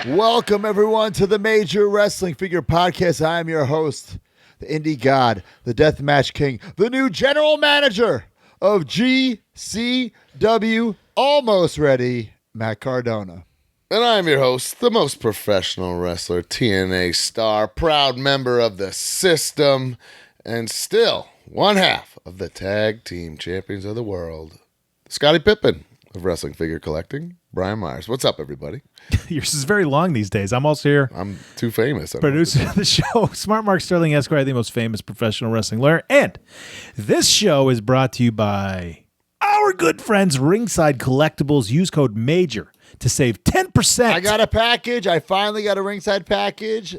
Welcome, everyone, to the Major Wrestling Figure Podcast. I am your host, the Indie God, the Deathmatch King, the new general manager of GCW, almost ready, Matt Cardona. And I'm your host, the most professional wrestler, TNA star, proud member of the system, and still one half of the tag team champions of the world, Scottie Pippen of Wrestling Figure Collecting, Brian Myers. What's up, everybody? Yours is very long these days. I'm also here. I'm too famous. Producer of the show, Smart Mark Sterling Esquire, the most famous professional wrestling lawyer. And this show is brought to you by our good friends, Ringside Collectibles. Use code MAJOR to save 10%. I got a package. I finally got a Ringside package.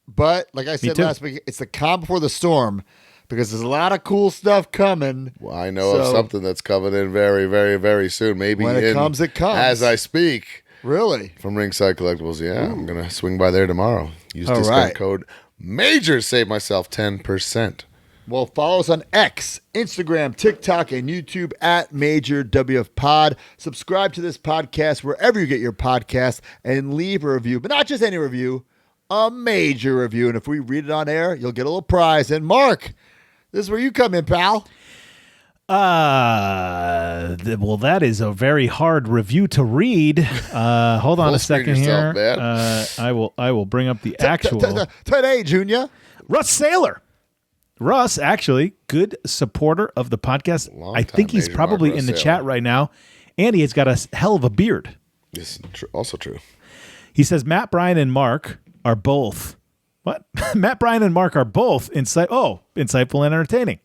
But like I said last week, it's the calm before the storm because there's a lot of cool stuff coming. Well, I know of something that's coming in very, very, very soon. Maybe when it comes, it comes. As I speak. Really? From Ringside Collectibles, yeah. Ooh. I'm going to swing by there tomorrow. Use All discount right. code MAJOR, save myself 10%. Well, follow us on X, Instagram, TikTok, and YouTube at Major WF Pod. Subscribe to this podcast wherever you get your podcasts and leave a review, but not just any review, a major review. And if we read it on air, you'll get a little prize. And Mark, this is where you come in, pal. Well, that is a very hard review to read. Hold on a second here. I will bring up the actual. Today, Junior. Russ Saylor. Russ, actually, good supporter of the podcast. I think he's probably in the chat right now. And he has got a hell of a beard. This is also true. He says, Matt, Brian, and Mark are both. What? Matt, Brian, and Mark are both insightful and entertaining.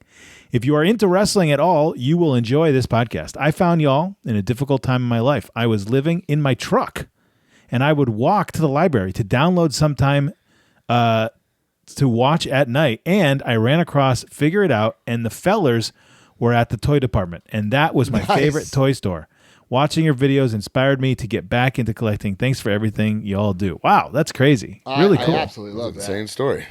If you are into wrestling at all, you will enjoy this podcast. I found y'all in a difficult time in my life. I was living in my truck, and I would walk to the library to download sometime to watch at night, and I ran across Figure It Out, and the fellers were at the toy department, and that was my favorite toy store. Watching your videos inspired me to get back into collecting. Thanks for everything y'all do. Wow, that's crazy. Really cool. I absolutely love that. Insane story.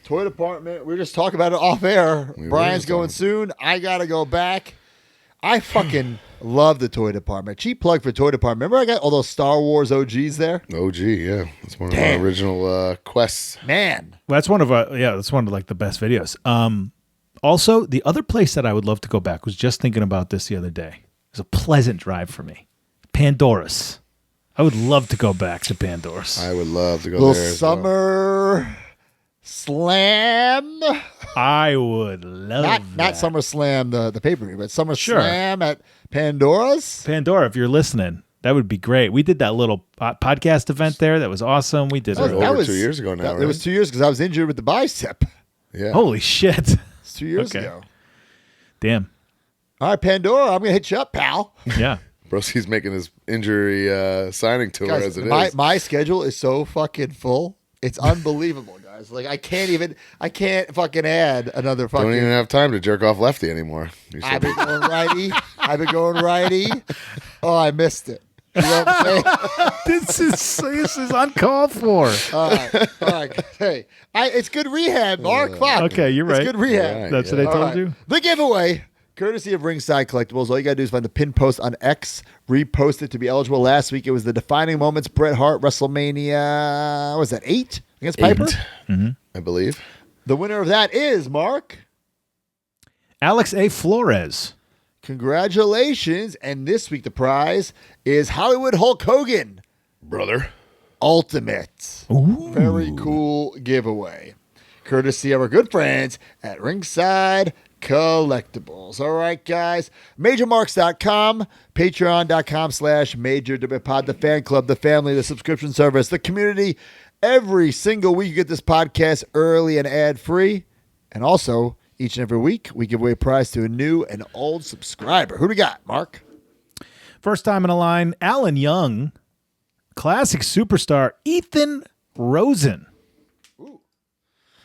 Toy department. We were just talking about it off air. Brian's going soon. I got to go back. I fucking love the toy department. Cheap plug for toy department. Remember I got all those Star Wars OGs there? OG, yeah. That's one of my original quests. Man. Well, that's one of like the best videos. Also, the other place that I would love to go back was just thinking about this the other day. It was a pleasant drive for me. Pandora's. I would love to go back to Pandora's. I would love to go little there. Summer Slam. I would love not Summer Slam the pay-per-view, but Summer Slam at Pandora's. Pandora, if you're listening, that would be great. We did that little podcast event there. That was awesome. We did it over 2 years ago now, right? It was 2 years because I was injured with the bicep. Yeah. Holy shit. It's 2 years ago. Damn. All right, Pandora, I'm going to hit you up, pal. Yeah. Brosy's making his injury signing tour as it is. My schedule is so fucking full. It's unbelievable, guys. Like I can't fucking add another fucking. Don't even have time to jerk off lefty anymore. I've been going righty. Oh, I missed it. You know what I'm saying? This is uncalled for. All right. Hey, it's good rehab, Mark. Fuck. Okay, you're right. It's good rehab. Right, That's what I told you. The giveaway. Courtesy of Ringside Collectibles. All you got to do is find the pin post on X, repost it to be eligible. Last week, it was the defining moments. Bret Hart, WrestleMania, what was that, 8 against Piper? Mm-hmm. I believe. The winner of that is, Mark? Alex A. Flores. Congratulations. And this week, the prize is Hollywood Hulk Hogan. Brother. Ultimate. Ooh. Very cool giveaway. Courtesy of our good friends at Ringside Collectibles. All right, guys. MajorMarks.com, Patreon.com/MajorWPod, the fan club, the family, the subscription service, the community. Every single week you get this podcast early and ad-free. And also, each and every week, we give away a prize to a new and old subscriber. Who do we got, Mark? First time in a line, Alan Young. Classic superstar, Ethan Rosen. Ooh.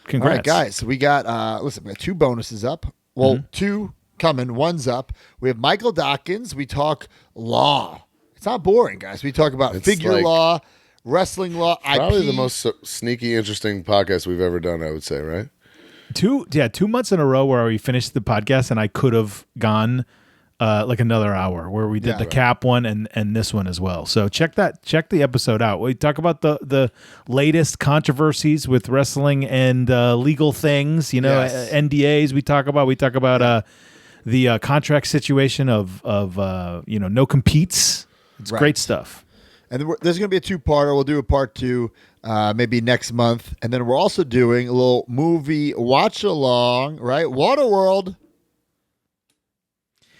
Congrats. All right, guys. We got, we got 2 bonuses up. Well, 2 coming. 1's up. We have Michael Dawkins. We talk law. It's not boring, guys. We talk about figure law, wrestling law, probably IP. the most sneaky, interesting podcast we've ever done, I would say, right? 2 months in a row where we finished the podcast and I could have gone like another hour where we did the Cap one and this one as well. So check the episode out. We talk about the latest controversies with wrestling and legal things, NDAs we talk about the contract situation of no competes. It's great stuff. And there's going to be a 2-parter. We'll do a part 2 maybe next month. And then we're also doing a little movie watch along, right? Waterworld.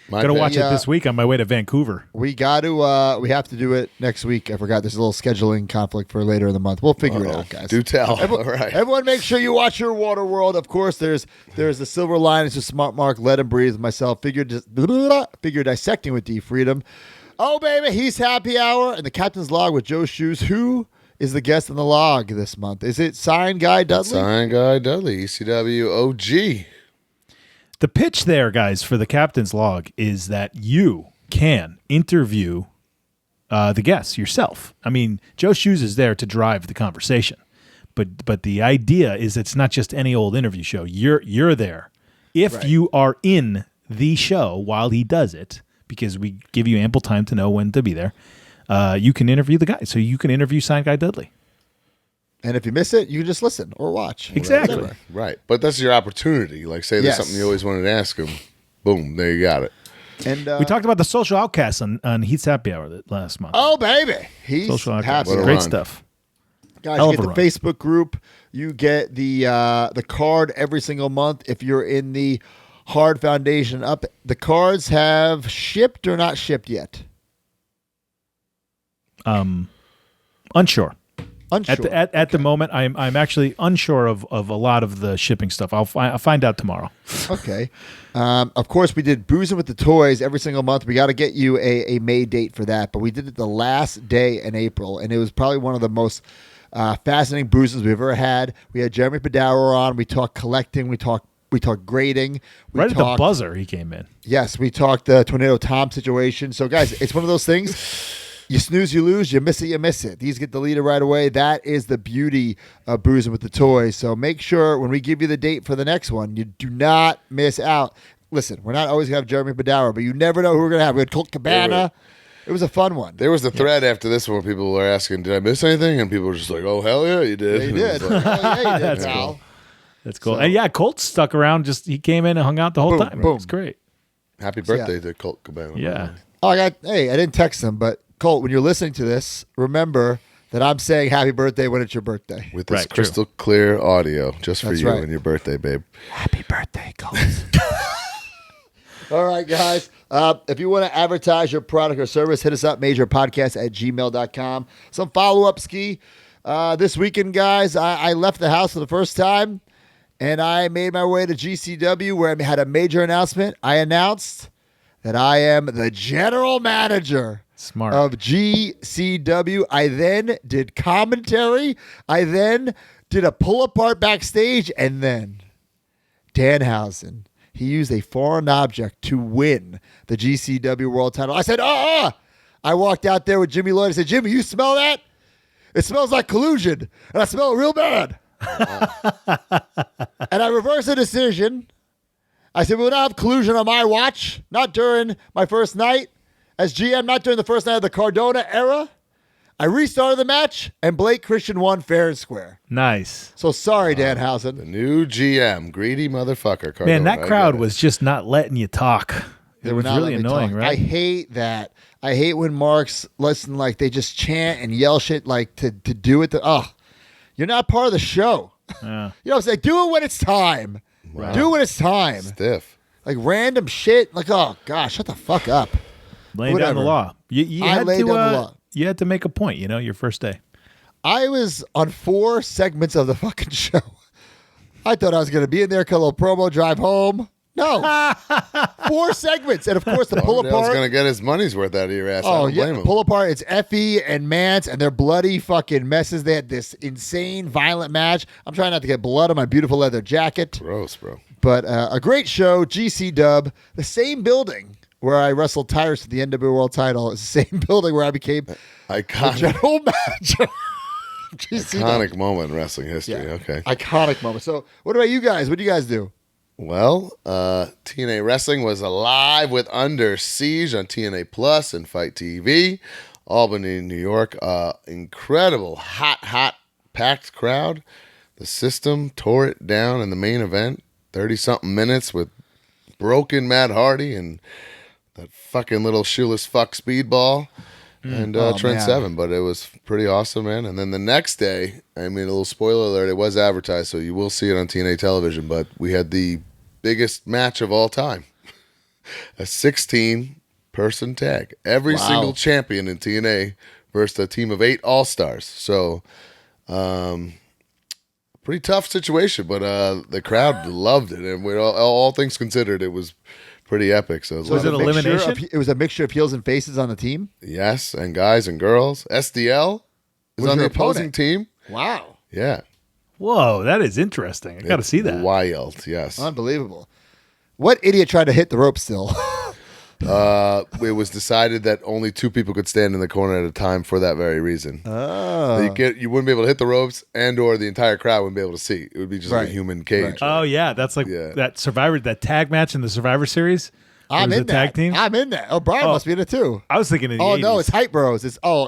Gotta watch it this week on my way to Vancouver. We have to do it next week. I forgot. There's a little scheduling conflict for later in the month. We'll figure it out, guys. Do tell. All right. Everyone make sure you watch your Waterworld. Of course, there's the Silver Linings with Smart Mark, Let Him Breathe, myself, Figure Dissecting with D Freedom. Oh, baby, he's Happy Hour and the Captain's Log with Joe Shoes. Who is the guest in the log this month? Is it Sign Guy Dudley? Sign Guy Dudley, ECW OG. The pitch there, guys, for the Captain's Log is that you can interview the guests yourself. I mean, Joe Shoes is there to drive the conversation, but the idea is it's not just any old interview show. You're there. If you are in the show while he does it, because we give you ample time to know when to be there, you can interview the guy. So you can interview Sign Guy Dudley. And if you miss it, you can just listen or watch. Exactly. Right. But that's your opportunity. Like, say there's something you always wanted to ask him. Boom, there you got it. And we talked about the Social Outcasts on Heath's Happy Hour last month. Oh, baby. He's Social Outcasts. happy. Great stuff. Guys, you get the Facebook group. You get the card every single month. If you're in the Hard Foundation up, the cards have shipped or not shipped yet? Unsure. At the moment, I'm actually unsure of a lot of the shipping stuff. I'll find out tomorrow. Okay. Of course, we did Boozing with the Toys every single month. We got to get you a May date for that, but we did it the last day in April, and it was probably one of the most fascinating boozings we've ever had. We had Jeremy Padower on. We talked collecting. We talked grading. At the buzzer, he came in. Yes, we talked the Tornado Tom situation. So, guys, it's one of those things. You snooze, you lose. You miss it, you miss it. These get deleted right away. That is the beauty of Boozing with the Toys. So make sure when we give you the date for the next one, you do not miss out. Listen, we're not always going to have Jeremy Padower, but you never know who we're going to have. We had Colt Cabana. It was a fun one. There was the thread after this one where people were asking, did I miss anything? And people were just like, oh, hell yeah, you did. Yeah, you did. Like, oh, yeah, you did, That's pal. cool. That's cool. So, and yeah, Colt stuck around. He came in and hung out the whole time. Boom. It's great. Happy birthday to Colt Cabana. Yeah. Oh, I didn't text him, but Colt, when you're listening to this, remember that I'm saying happy birthday when it's your birthday. With this crystal clear audio just for you and your birthday, babe. Happy birthday, Colt. All right, guys. If you want to advertise your product or service, hit us up, majorpodcast@gmail.com. Some follow-up ski. This weekend, guys, I left the house for the first time, and I made my way to GCW where I had a major announcement. I announced that I am the general manager of GCW. I then did commentary. I then did a pull-apart backstage, and then Danhausen, he used a foreign object to win the GCW World title. I said, I walked out there with Jimmy Lloyd. I said, Jimmy, you smell that? It smells like collusion, and I smell it real bad. And I reversed the decision. I said, we will not have collusion on my watch, not during my first night as GM, not during the first night of the Cardona era. I restarted the match, and Blake Christian won fair and square. Nice. So sorry, Danhausen. The new GM, greedy motherfucker. Cardona. Man, that crowd was just not letting you talk. They were not really annoying, right? I hate that. I hate when marks listen, like they just chant and yell shit like to do it. You're not part of the show. Yeah. You know what I'm saying? Do it when it's time. Wow. Do it when it's time. Stiff. Like random shit. Like, oh, gosh, shut the fuck up. Laying down the law. I laid down the law. You had to make a point, your first day. I was on 4 segments of the fucking show. I thought I was going to be in there, cut a little promo, drive home. No. 4 segments. And, of course, the pull-apart. Dale's going to get his money's worth out of your ass. Oh, yeah. Pull-apart. It's Effie and Mance and their bloody fucking messes. They had this insane, violent match. I'm trying not to get blood on my beautiful leather jacket. Gross, bro. But a great show, GC Dub. The same building where I wrestled Tyrus at the NWA World title. It's the same building where I became the general manager. Iconic moment in wrestling history. Yeah. Okay. Iconic moment. So what about you guys? What do you guys do? Well, TNA Wrestling was alive with Under Siege on TNA Plus and Fight TV. Albany, New York. Incredible, hot, packed crowd. The System tore it down in the main event. 30-something minutes with broken Matt Hardy and that fucking little shoeless fuck Speedball and Trent man. Seven. But it was pretty awesome, man. And then the next day, I mean, a little spoiler alert, it was advertised, so you will see it on TNA television, but we had the biggest match of all time. A 16-person tag. Every single champion in TNA versus a team of 8 All-Stars. So, pretty tough situation, but the crowd loved it, and all things considered, it was pretty epic. So was it elimination? It was a mixture of heels and faces on the team? Yes, and guys and girls. SDL is on the opposing team. Wow. Yeah. Whoa, that is interesting. I got to see that. Wild, yes. Unbelievable. What idiot tried to hit the rope still? It was decided that only 2 people could stand in the corner at a time for that very reason. Oh. You wouldn't be able to hit the ropes, and or the entire crowd wouldn't be able to see. It would be just like a human cage. Oh yeah, that's like that tag match in the Survivor Series. I'm in tag that. team. I'm in that. Oh, Brian must be in it too. I was thinking in the 80s. No, it's Hype Bros.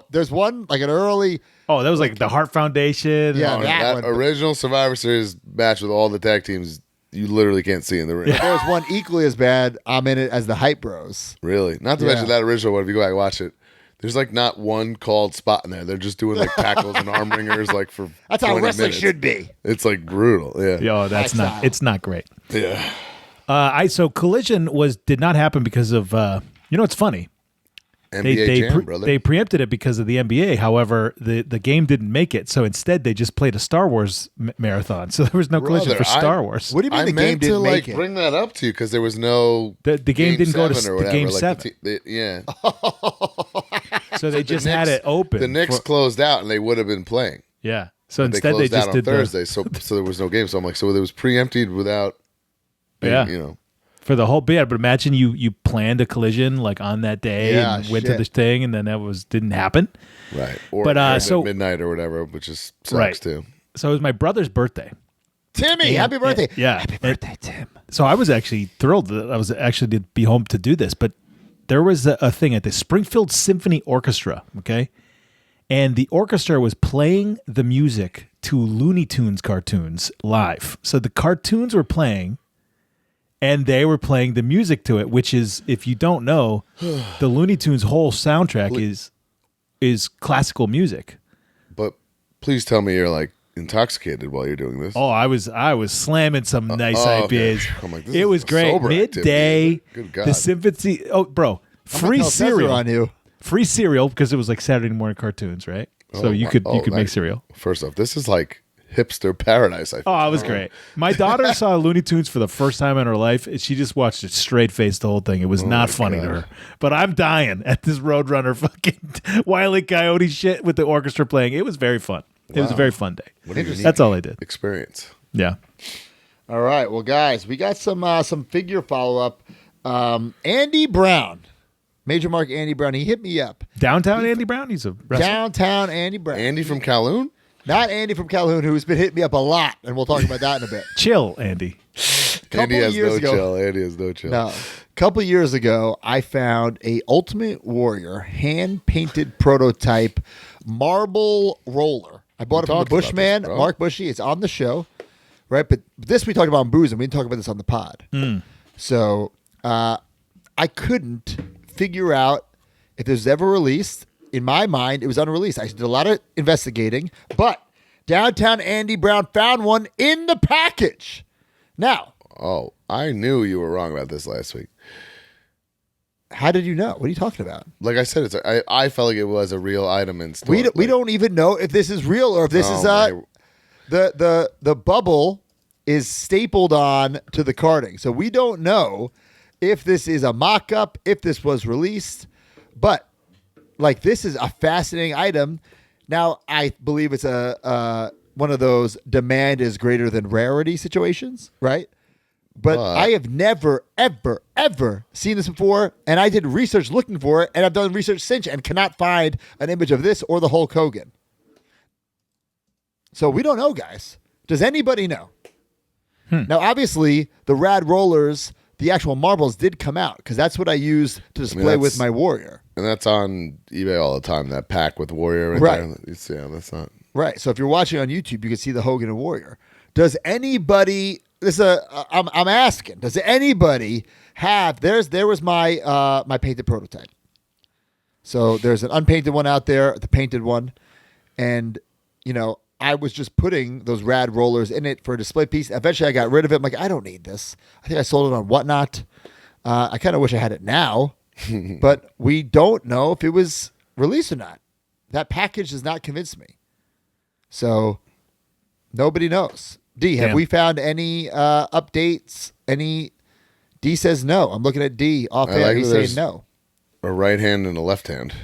There's one like an early. Oh, that was like the Heart Foundation. Yeah, that original Survivor Series match with all the tag teams, you literally can't see in the ring. But there's one equally as bad. I'm in it as the Hype Bros. Really? Not to mention that original one. If you go back and watch it, there's like not one called spot in there. They're just doing like tackles and arm ringers like for That's how wrestling minutes. should be. It's like brutal. Yeah. Yo, that's not. It's not great. Yeah. So Collision did not happen because of it's funny. NBA brother. They preempted it because of the NBA. However, the game didn't make it, so instead they just played a Star Wars marathon. So there was no Collision for Star Wars. What do you mean I the game meant didn't to make it? bring that up to you because there was no the game didn't go to the Game like 7. yeah. So they just had it open. The Knicks closed out and they would have been playing. Yeah. So They instead they closed out just on did Thursday, so there was no game. So I'm like, so it was preempted without being, for the whole bit. But imagine you planned a collision like on that day and went to this thing, and then that didn't happen. Right. Or But at midnight or whatever, which is sucks too. So it was my brother's birthday. Timmy, happy birthday. Happy birthday, Tim. So I was actually thrilled that I was actually to be home to do this, but there was a thing at the Springfield Symphony Orchestra, okay? And the orchestra was playing the music to Looney Tunes cartoons live. So the cartoons were playing, and they were playing the music to it, which is, if you don't know, the Looney Tunes whole soundtrack is classical music. But please tell me you're like intoxicated while you're doing this. Oh, I was slamming some nice IPAs. I'm like, this It is was a great. sober Midday, activity. Good God. the symphony. Oh, bro, free cereal on you. Free cereal because it was like Saturday morning cartoons, right? So you could make nice. cereal. First off, this is like hipster paradise. I think. Oh, it was great. My daughter saw Looney Tunes for the first time in her life, and she just watched it straight faced the whole thing. It was not funny to her. But I'm dying at this Roadrunner fucking Wile E. Coyote shit with the orchestra playing. It was very fun. It was a very fun day. That's all I did. Experience. Yeah. All right. Well, guys, we got some figure follow-up. Andy Brown. Major Mark Andy Brown. He hit me up. Downtown Andy Brown? He's a wrestler. Downtown Andy Brown. Andy from Kowloon? Not Andy from Calhoun, who's been hitting me up a lot, and we'll talk about that in a bit. Chill, Andy. Andy has years no ago- chill. Andy has no chill. No. A couple years ago, I found a Ultimate Warrior hand-painted prototype marble roller. I bought it from the talked about Bushman, this, bro. Mark Bushy. It's on the show, right? But this we talked about on Booze, and we didn't talk about this on the pod. So I couldn't figure out if this was ever released. In my mind, it was unreleased. I did a lot of investigating, but Downtown Andy Brown found one in the package. Now, Oh, I knew you were wrong about this last week. how did you know? What are you talking about? Like I said, I felt like it was a real item in store. We don't even know if this is real or if this is my- the bubble is stapled on to the carding. So we don't know if this is a mock-up, if this was released, but like this is a fascinating item. Now I believe it's a one of those demand is greater than rarity situations, right? But I have never, ever, ever seen this before, and I did research looking for it, and I've done research since and cannot find an image of this or the Hulk Hogan. So we don't know, guys. Does anybody know? Now, obviously, the rad rollers, the actual marbles did come out because that's what I used to display with my Warrior. And that's on eBay all the time, that pack with Warrior Right. there. Yeah, that's not... Right. So if you're watching on YouTube, you can see the Hogan and Warrior. Does anybody... I'm asking. Does anybody have... There was my my painted prototype. So there's an unpainted one out there, the painted one. And, I was just putting those rad rollers in it for a display piece. Eventually, I got rid of it. I'm like, I don't need this. I think I sold it on Whatnot. I kind of wish I had it now. But we don't know if it was released or not. That package does not convince me. So nobody knows. D, have we found any updates? D says no. I'm looking at D off air. He's saying no. A right hand and a left hand.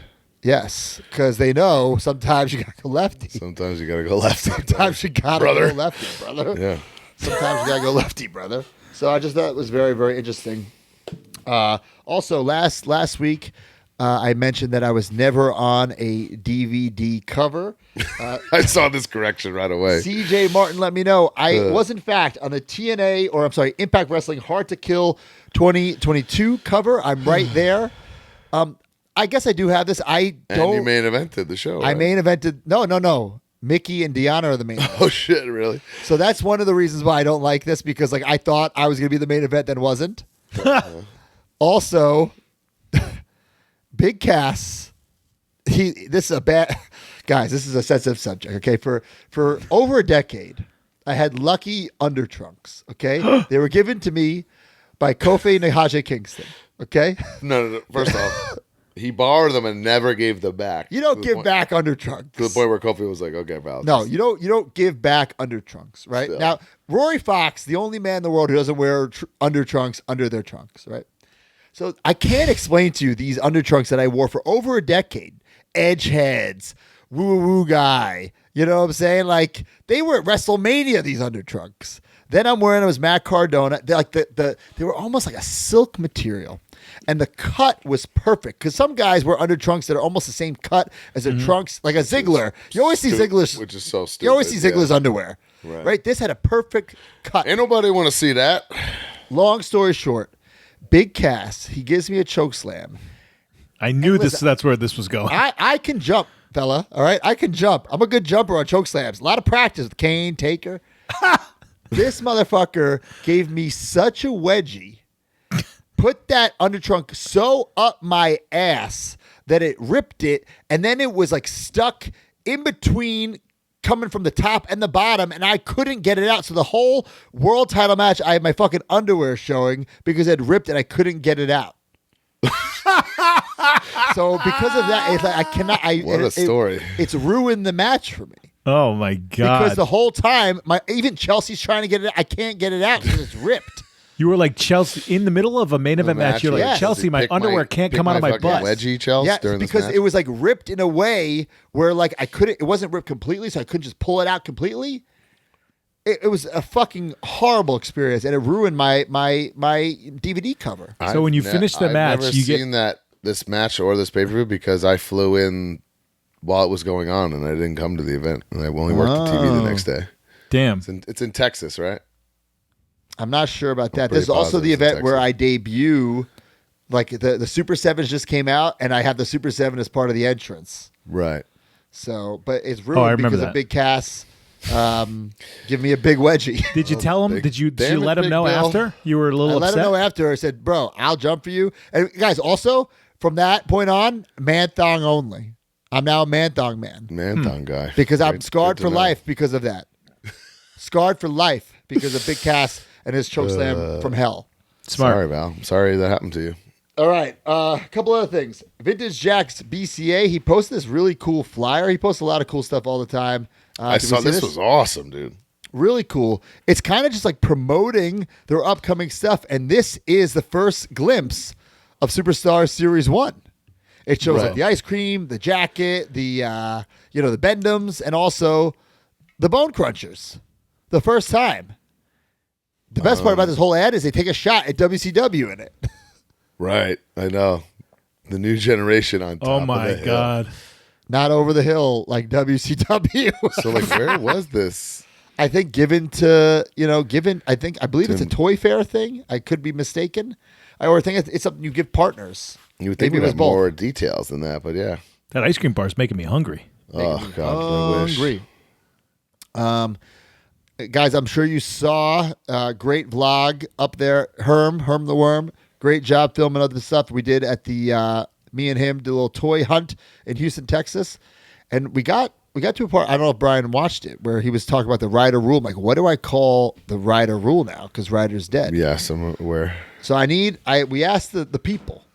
Yes, because they know sometimes you got to go lefty. Sometimes you got to go lefty. Sometimes you got to go lefty, brother. Yeah. Sometimes you got to go lefty, brother. So I just thought it was very, very interesting. Also, last week, I mentioned that I was never on a DVD cover. I saw this correction right away. CJ Martin let me know. I was, in fact, on the Impact Wrestling Hard to Kill 2022 cover. I'm right there. I guess I do have this. And you main evented the show. I main evented. No. Mickey and Deanna are the main event. Oh, shit, really? So that's one of the reasons why I don't like this, because I thought I was going to be the main event, then wasn't. Also, Big Cass, this is a bad... Guys, this is a sensitive subject, okay? For over a decade, I had lucky undertrunks, okay? They were given to me by Kofi Nahaje Kingston, okay? No. First off, he borrowed them and never gave them back. You don't give back undertrunks. To the point where Kofi was like, okay, pal. No, you don't give back undertrunks, right? Still. Now, Rory Fox, the only man in the world who doesn't wear undertrunks under their trunks, right? So I can't explain to you these undertrunks that I wore for over a decade. Edgeheads, woo-woo guy. You know what I'm saying? They were at WrestleMania, these undertrunks. Then I'm wearing them as Matt Cardona. They were almost like a silk material. And the cut was perfect because some guys wear undertrunks that are almost the same cut as their trunks, like a Ziggler. You always see Ziggler's, which is so stupid. You always see Ziggler's underwear, right? This had a perfect cut. Ain't nobody want to see that. Long story short, Big Cass, he gives me a choke slam. I knew that's where this was going. I can jump, fella. All right, I can jump. I'm a good jumper on choke slams. A lot of practice with Kane, Taker. This motherfucker gave me such a wedgie. Put that undertrunk so up my ass that it ripped it, and then it was stuck in between coming from the top and the bottom, and I couldn't get it out. So the whole world title match, I had my fucking underwear showing because it ripped and I couldn't get it out. So because of that, it's I cannot. What a story! It's ruined the match for me. Oh my god! Because the whole time, even Chelsea's trying to get it out. I can't get it out because it's ripped. You were like Chelsea in the middle of a main event match. You're like, yes. Chelsea, my underwear can't come out of my butt. Wedgie, Chelsea, Yeah, during because this match? it was ripped in a way where I couldn't. It wasn't ripped completely, so I couldn't just pull it out completely. It was a fucking horrible experience, and it ruined my DVD cover. So when you finish the match, I've never you get seen this match or this pay-per-view because I flew in while it was going on, and I didn't come to the event, and I only worked the TV the next day. Damn. It's in Texas, right? I'm not sure about that. This is also the event where I debut. The Super 7s just came out, and I have the Super 7 as part of the entrance. Right. So, but it's ruined because of Big Cass. Give me a big wedgie. Did you tell him? Did you let him Big know Bill. after? You were a little upset? I let him know after. I said, bro, I'll jump for you. And guys, also, from that point on, man thong only. I'm now a man thong man. Man thong guy. Because I'm Great scarred to for know. life because of that. Scarred for life because of Big Cass and his chokeslam from hell. Smart. Sorry, Val. I'm sorry that happened to you. All right. A couple other things. Vintage Jack's BCA, he posted this really cool flyer. He posts a lot of cool stuff all the time. I saw this was awesome, dude. Really cool. It's kind of just promoting their upcoming stuff. And this is the first glimpse of Superstars Series 1. It shows the ice cream, the jacket, the the Bendums, and also the Bone Crunchers. The first time. The best part about this whole ad is they take a shot at WCW in it. Right. I know. The new generation on top Oh of my the hill. god. Not over the hill like WCW. So where was this? I think I believe it's a toy fair thing. I could be mistaken. I think it's something you give partners. You would think Maybe we'd it have was both. more details than that, but yeah. That ice cream bar is making me hungry. Oh, God, I wish. Hungry. Guys, I'm sure you saw a great vlog up there. Herm the Worm. Great job filming other stuff we did at the me and him did a little toy hunt in Houston, Texas. And we got to a part, I don't know if Brian watched it, where he was talking about the Ryder rule. I'm like, what do I call the Ryder rule now? Because Ryder's dead. Yes, I'm aware. So we asked the people,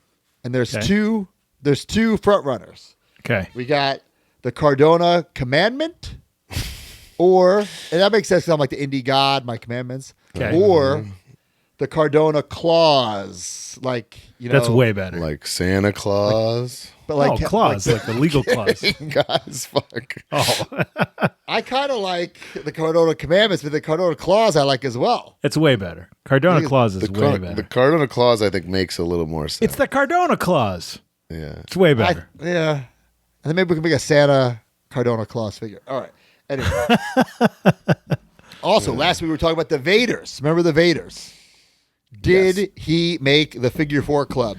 and there's Okay. two front runners. Okay. We got the Cardona commandment, and that makes sense because I'm like the indie god, my commandments, Okay. or the Cardona clause, like That's way better. Like Santa Claus. But like clause, like the legal clause. Guys, fuck. Oh, I kind of like the Cardona commandments, but the Cardona clause I like as well. it's way better. Cardona clause is The, way better. the Cardona Claus, I think, makes a little more sense. It's the Cardona clause. Yeah. It's way better. Yeah, and then maybe we can make a Santa Cardona clause figure. All right. Anyway. Also, last week we were talking about the Vaders. Remember the Vaders? Did he make the Figure 4 Club?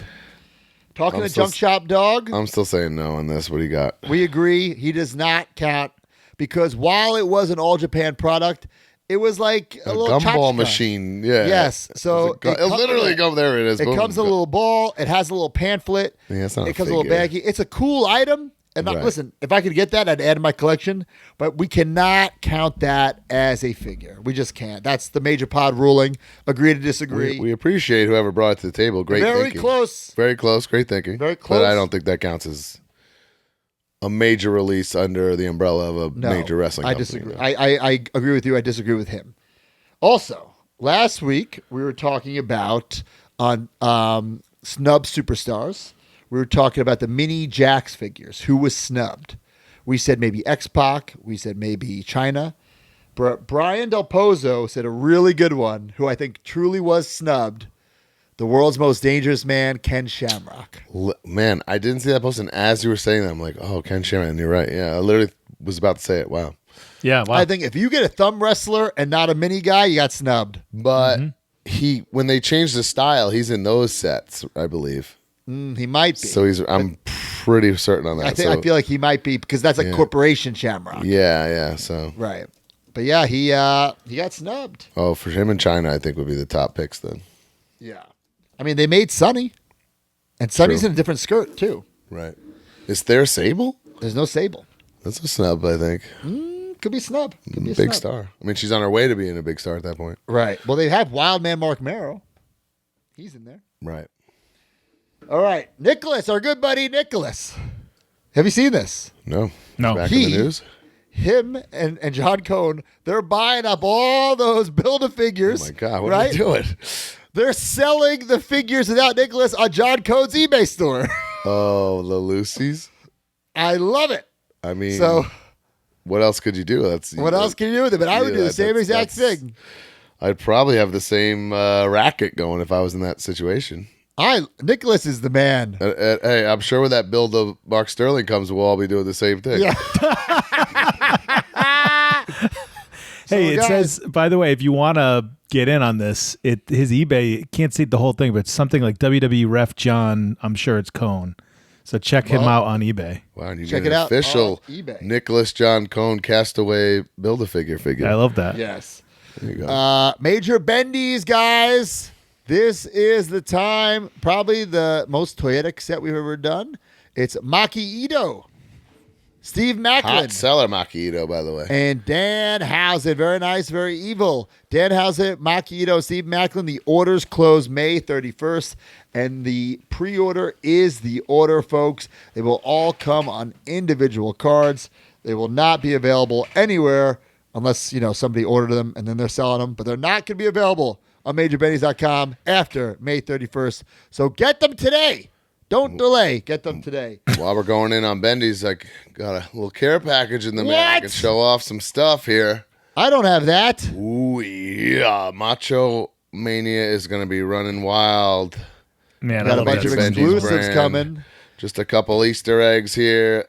Talking to Junk Shop Dog, I'm still saying no on this. What do you got? we agree he does not count because while it was an All Japan product, it was like a little gumball tchotchke. machine. Yeah. Yes. So it literally go there. It is. It Boom. comes in a little ball. It has a little pamphlet. Yeah, it's not it a comes in a little figure. baggie. It's a cool item. And Right. listen, if I could get that, I'd add to my collection. But we cannot count that as a figure. We just can't. That's the major pod ruling. Agree to disagree. We appreciate whoever brought it to the table. Great Very thinking. close. Very close. Great thinking. Very But close. I don't think that counts as a major release under the umbrella of a No, major wrestling I company. disagree. I agree with you. I disagree with him. Also, last week we were talking about on Snubbed Superstars. We were talking about the mini Jax figures. Who was snubbed? We said maybe X-Pac. We said maybe China. Brian Del Pozo said a really good one, who I think truly was snubbed. The world's most dangerous man, Ken Shamrock. Man, I didn't see that post, and as you were saying that, I'm like, oh, Ken Shamrock, and you're right. Yeah, I literally was about to say it. Wow. Yeah. Wow. I think if you get a thumb wrestler and not a mini guy, you got snubbed. But when they changed the style, he's in those sets, I believe. He might be. So I'm pretty certain on that. I feel like he might be because that's a corporation Shamrock. Yeah. So, Right. But yeah, he got snubbed. oh, for him and China, I think would be the top picks then. Yeah. I mean, they made Sonny. And Sonny's True. in a different skirt, too. Right. Is there Sable? There's no Sable. That's a snub, I think. Could be snub. Could be a Big snub. star. I mean, she's on her way to being a big star at that point. Right. Well, they have Wildman Mark Merrow. He's in there. Right. All right. Nicholas, our good buddy Nicholas. Have you seen this? No. No. Back in the news. Him and John Cone, they're buying up all those Build-A-Figures. Oh my God, what right? are you doing? They're selling the figures without Nicholas on John Cone's eBay store. Oh, the Lucy's. I love it. I mean, So what else could you do? what else can you do with it? But I would do the same exact thing. I'd probably have the same racket going if I was in that situation. Nicholas is the man. Hey, I'm sure when that build of Mark Sterling comes, we'll all be doing the same thing. Yeah. Hey, it guys- says, by the way, if you want to get in on this, his eBay, can't see the whole thing, but it's something like WWE Ref John, I'm sure it's Cone. So check him out on eBay. Wow, and you Check get it an out official on eBay. Nicholas John Cone Castaway Build-A-Figure. I love that. Yes. There you go. Major Bendy's, guys. This is the time, probably the most toyetic set we've ever done. It's Maki Ito, Steve Macklin, Hot seller Makito, by the way. and Dan Housen. Very nice, very evil. Dan Housen, Maki Ito, Steve Macklin. The orders close May 31st, and the pre-order is the order, folks. They will all come on individual cards. They will not be available anywhere unless, somebody ordered them and then they're selling them. But they're not going to be available on MajorBennies.com after May 31st. So get them today. Don't delay. Get them today. While we're going in on Bendy's, I got a little care package in the mail. I What? can show off some stuff here. I don't have that. Ooh, yeah. Macho Mania is going to be running wild. Man, I Got a love bunch that of stuff. Bendy's exclusives brand. coming. Just a couple Easter eggs here.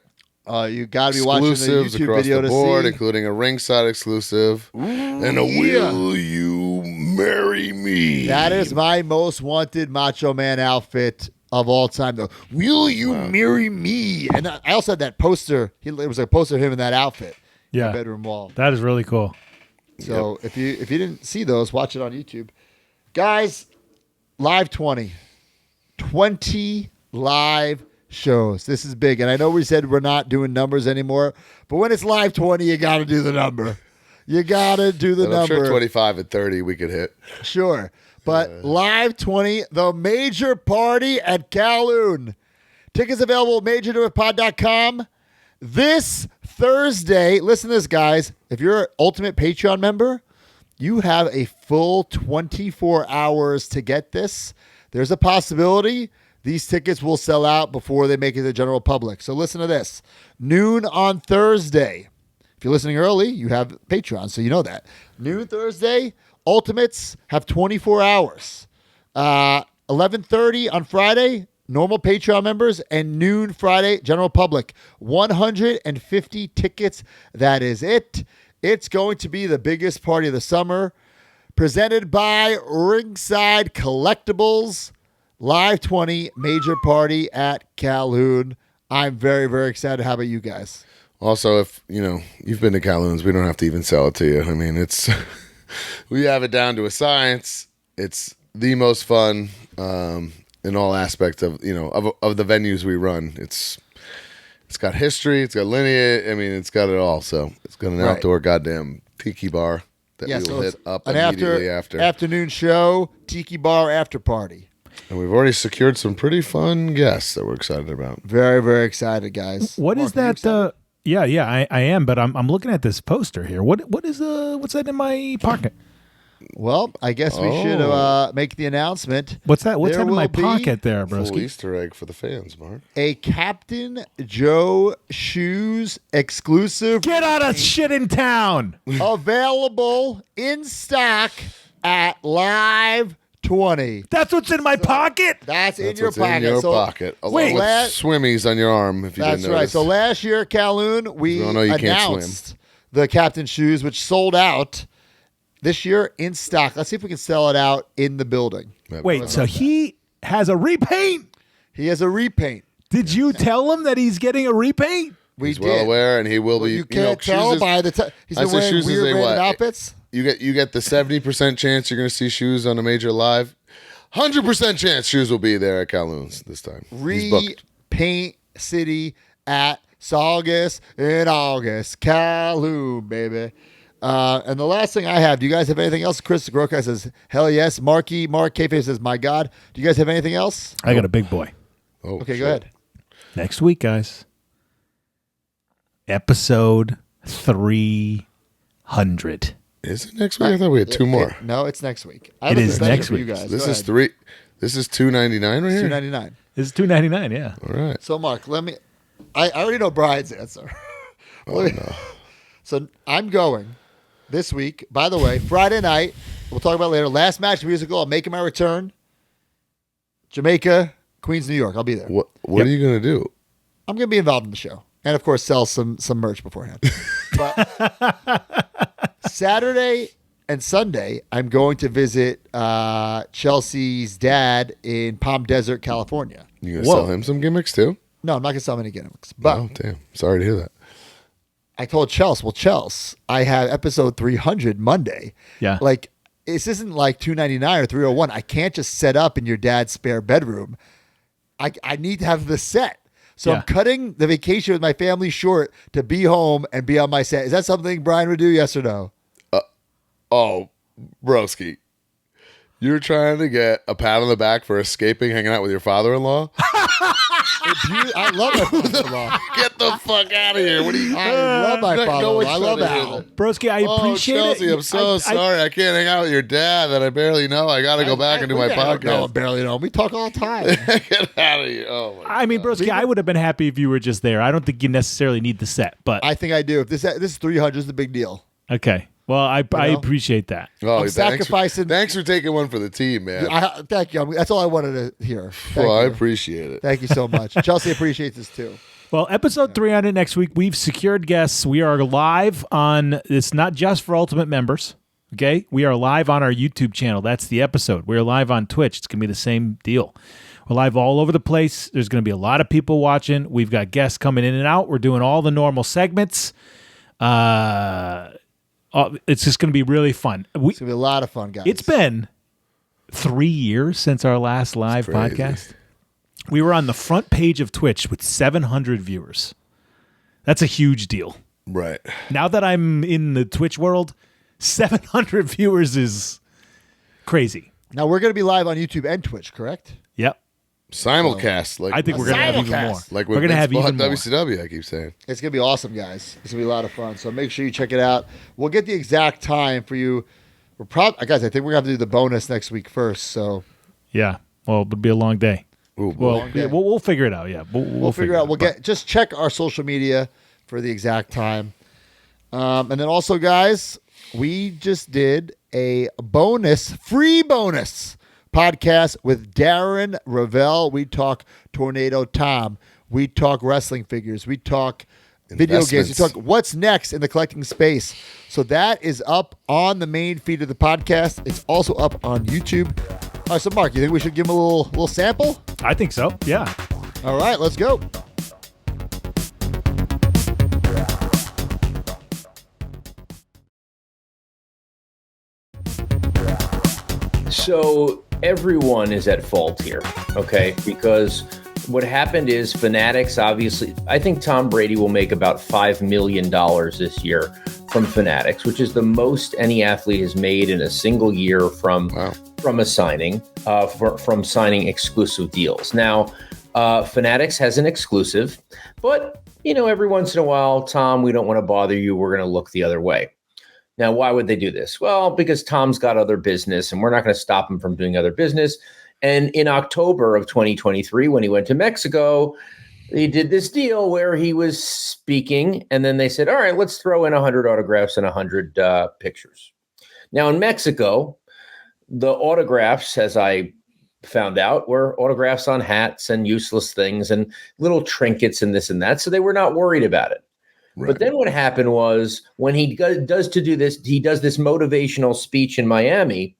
You got to be watching the exclusives YouTube across video the to board, see. including a ringside exclusive. And a Will You Marry Me? That is my most wanted Macho Man outfit of all time, though. Will you marry me? And I also had that poster. It was a poster of him in that outfit. Yeah. On the bedroom wall. That is really cool. So if you didn't see those, watch it on YouTube. Guys, live 20 live shows. This is big. And I know we said we're not doing numbers anymore, but when it's live 20, you got to do the number. You got to do the And number. I'm sure 25 and 30 we could hit. Sure. But live 20, the major party at Kowloon. Tickets available at majorwpod.com. This Thursday, listen to this, guys. If you're an Ultimate Patreon member, you have a full 24 hours to get this. There's a possibility these tickets will sell out before they make it to the general public. So listen to this. Noon on Thursday. If you're listening early, you have Patreon, so you know that. Noon Thursday, Ultimates have 24 hours. 11:30 on Friday, normal Patreon members, and noon Friday, general public. 150 tickets. That is it. It's going to be the biggest party of the summer. Presented by Ringside Collectibles. Live 20 major party at Kowloon. I'm very, very excited. How about you guys? Also, if you've been to Kowloon's, we don't have to even sell it to you. I mean, it's we have it down to a science. It's the most fun in all aspects of of the venues we run. It's got history. It's got lineage. I mean, it's got it all. So it's got an outdoor goddamn tiki bar that we will hit up immediately after. Afternoon show, tiki bar after party. And we've already secured some pretty fun guests that we're excited about. Very, very excited, guys. What is that? Yeah, I am, but I'm looking at this poster here. What's that in my pocket? Well, I guess we should make the announcement. What's that? What's There that in my will be pocket there, Full broski? Easter egg for the fans, Mark. A Captain Joe Shoes exclusive Get out of shit in town. available in stock at Live 20. That's what's in my pocket. That's in That's your what's pocket. in your So- pocket. Along Wait. with swimmies on your arm, if you That's didn't right. notice. So last year at Kowloon, we We all know you can't announced the Captain Shoes, which sold out. This year in stock. Let's see if we can sell it out in the building. Wait, so he has a repaint? He has a repaint. Did you tell him that he's getting a repaint? We He's did. well aware, and he will Well, be. you can't tell by the time he's I been said wearing shoes is weird a random what? outfits. You get the 70% chance you're going to see shoes on a major live. 100% chance shoes will be there at Kowloon's this time. He's booked. Repaint City at Saugus in August. Kowloon, baby. And the last thing I have, do you guys have anything else? Chris Grokai says, hell yes. Mark Kayfabe says, my God. Do you guys have anything else? I got a big boy. Oh, Okay, shit. go ahead. Next week, guys. Episode 300. Is it next week? I thought we had two more. No, it's next week. It is next for you week. guys. This Go is ahead. three. This is $2.99 right here. $2.99. This is $2.99, yeah. All right. So, Mark, I already know Brian's answer. So I'm going this week. By the way, Friday night, we'll talk about it later. Last match musical. I'm making my return. Jamaica, Queens, New York. I'll be there. What are you going to do? I'm going to be involved in the show. And, of course, sell some merch beforehand. But Saturday and Sunday, I'm going to visit Chelsea's dad in Palm Desert, California. You going to sell him some gimmicks too? No, I'm not going to sell him any gimmicks. But Oh, damn. Sorry to hear that. I told Chelsea, I have episode 300 Monday. Yeah. Like, this isn't like 299 or 301. I can't just set up in your dad's spare bedroom. I need to have the set. So I'm cutting the vacation with my family short to be home and be on my set. Is that something Brian would do, yes or no? Oh, broski. You're trying to get a pat on the back for escaping hanging out with your father-in-law? I love my father-in-law. Get the fuck out of here. What are you? I love my No father-in-law. one's I love trying to hear Al. that. Broski, I appreciate Chelsea, it. I'm so sorry. I can't hang out with your dad that I barely know. I got to go back and do my No, podcast. barely know. We talk all the time. Get out of here. Oh, my I mean, broski, I would have been happy if you were just there. I don't think you necessarily need the set, but I think I do. If this is 300, is a big deal. okay. Well, I know? appreciate that. Oh, I'm sacrificing. Thanks for taking one for the team, man. Thank you. That's all I wanted to hear. Thank Well, I you. appreciate it. Thank you so much. Chelsea appreciates this too. Well, episode 300 next week. We've secured guests. We are live on. It's not just for Ultimate members. Okay, we are live on our YouTube channel. That's the episode. We're live on Twitch. It's gonna be the same deal. We're live all over the place. There's gonna be a lot of people watching. We've got guests coming in and out. We're doing all the normal segments. It's just gonna be really fun. It's gonna be a lot of fun, guys. It's been 3 years since our last live podcast. We were on the front page of Twitch with 700 viewers. That's a huge deal. Right. Now that I'm in the Twitch world, 700 viewers is crazy. Now we're gonna be live on YouTube and Twitch, correct? Yep. Simulcast. Like I think we're gonna have even more. Like we're gonna have even more. WCW, I keep saying. It's gonna be awesome, guys. It's gonna be a lot of fun. So make sure you check it out. We'll get the exact time for you. Guys, I think we're gonna have to do the bonus next week first. So Yeah. Well, it'll be a long day. Ooh, Well, yeah, we'll figure it out. Yeah, we'll figure it out. Just check our social media for the exact time. And then also, guys, we just did a free bonus podcast with Darren Rovell. We talk Tornado Tom. We talk wrestling figures. We talk video games. We talk what's next in the collecting space. So that is up on the main feed of the podcast. It's also up on YouTube. All right, so Mark, you think we should give him a little sample? I think so. Yeah. All right, let's go. So everyone is at fault here, okay? Because what happened is Fanatics, obviously, I think Tom Brady will make about $5 million this year from Fanatics, which is the most any athlete has made in a single year from a signing, from signing exclusive deals. Now, Fanatics has an exclusive, but, every once in a while, Tom, we don't want to bother you. We're going to look the other way. Now, why would they do this? Well, because Tom's got other business, and we're not going to stop him from doing other business. And in October of 2023, when he went to Mexico, he did this deal where he was speaking, and then they said, all right, let's throw in 100 autographs and 100 pictures. Now, in Mexico, the autographs, as I found out, were autographs on hats and useless things and little trinkets and this and that, so they were not worried about it. Right. But then what happened was when he does this motivational speech in Miami,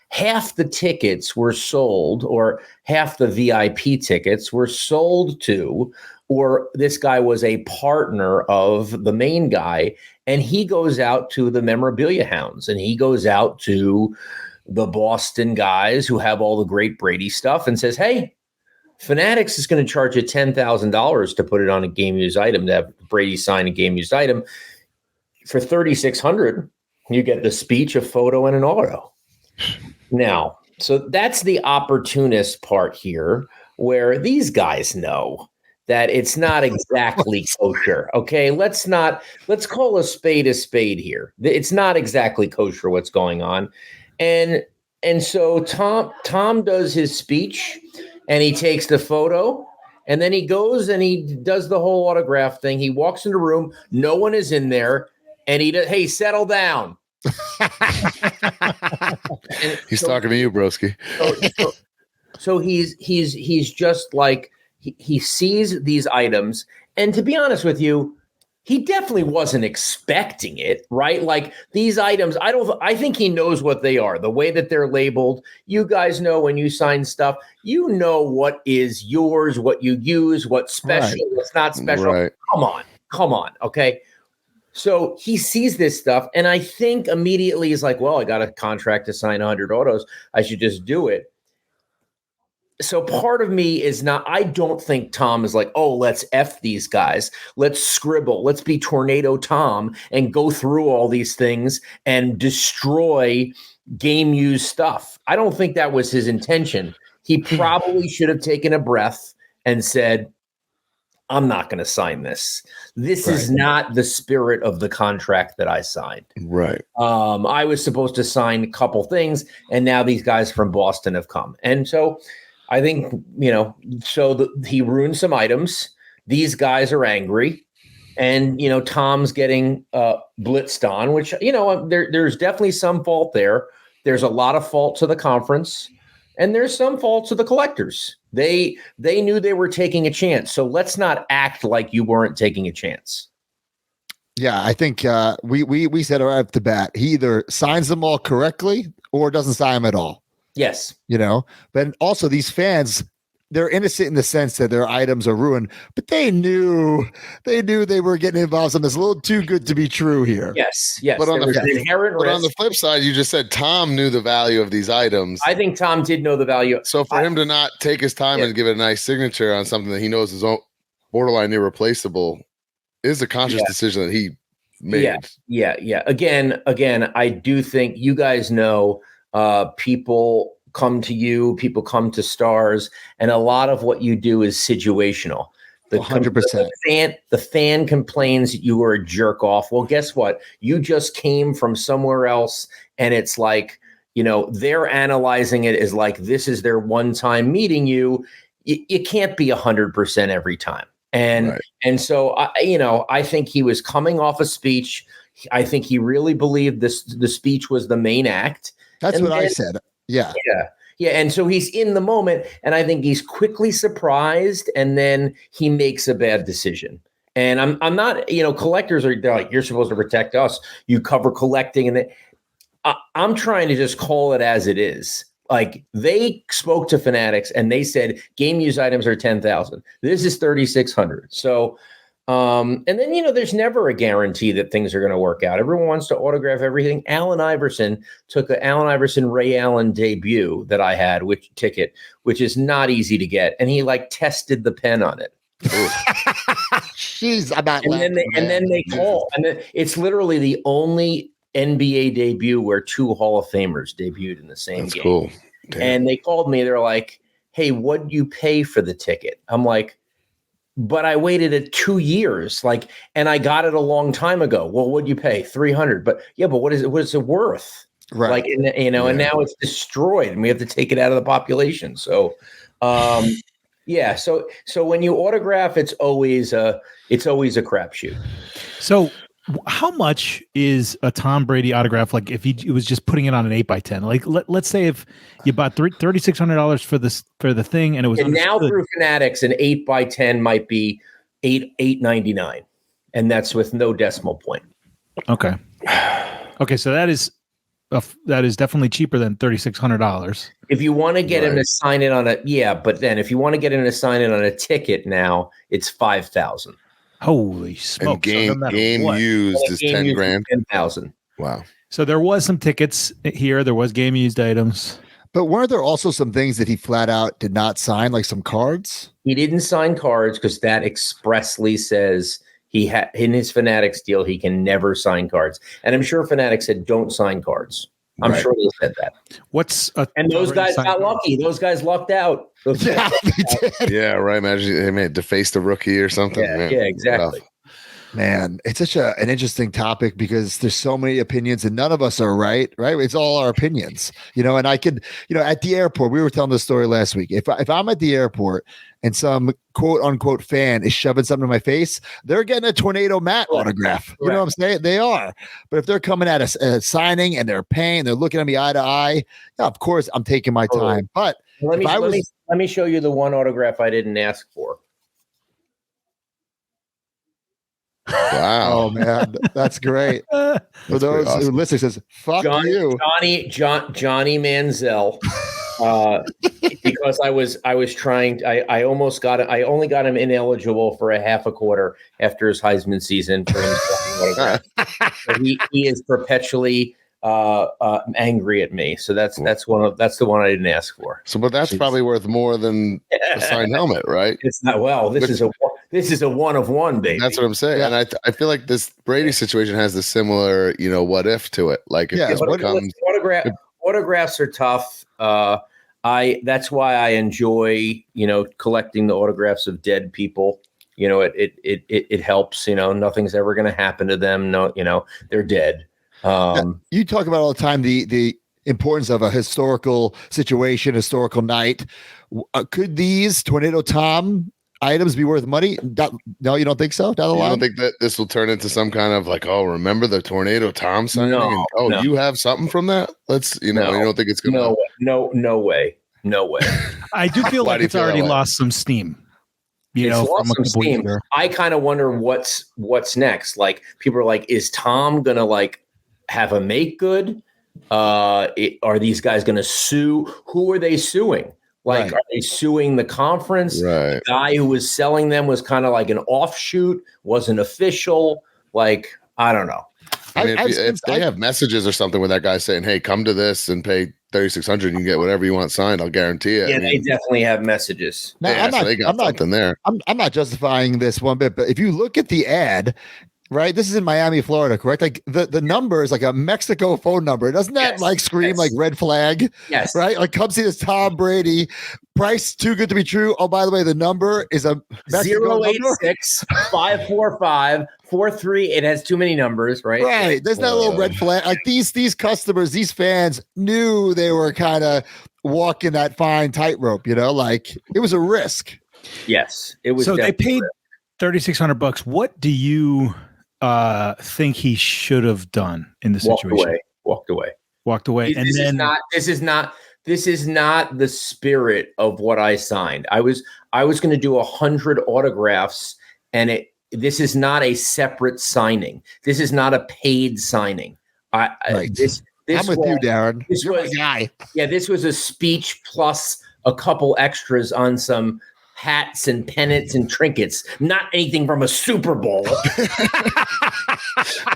half the tickets were sold, or half the VIP tickets were sold to, or this guy was a partner of the main guy, and he goes out to the memorabilia hounds, and he goes out to the Boston guys who have all the great Brady stuff and says, hey, Fanatics is going to charge you $10,000 to put it on a game used item, to have Brady sign a game used item. For $3,600, you get the speech, a photo, and an auto. Now, so that's the opportunist part here, where these guys know that it's not exactly kosher. Okay, let's call a spade here. It's not exactly kosher what's going on, and so Tom does his speech. And he takes the photo, and then he goes and he does the whole autograph thing. He walks in the room, no one is in there, and he does, hey, settle down. He's talking to you, broski. So he's just like he sees these items, and to be honest with you, he definitely wasn't expecting it, right? Like these items, I think he knows what they are, the way that they're labeled. You guys know when you sign stuff, you know what is yours, what you use, what's special, what's not special. Right. Come on. Okay. So he sees this stuff, and I think immediately he's like, well, I got a contract to sign 100 autos. I should just do it. So part of me is not, I don't think Tom is like, oh, let's F these guys. Let's scribble. Let's be Tornado Tom and go through all these things and destroy game used stuff. I don't think that was his intention. He probably should have taken a breath and said, I'm not going to sign this. This is not the spirit of the contract that I signed. Right. I was supposed to sign a couple things, and now these guys from Boston have come. And so I think, he ruined some items. These guys are angry, and, Tom's getting blitzed on, which, there's definitely some fault there. There's a lot of fault to the conference. And there's some faults of the collectors. They knew they were taking a chance. So let's not act like you weren't taking a chance. Yeah, I think we said right off the bat, he either signs them all correctly or doesn't sign them at all. Yes. But also these fans, they're innocent in the sense that their items are ruined, but they knew they were getting involved. Something that's a little too good to be true here. Yes. But on the the flip side, you just said Tom knew the value of these items. I think Tom did know the value. So for him to not take his time and give it a nice signature on something that he knows is borderline irreplaceable is a conscious decision that he made. Yeah. Again, I do think you guys know people come to you, people come to stars, and a lot of what you do is situational. 100%. The fan complains that you were a jerk off. Well, guess what? You just came from somewhere else, and it's like, they're analyzing it as like this is their one time meeting you. You can't be 100% every time. And so I think he was coming off a speech. I think he really believed the speech was the main act. That's what I said. Yeah. And so he's in the moment, and I think he's quickly surprised, and then he makes a bad decision. And I'm not, collectors they're like, you're supposed to protect us. You cover collecting, and I'm trying to just call it as it is. Like, they spoke to Fanatics and they said game used items are 10,000. This is 3,600. So, and then, there's never a guarantee that things are going to work out. Everyone wants to autograph everything. Allen Iverson took an Allen Iverson Ray Allen debut that I had, which is not easy to get. And he tested the pen on it. Jeez, I'm not. And then they call, and then it's literally the only NBA debut where two Hall of Famers debuted in the same game. That's cool. Damn. And they called me. They're like, "Hey, what'd you pay for the ticket?" I'm like, "But I waited 2 years, and I got it a long time ago." "Well, what'd you pay?" $300. But what is it? What is it worth? Right. And now it's destroyed, and we have to take it out of the population. So, So when you autograph, it's always a crapshoot. So, how much is a Tom Brady autograph? Like, if he was just putting it on an 8x10, let's say if you bought $3,600 for the thing, and it was now through Fanatics, an 8x10 might be $8.99, and that's with no decimal point. Okay. So that is definitely cheaper than $3,600. If you want to get him to sign it on but then if you want to get him to sign it on a ticket now, it's $5,000. Holy smokes! And game used is 10 grand. 10,000. Wow. So there was some tickets here. There was game used items. But weren't there also some things that he flat out did not sign, like some cards? He didn't sign cards because that expressly says he had in his Fanatics deal he can never sign cards. And I'm sure Fanatics said don't sign cards. I'm sure they said that. And those guys got lucky. Those guys lucked out. Yeah, they did. Yeah, right. Imagine they may have defaced a rookie or something. Yeah, exactly. Man, it's such an interesting topic because there's so many opinions and none of us are right? It's all our opinions, and I could, at the airport, we were telling this story last week. If I'm at the airport and some quote unquote fan is shoving something in my face, they're getting a Tornado Matt autograph. You know what I'm saying? They are. But if they're coming at a signing and they're paying, they're looking at me eye to eye, yeah, of course I'm taking my time. But let me show you the one autograph I didn't ask for. Wow. Oh man, that's great. For those who listen, says fuck you. Johnny Manziel. Because I was trying, I almost got it. I only got him ineligible for a half a quarter after his Heisman season for him. So he is perpetually angry at me. So that's the one I didn't ask for. So, but that's probably worth more than a signed helmet, right? It's not. Well, this is a one of one, baby. That's what I'm saying. Yeah. And I feel like this Brady situation has the similar, what if to it. Like if this becomes autographs are tough. That's why I enjoy, collecting the autographs of dead people. It helps. Nothing's ever going to happen to them. No, they're dead. You talk about all the time the importance of a historical situation, historical night. Could these Tornado Tom items be worth money? No, you don't think so? Down the line? You don't think that this will turn into some kind of remember the Tornado Tom signing? No, no. You have something from that? Let's, you don't think it's going to. No way. No way. I do feel Why like do you it's feel that already way? lost some steam. You It's know, lost from a some couple weeks steam. ago. I kind of wonder what's next. Like people are like, is Tom gonna like have a make good? Are these guys gonna sue? Who are they suing? Like, Right. are they suing the conference? Right. The guy who was selling them was kind of like an offshoot, wasn't official. Like, I don't know. I mean, if they have messages or something with that guy saying, "Hey, come to this and pay $3,600, you can get whatever you want signed," I'll guarantee it. Yeah, I they mean, definitely have messages. Now, yeah, so they got something there. I'm not justifying this one bit, but if you look at the ad, right, this is in Miami, Florida, correct? Like the number is like a Mexico phone number. Doesn't that Yes, like scream yes. like red flag? Yes. Right? Like come see this Tom Brady. Price too good to be true. Oh, by the way, the number is a Mexico number. 086-545-43. It has too many numbers, right? Right. There's that little red flag. Like these customers, these fans knew they were kind of walking that fine tightrope, you know, like it was a risk. Yes. It was So they definitely paid $3,600. What do you think he should have done in the situation? walked away. Walked away. This is not the spirit of what I signed. I was going to do 100 autographs, and this is not a separate signing. This is not a paid signing. Right. This I'm with you, Darren. This You're was my guy. Yeah, this was a speech plus a couple extras on some hats and pennants and trinkets. Not anything from a Super Bowl.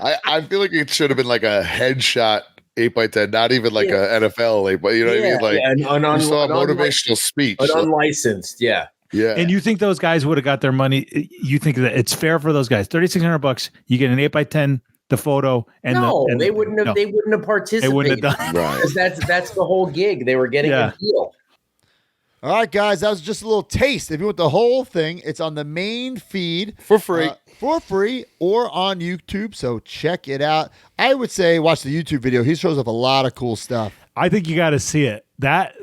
I feel like it should have been like a headshot 8x10, not even like a NFL 8, but you know what I mean? Like you saw a motivational speech. An unlicensed, yeah. Yeah. And you think those guys would have got their money? You think that it's fair for those guys? $3,600. You get an 8x10, the photo, and they wouldn't have. no. They wouldn't have participated. They wouldn't have done. Right. Because that's the whole gig. They were getting a deal. All right, guys, that was just a little taste. If you want the whole thing, it's on the main feed For free. Or on YouTube. So check it out. I would say watch the YouTube video. He shows up a lot of cool stuff. I think you got to see it. That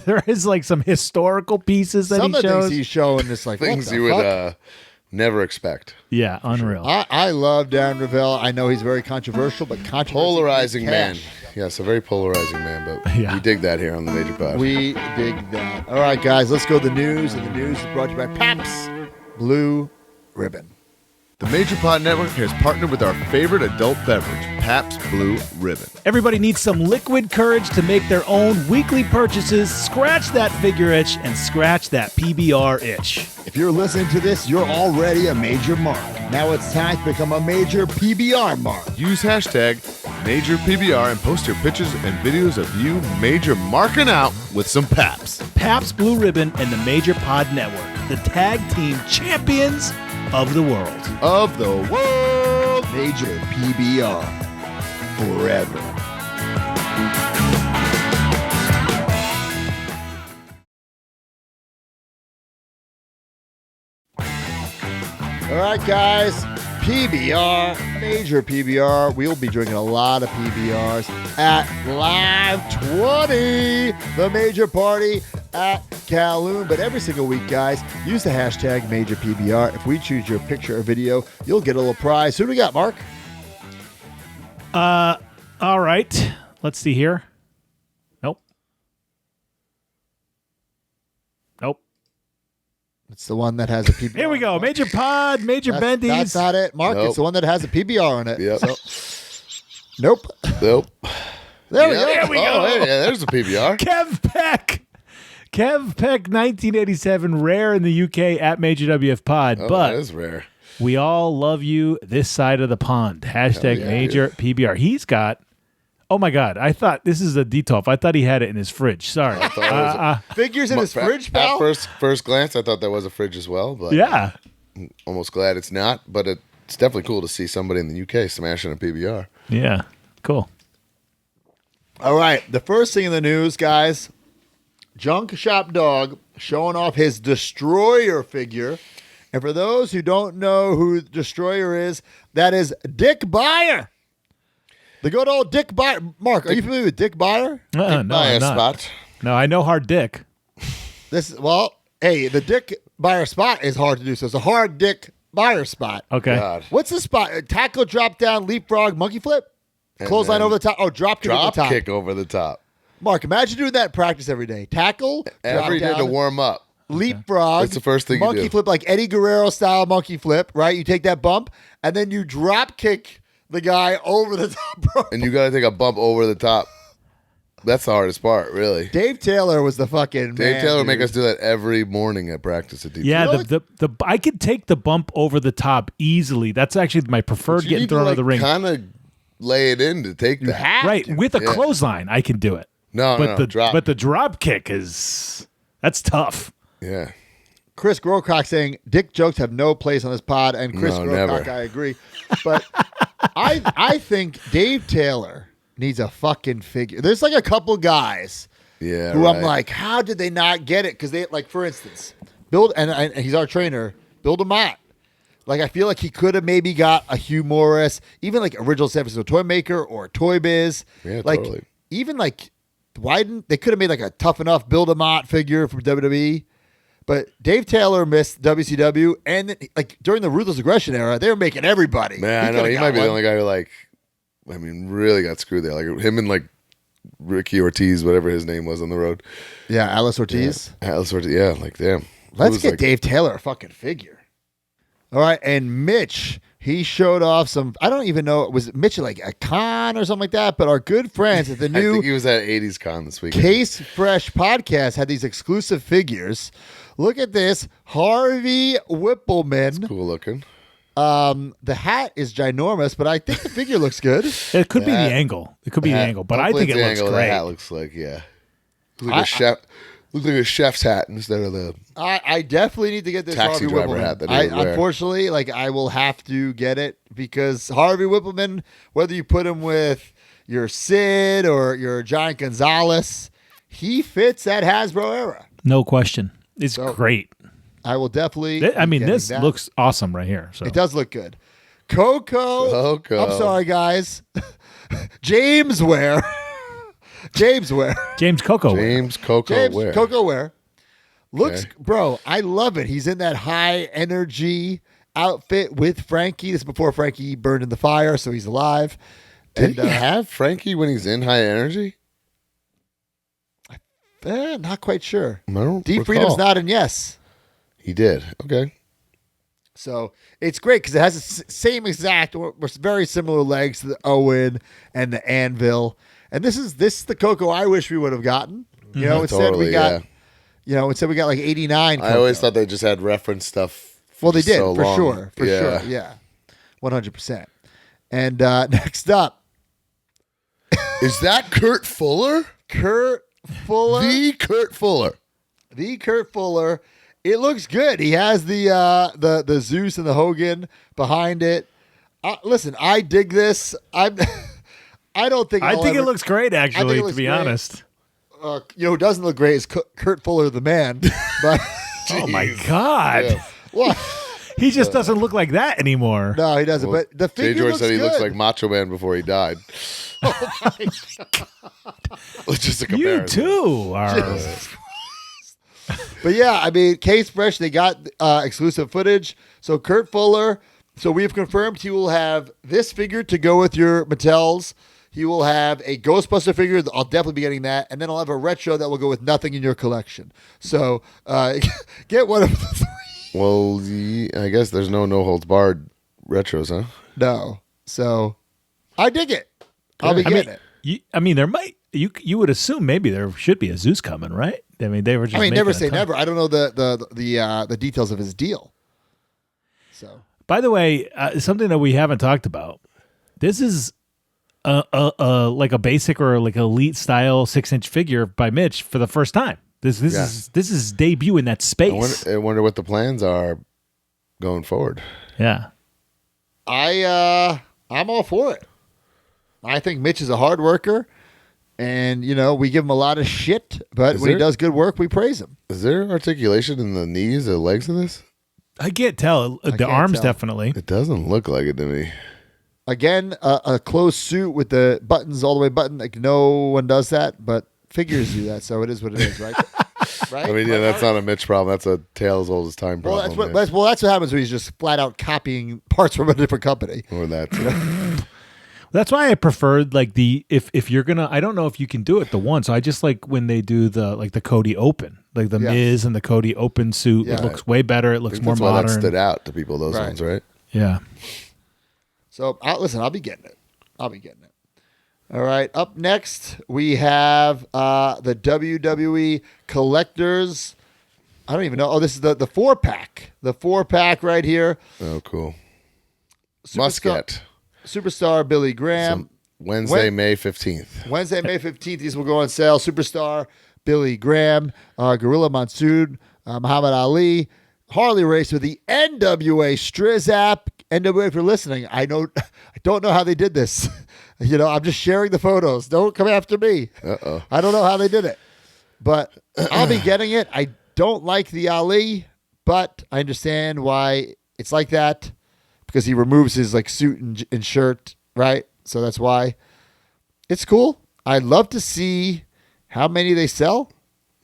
there is like some historical pieces that Some he of the shows. things he's showing this like Things what the you fuck? would never expect. Yeah, unreal. I love Darren Rovell. I know he's very controversial, but controversial. Polarizing man. Yes, a very polarizing man, but Yeah. we dig that here on the Major Pod. We dig that. All right, guys, let's go to the news. And the news is brought to you by Pabst Blue Ribbon. The Major Pod Network has partnered with our favorite adult beverage, Pabst Blue Ribbon. Everybody needs some liquid courage to make their own weekly purchases. Scratch that figure itch and scratch that PBR itch. If you're listening to this, you're already a major mark. Now it's time to become a major PBR mark. Use hashtag MajorPBR and post your pictures and videos of you major marking out with some Pabst. Pabst Blue Ribbon and the Major Pod Network, the tag team champions of the world. Of the world. Major PBR forever. All right, guys. PBR, major PBR. We'll be drinking a lot of PBRs at Live 20, the major party at Kowloon. But every single week, guys, use the hashtag major PBR. If we choose your picture or video, you'll get a little prize. Who do we got, Mark? All right. Let's see here. Nope. It's the one that has a PBR. Here we go. Major Pod, Major Bendy's. That's not it, Mark. Nope. It's the one that has a PBR on it. Yep. So, nope. Nope. There we Yeah. go. There we Oh, go. hey, yeah, there's a PBR. Kev Peck, 1987, rare in the UK at Major WF Pod. Oh, but that is rare. we all love you this side of the pond. Hashtag yeah, Major PBR. He's got, oh my God, I thought this is a Detolf. I thought he had it in his fridge. Sorry. Figures in his fridge, pal. At first glance, I thought that was a fridge as well, but Yeah. almost glad it's not. But it's definitely cool to see somebody in the UK smashing a PBR. Yeah. Cool. All right. The first thing in the news, guys, Junk Shop Dog showing off his Destroyer figure. And for those who don't know who Destroyer is, that is Dick Beyer. The good old Dick Beyer. Mark, are you familiar with Dick Beyer? No, Buy a I'm not. spot. No, I know Hard Dick. Hey, the Dick Beyer spot is hard to do. So it's a hard Dick Beyer spot. Okay. God. What's the spot? Tackle, drop down, leapfrog, monkey flip? Clothesline then over the top. Oh, drop kick over Drop the top. kick over the top. Mark, imagine doing that in practice every day. Tackle, Every day drop to down, warm up. leapfrog. That's the first thing you monkey do. flip, like Eddie Guerrero style monkey flip, right? You take that bump, and then you drop kick the guy over the top rope. And you got to take a bump over the top. That's the hardest part, really. Dave Taylor was the fucking Dave man, Taylor dude. make us do that every morning at practice at DP. Yeah, know the I could take the bump over the top easily. That's actually my preferred You getting need to, thrown out of the ring. kind of lay it in to take that. have Right, to. with a Yeah. clothesline, I can do it. No, But no, the drop. but the drop kick that's tough. Yeah. Chris Grocock saying dick jokes have no place on this pod, and Chris No, Grocock, never. I agree. But I think Dave Taylor needs a fucking figure. There's like a couple guys Yeah. who I'm right. like, how did they not get it? Because they, like, for instance, and he's our trainer, Bill DeMott. Like, I feel like he could have maybe got a Hugh Morris, even like original San Francisco Toy Maker or Toy Biz. Yeah, like, totally. even like, why didn't they could have made like a tough enough Bill DeMott figure from WWE? But Dave Taylor missed WCW, and then, like, during the Ruthless Aggression era, they were making everybody. Man, I know. could've He got might be the one. only guy who, like, I mean, really got screwed there. Like, him and, like, Ricky Ortiz, whatever his name was on the road. Yeah, Alice Ortiz. Atlas Ortiz. Yeah, like, damn. Let's Who's, get like, Dave Taylor a fucking figure. All right, and Mitch, he showed off some. I don't even know. Was Mitch like a con or something like that? But our good friends at the I new think he was at 80s Con this weekend. Case Fresh podcast had these exclusive figures. Look at this, Harvey Whippleman. Cool looking. The hat is ginormous, but I think the figure looks good. It could be the That- angle. It could be the Hat- angle, but I hopefully think it it's the looks angle great. The hat looks like, yeah. Looks like a chef. Looks like a chef's hat instead of the. I definitely need to get this Taxi Harvey driver Whippleman. hat that he would wear. Unfortunately, like, I will have to get it because Harvey Whippleman, whether you put him with your Sid or your Giant Gonzalez, he fits that Hasbro era. No question. It's So- great. I will definitely. I mean, be getting this that. looks awesome right here. So It does look good. Coco. Coco. I'm sorry, guys. James Ware. James Ware. James Coco. James Coco James Ware. Coco Ware. Looks, Okay. bro, I love it. He's in that high energy outfit with Frankie. This is before Frankie burned in the fire, so he's alive. Did he have Frankie when he's in high energy? Not quite sure. I don't Deep recall. Freedom's not in yes. He did. Okay. So it's great because it has the same exact or very similar legs to the Owen and the Anvil. And this is the Coco I wish we would have gotten. You know, instead Totally, we got yeah. instead we got like 89. I always Coco. thought they just had reference stuff. Well, they just did so for long. sure. For Yeah. sure. Yeah. 100%. And next up, Is that Kurt Fuller? Kurt Fuller. The Kurt Fuller. The Kurt Fuller. It looks good. He has the Zeus and the Hogan behind it. Listen, I dig this. I don't think I I'll think it ever- looks great, actually, looks to be great. honest. who doesn't look great is Kurt Fuller, the man. But Oh, my God. Yeah. what? He just doesn't look like that anymore. No, he doesn't. Well, but the Jay figure George looks said he good. looks like Macho Man before he died. It's just a You comparison. too are. But yeah, I mean, Case Fresh, they got exclusive footage. So Kurt Fuller, so we've confirmed he will have this figure to go with your Mattels. He will have a Ghostbuster figure. I'll definitely be getting that. And then I'll have a retro that will go with nothing in your collection. So get one of the three. Well, I guess there's no holds barred retros, huh? No. So I dig it. I'll be I getting mean, it. there might you would assume maybe there should be a Zeus coming, right? I mean, they were just. I mean, making never a say ton. never. I don't know the details of his deal. So By the way, something that we haven't talked about. This is like a basic or like elite style 6-inch figure by Mitch for the first time. This is debut in that space. I wonder what the plans are going forward. Yeah. I'm all for it. I think Mitch is a hard worker, and we give him a lot of shit. But when he does good work, we praise him. Is there articulation in the knees or legs in this? I can't tell. The can't arms tell. definitely. It doesn't look like it to me. Again, a closed suit with the buttons all the way buttoned. Like no one does that, but figures do that. So it is what it is, right? Right. I mean, yeah, that's not a Mitch problem. That's a tale as old as time Well, problem. that's what happens when he's just flat out copying parts from a different company. or that. That's why I preferred like if you're gonna, I don't know if you can do it the one. So I just like when they do the Cody Open, like the Miz and the Cody Open suit. Yeah. It looks way better. It looks more That's why modern. that stood out to people. Those ones, right? Yeah. So I'll be getting it. All right. Up next, we have the WWE Collectors. I don't even know. Oh, this is the 4-pack. The 4-pack right here. Oh, cool. Muscat. Superstar Billy Graham. Wednesday, May 15th. Wednesday, May 15th. These will go on sale. Superstar Billy Graham, Gorilla Monsoon, Muhammad Ali, Harley Race with the NWA Striz app. NWA, if you're listening, I don't know how they did this. I'm just sharing the photos. Don't come after me. Uh-oh. I don't know how they did it, but I'll be getting it. I don't like the Ali, but I understand why it's like that because he removes his like suit and shirt, right? So that's why it's cool. I'd love to see how many they sell.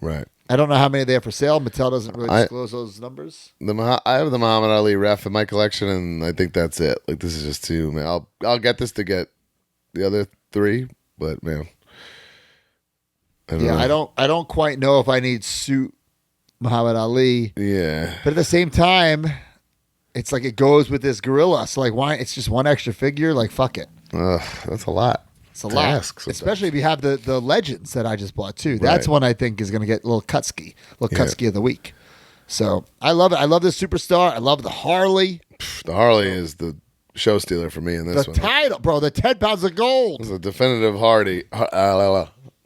Right. I don't know how many they have for sale. Mattel doesn't really disclose those numbers. I have the Muhammad Ali ref in my collection, and I think that's it. Like, this is just too, man. I'll get this to get the other 3, but man, I don't quite know if I need suit Muhammad Ali. Yeah, but at the same time, it's like it goes with this gorilla. So like, why? It's just one extra figure. Like, fuck it. That's a lot. It's a lot, especially if you have the legends that I just bought too. That's one I think is going to get a little Kutski of the week. So I love it. I love this superstar. I love the Harley. The Harley is the show stealer for me in this one. The title, bro. The 10 pounds of gold. It's a definitive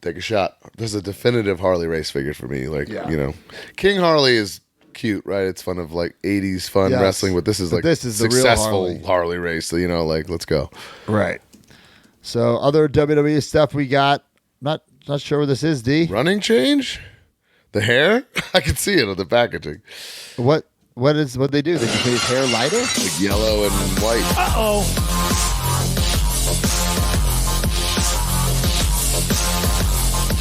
take a shot. There's a definitive Harley race figure for me. Like, King Harley is cute, right? It's fun of like 80s fun wrestling, but this is successful the real Harley race. So, like, let's go. Right. So other WWE stuff we got. Not sure what this is, D. Running change? The hair? I can see it on the packaging. What they do? They just made his hair lighter? Like yellow and white. Uh-oh.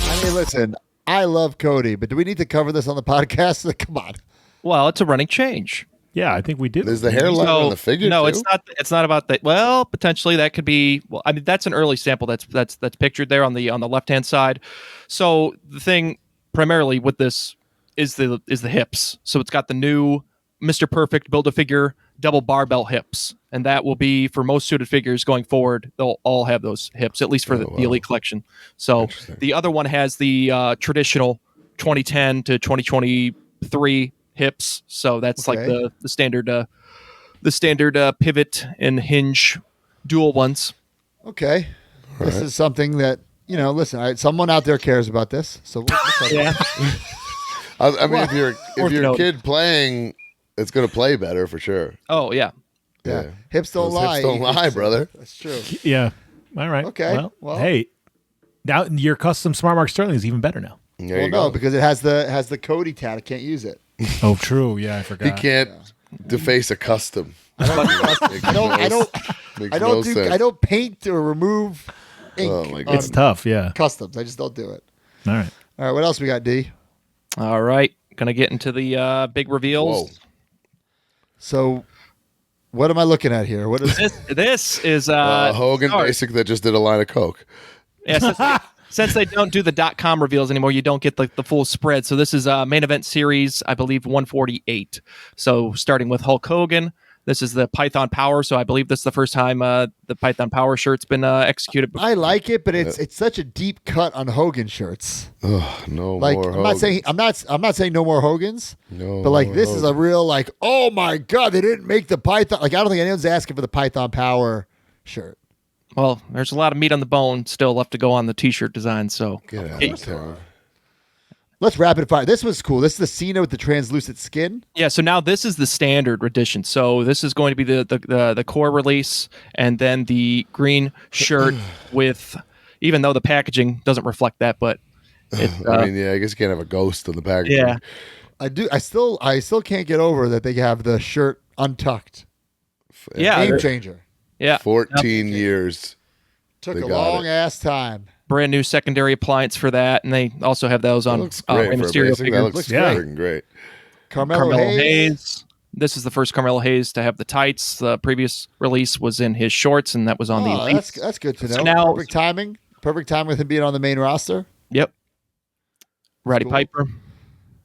I mean, listen, I love Cody, but do we need to cover this on the podcast? Come on. Well, it's a running change. Yeah, I think we did. Is the hair lighter on the figure? No, too? it's not about that. Well, potentially that could be. Well, I mean, that's an early sample that's pictured there on the left hand side. So the thing primarily with this is the hips. So it's got the new Mr. Perfect Build-A-Figure double barbell hips, and that will be for most suited figures going forward. They'll all have those hips, at least for the Elite Collection. So the other one has the traditional 2010 to 2023 hips. So that's like the standard pivot and hinge dual ones. Okay, this is something that listen. Someone out there cares about this, so we'll talk Yeah. I mean, if you're a kid playing, it's going to play better for sure. Oh yeah. Yeah. Hips don't lie. Hips don't lie, brother. That's true. Yeah. All right. Okay. Well, hey, now your custom Smart Mark Sterling is even better now. There you go. Because it has the Cody tat. I can't use it. Oh, true. Yeah, I forgot. You can't deface a custom. I don't paint or remove ink. Oh my God. It's tough. Yeah. Customs. I just don't do it. All right. All right. What else we got, D? All right. Gonna get into the big reveals. Whoa. So, what am I looking at here? What is This is Hogan sorry. Basic that just did a line of Coke. Yeah, since they don't do the .com reveals anymore, you don't get the full spread. So this is main event series, I believe 148. So starting with Hulk Hogan, this is the Python Power. So I believe this is the first time the Python Power shirt's been executed. I like it, but it's such a deep cut on Hogan shirts. Ugh, no Like more. I'm not saying no more Hogans. No, but like more this is a Hogan. real like, oh my God, they didn't make the Python. Like I don't think anyone's asking for the Python Power shirt. Well, there's a lot of meat on the bone still left to go on the T-shirt design. So Get out of town. Let's rapid fire. This was cool. This is the Cena with the translucent skin. yeah, so now this is the standard edition. So this is going to be the core release, and then the green shirt with, even though the packaging doesn't reflect that, but it, I mean, I guess you can't have a ghost on the packaging. yeah. I still can't get over that they have the shirt untucked. Yeah, Game changer. Yeah, 14 years. Took They a got long ass time. brand new secondary appliance for that, and they also have those That on looks great Rey for a Mysterio basic. That figures. looks Yeah. freaking great. Carmelo, Hayes. This is the first Carmelo Hayes to have the tights. The previous release was in his shorts, and that was on the Elite. That's good to know. So now, Perfect timing. Perfect time with him being on the main roster. Yep. Roddy Cool. Piper.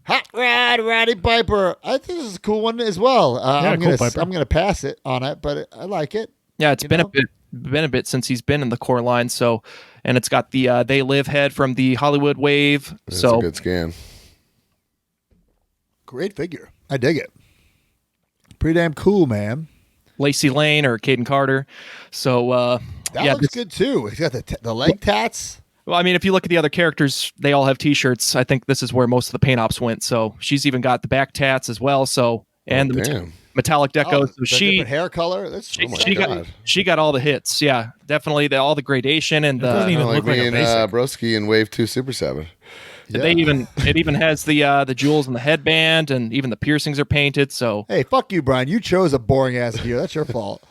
Hot Rod, Roddy Piper. I think this is a cool one as well. I'm gonna pass it on it, but I like it. Yeah, it's been a bit since he's been in the core line. So, and it's got the They Live head from the Hollywood Wave. That's so a good scan. Great figure. I dig it. Pretty damn cool, man. Lacey Lane or Caden Carter. So That looks good too. He's got the leg tats. Well, I mean, if you look at the other characters, they all have T-shirts. I think this is where most of the paint ops went. So she's even got the back tats as well. So and the metallic deco. So different hair color. That's she got all the hits. Yeah, definitely all the gradation and the. Doesn't even like look me like a and basic. Broski in Wave 2 Super 7. Yeah. It even has the jewels in the headband, and even the piercings are painted. So Hey, fuck you, Brian. You chose a boring ass gear. That's your fault.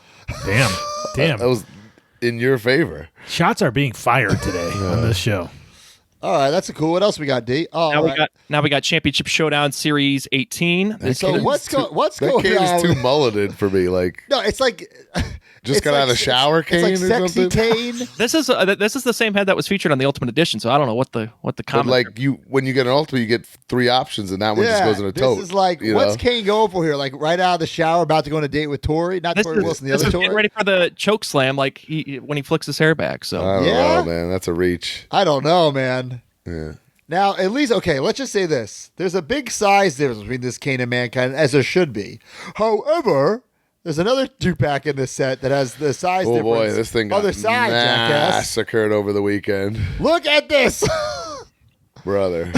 Damn. That was in your favor. Shots are being fired today on this show. All right, that's a cool. What else we got, D? Oh, now we got Championship Showdown Series 18. So what's going That Kane on? is too mulleted for me. Like, No, it's like just got out of the shower, Kane, It's like or sexy something. Kane. This is the same head that was featured on the Ultimate Edition. So I don't know what the But comment. like when you get an ultimate, you get 3 options, and that one just goes in a tote. This is like, you what's know? Kane going for here? Like right out of the shower, about to go on a date with Tori. Not Tori Wilson, the this other is getting Tori. ready for the choke slam, like when he flicks his hair back. So I don't Yeah? know, man. That's a reach. I don't know, man. Yeah. Now, at least, okay, let's just say this. There's a big size difference between this Kane and Mankind, as there should be. However, there's another 2-pack in this set that has the size Oh difference. boy, this thing got Other side, jackass. massacred over the weekend, Look at this. brother.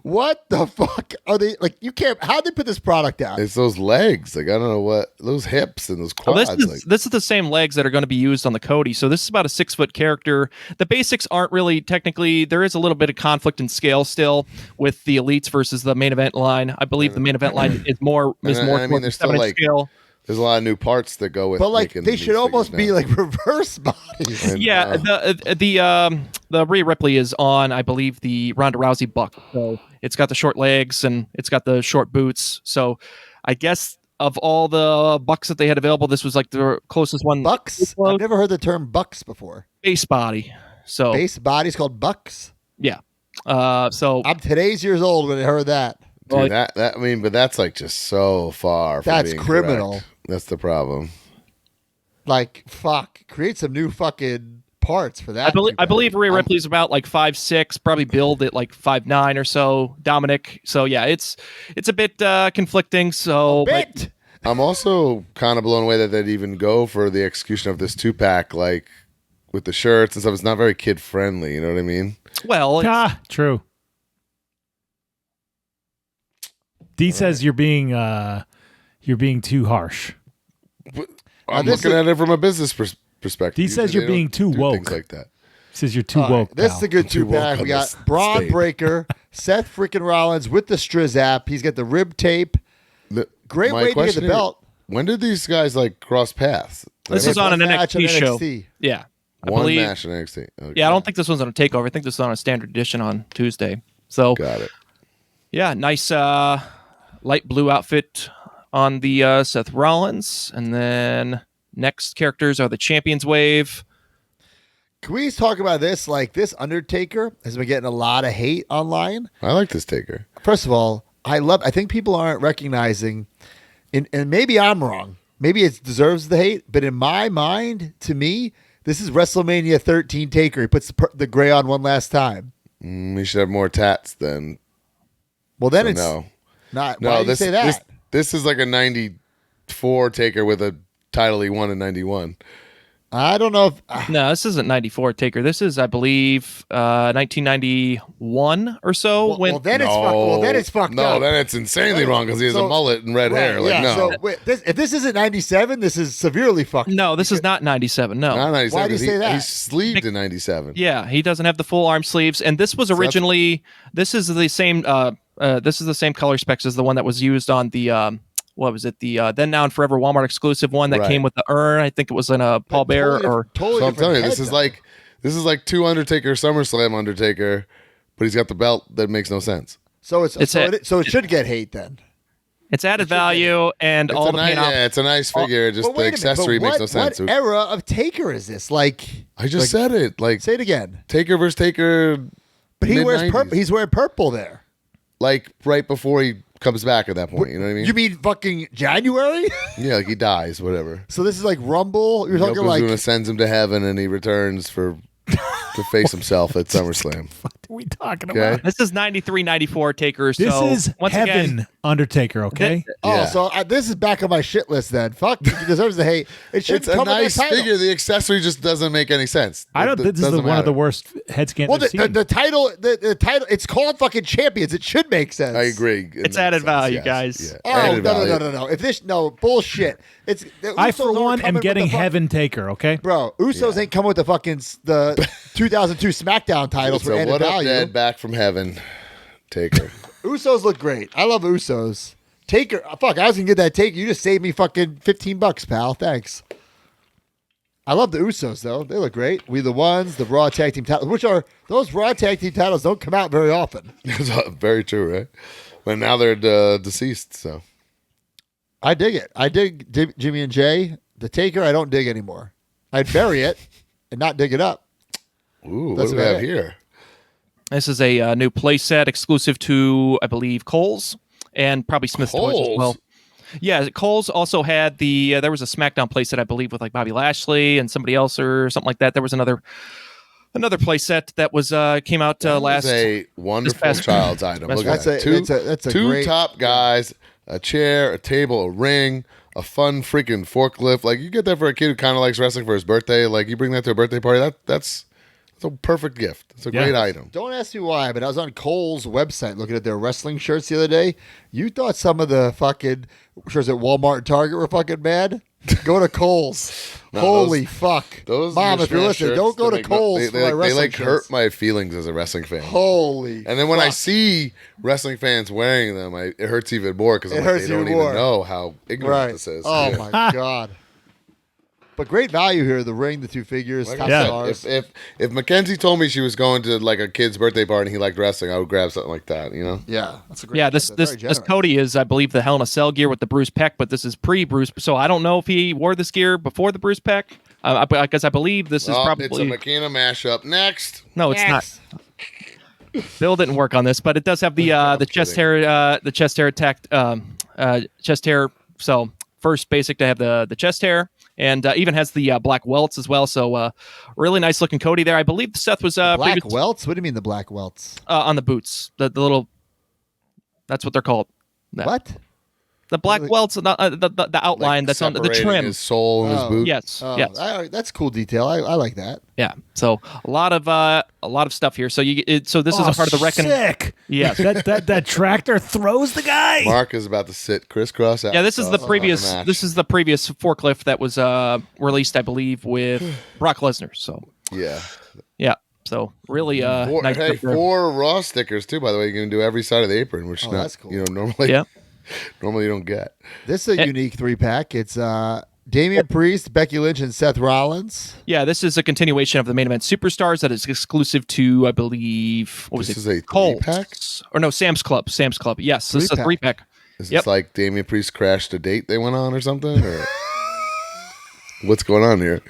What the fuck are they, like, you can't, how'd they put this product out? It's those legs. Like, I don't know what, those hips and those Oh, quads. this is the same legs that are going to be used on the Cody. So this is about a 6-foot character. The basics aren't really technically. There is a little bit of conflict in scale still with the elites versus the main event line. I believe the main event line is more. I mean, there's still 7-inch like scale. there's a lot of new parts that go with. But like, making they these should almost figures be now. like reverse bodies. And, Yeah, the Rhea Ripley is on, I believe, the Ronda Rousey buck. So it's got the short legs and it's got the short boots. So I guess of all the bucks that they had available, this was like the closest one. Bucks? I've never heard the term bucks before. Base body. So Base bodies called bucks? yeah. So I'm today's years old when I heard that. Dude, that I mean, but that's like just so far. From That's being criminal. correct. That's the problem. Like, fuck. Create some new fucking parts for that. I believe Rhea Ripley's about like 5'6", probably billed at like 5'9" or so. Dominic. So yeah, it's a bit conflicting. So Bit. I'm also kind of blown away that they'd even go for the execution of this 2-pack, like with the shirts and stuff. It's not very kid friendly. You know what I mean? well, True. D says you're being too harsh. I'm this looking is- at it from a business perspective. He says Usually you're they being don't too do woke. Things like that. He says you're too All right, woke. this pal. is a good Too woke 2-pack. We on got this Braun state. Breaker, Seth freaking Rollins with the Striz app. He's got the rib tape. Great My way to get question the here, belt. when did these guys like cross paths? this is on an One match on NXT show. NXT. Yeah, I One believe. match in NXT. Okay. Yeah, I don't think this one's on a takeover. I think this is on a standard edition on Tuesday. So Got it. yeah, nice light blue outfit on the Seth Rollins, and then next characters are the Champions Wave. Can we talk about this? Like, this Undertaker has been getting a lot of hate online. I like this Taker. First of all, I think people aren't recognizing, and maybe I'm wrong. Maybe it deserves the hate, but in my mind, to me, this is WrestleMania 13 Taker. He puts the gray on one last time. We should have more tats then. Well, then So it's no. not. No, Why do you this say that? This is like a 94 Taker with a title he won in 91. I don't know if No, this isn't 94 Taker. This is, I believe, 1991 or so. well, then it's fucked No, up. then it's insanely wrong because he has So- a mullet and red hair. Like, yeah. no. So wait, if this isn't 97, this is severely fucked. No, this is not 97. No. Not 97. Why do you say that? He's sleeved in 97. Yeah, he doesn't have the full arm sleeves, and this was originally. This is the same. This is the same color specs as the one that was used on the. What was it? The Then Now and Forever Walmart exclusive one that Right. came with the urn. I think it was in a Paul Bearer or. totally So I'm different telling you, head, this is though. like two Undertaker SummerSlam Undertaker, but he's got the belt that makes no sense. So it should get hate then. It's added value, and all the paint it's a nice figure. Just But the wait a minute, accessory but makes no sense. What era of Taker is this? Like, I just said it. Like, say it again. Taker versus Taker. But he wears mid-90s. purple. He's wearing purple there. Like right before he comes back at that point. You know what I mean? You mean fucking January? Yeah, like he dies, whatever. So this is like Rumble. You're talking like Yokozuna sends him to heaven, and he returns to face himself at SummerSlam. What are we talking Okay. about? This is 93, 94 Taker. This So is once heaven again, Undertaker, okay? Yeah. so this is back on my shit list then. Fuck, he deserves the hate. It should It's a come nice in the title. figure. The accessory just doesn't make any sense. I don't think this is doesn't one of the matter. worst head scans Well, I've seen. the title, the title, it's called fucking Champions. It should make sense. I agree. in It's that added sense, value, yes. guys. Yeah. Oh, Added value. no. If this, bullshit. It's the I, Usos for aren't one, coming am with getting the fuck- heaven Taker, okay? Bro, Usos ain't coming with the fucking the 2002 SmackDown titles for So added what up, value. Dad? Back from heaven, Taker. Usos look great. I love Usos. Taker, fuck, I was gonna get that Taker. You just saved me fucking $15, pal. Thanks. I love the Usos though. They look great. We the Ones, the Raw Tag Team titles, which are those Raw Tag Team titles don't come out very often. It's very true, right? But now they're deceased, so. I dig it. I dig Jimmy and Jay. The Taker, I don't dig anymore. I'd bury it and not dig it up. Ooh, That's what do we about have it. here? this is a new playset exclusive to, I believe, Kohl's and probably Smith's Toys as Kohl's? well. Yeah, Kohl's also had there was a SmackDown playset, I believe, with like Bobby Lashley and somebody else or something like that. There was another playset that was came out last. It's a wonderful past- child's item. Look at That's that. that's a Two great top guys, a chair, a table, a ring, a fun freaking forklift. Like you get that for a kid who kind of likes wrestling for his birthday. Like you bring that to a birthday party. That's a perfect gift. It's a Yeah. great item. Don't ask me why, but I was on Kohl's website looking at their wrestling shirts the other day. You thought some of the fucking shirts at Walmart and Target were fucking bad? Go to Kohl's. No, Holy fuck. Those Mom, if you're mishmash listening, shirts, don't go they to make no- Kohl's They, for my they wrestling like hurt shirts. my feelings as a wrestling fan. Holy And then when I fuck. see wrestling fans wearing them, it hurts even more because It like, hurts they don't even even more. know how ignorant Right. this is. Oh Yeah. my God. But great value here. The ring, the two figures, Like top I Yeah. stars. said, if Mackenzie told me she was going to like a kid's birthday party and he liked wrestling, I would grab something like that. You know, Yeah, that's a great. Yeah, this that's very generous. Cody is, I believe, the Hell in a Cell gear with the Bruce Peck, but this is pre-Bruce. So I don't know if he wore this gear before the Bruce Peck. Because I believe this is it's a probably Makina mashup. Next, no, it's Yes. not. Bill didn't work on this, but it does have the chest hair, chest hair. So first basic to have the chest hair, and even has the black welts as well. So really nice looking Cody there. I believe Seth was Black previous- welts? What do you mean the black welts? on the boots. The little, that's what they're called. That- What? The black welts, the outline like that's on the separating trim. his soul and his Oh. boot. Yes, Oh, yes. that's cool detail. I like that. Yeah, so a lot of stuff here. So so this is a part of the reckoning. Sick. Yes. That tractor throws the guy. Mark is about to sit crisscross out. Yeah, this is the previous. match. This is the previous forklift that was released, I believe, with Brock Lesnar. So Yeah. yeah, so really nice. Hey, work there. 4 Raw stickers too. By the way, you can do every side of the apron, which Oh, not that's cool. normally Yeah, normally you don't get. This is a unique 3-pack. It's Damian Priest, Becky Lynch, and Seth Rollins. yeah. This is a continuation of the main event superstars that is exclusive to, I believe, what was This it? is a Kohl's. 3-pack? Or no, Sam's Club. Sam's Club. Yes, this is a 3-pack. 3-pack. Is Yep. this like Damian Priest crashed a date they went on or something? Or what's going on here?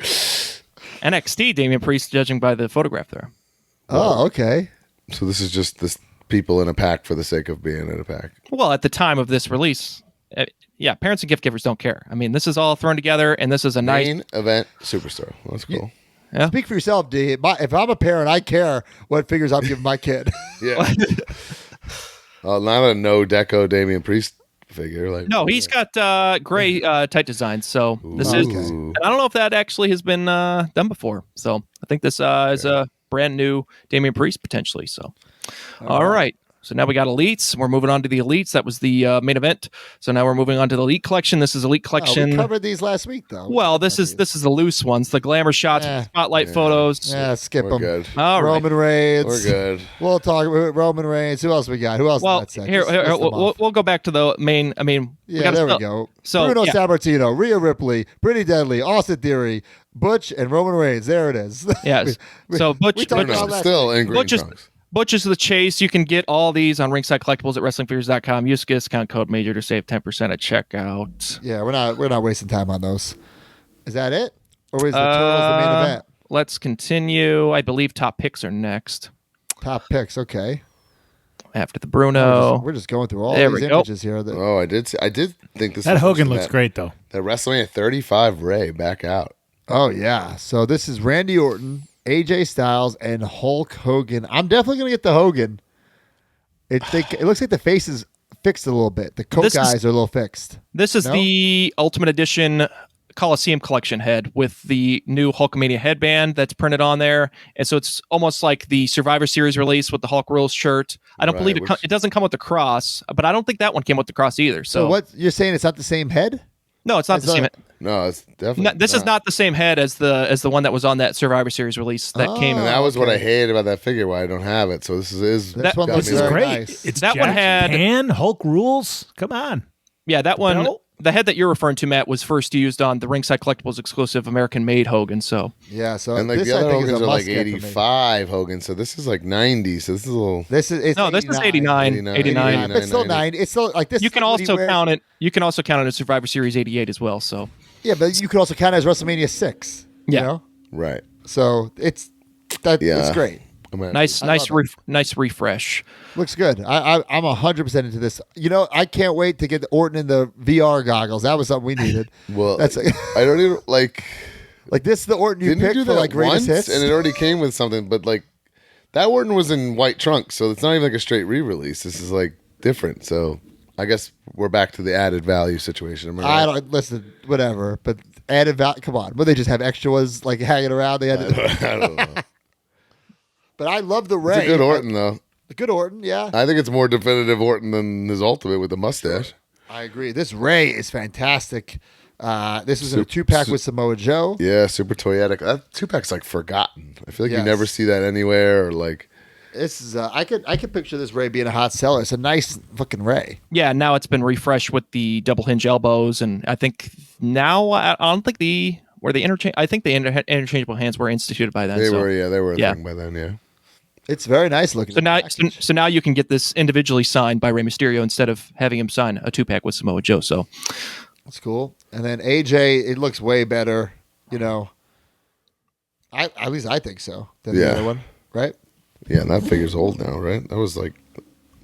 NXT Damian Priest, judging by the photograph there. Oh, okay. So this is just this people in a pack for the sake of being in a pack. Well, at the time of this release, yeah, parents and gift givers don't care. I mean, this is all thrown together, and this is a nice. Main event superstar. Well, that's cool. Speak for yourself, D. If I'm a parent, I care what figures I'm giving my kid. Yeah. Not a no deco Damian Priest figure. Like No, he's got gray tight designs. So this is. Okay. And I don't know if that actually has been done before. So I think this is a brand new Damian Priest potentially. So, all right. So now we got elites. We're moving on to the elites. That was the main event. So now we're moving on to the elite collection. This is elite collection. We covered these last week, though. Well, this is the loose ones, the glamour shots, spotlight photos. Yeah, skip We're them. good. All right. Roman Reigns. We're good. We'll talk about Roman Reigns. Who else we got? Who else? Well, in that set? here Just list them off. we'll go back to the main. I mean, Yeah, there we go. So Bruno yeah. Sammartino, Rhea Ripley, Pretty Deadly, Austin Theory, Butch, and Roman Reigns. There it is. Yes. So Butch, we talked Butch, about that. Still in green Butch is- trunks. Butchers to the chase. You can get all these on Ringside Collectibles at WrestlingFigures.com. Use discount code Major to save 10% at checkout. Yeah, we're not wasting time on those. Is that it? Or is the Turtles the main event? Let's continue. I believe top picks are next. Top picks, okay. After the Bruno. We're just going through all There these we go. images here. Oh, I did think this That was Hogan that- looks great, though. That WrestleMania 35 Ray back out. Oh, yeah. So this is Randy Orton, AJ Styles, and Hulk Hogan. I'm definitely going to get the Hogan. It looks like the face is fixed a little bit. The coke eyes are a little fixed. This is No? the Ultimate Edition Coliseum Collection head with the new Hulkamania headband that's printed on there. And so it's almost like the Survivor Series release with the Hulk Rules shirt. I don't Right, believe it doesn't come with the cross, but I don't think that one came with the cross either. So what you're saying? It's not the same head? No, it's not It's the same. not- No, it's definitely No, this is not the same head as the one that was on that Survivor Series release that came. And that was what I okay. hated about that figure. Why I don't have it. So this is This one got looks me This is there. very great. nice. It's That one Jack had- Japan, Hulk rules. Come on. Yeah, that one. No. The head that you're referring to, Matt, was first used on the Ringside Collectibles exclusive American-made Hogan. So Yeah, so And like this the other I think is Hogans a are like must get for me. 85 Hogan. So this is like 90. So this is a little. This is this is 89. 89. But still 90. 9. It's still like this. you can is what he also wears- count it. You can also count it as Survivor Series 88 as well. So Yeah, but you could also count it as WrestleMania 6. Yeah. You know? Right. So it's Yeah. great. I'm gonna- nice love it. nice refresh. Looks good. I'm 100% into this. You know, I can't wait to get Orton in the VR goggles. That was something we needed. Well, That's I don't even like. like this is the Orton you Didn't you picked do for that like greatest once? hits. And it already came with something, but like that Orton was in white trunks, so it's not even like a straight re-release. This is like different. So I guess we're back to the added value situation. Am I I right? don't listen, whatever. But added value. Come on, would they just have extra ones like hanging around? They had. I don't know. But I love the Ray. It's a good Orton though. Good Orton, yeah. I think it's more definitive Orton than his Ultimate with the mustache. I agree. This Ray is fantastic. This was in a 2-pack with Samoa Joe. Yeah, super toyetic. That 2-pack's like forgotten. I feel like Yes. you never see that anywhere or like. This is I could picture this Ray being a hot seller. It's a nice fucking Ray. Yeah, now it's been refreshed with the double hinge elbows, and I think now I don't think I think the interchangeable hands were instituted by then. They so. were a yeah. thing by then, yeah. It's very nice looking. So now, package. so now you can get this individually signed by Rey Mysterio instead of having him sign a 2-pack with Samoa Joe. So That's cool. And then AJ, it looks way better. You know, at least I think so than the Yeah. other one, right? Yeah, and that figure's old now, right? That was like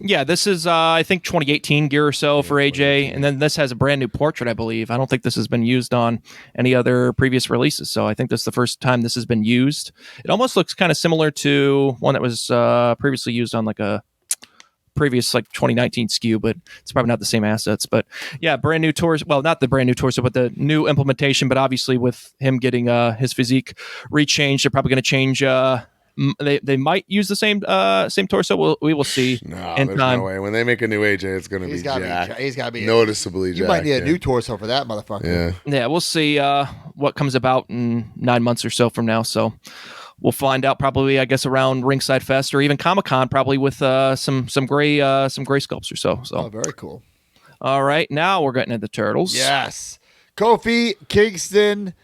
yeah, this is I think 2018 gear or so for AJ, and then this has a brand new portrait, I believe. I don't think this has been used on any other previous releases, so I think this is the first time this has been used. It almost looks kind of similar to one that was previously used on like a previous like 2019 SKU, but it's probably not the same assets. But yeah, brand new torso. Well, not the brand new torso, but the new implementation. But obviously, with him getting his physique rechanged, they're probably going to change. They might use the same torso. We will see no, in there's time. no way. When they make a new AJ, it's going to be He's got jacked. to be Noticeably You jacked. might need a yeah. new torso for that motherfucker. Yeah. Yeah, we'll see what comes about in 9 months or so from now. So we'll find out probably, I guess, around Ringside Fest or even Comic-Con, probably with some gray sculpts or so. So Oh, very cool. all right, now we're getting into the Turtles. Yes. Kofi, Kingston,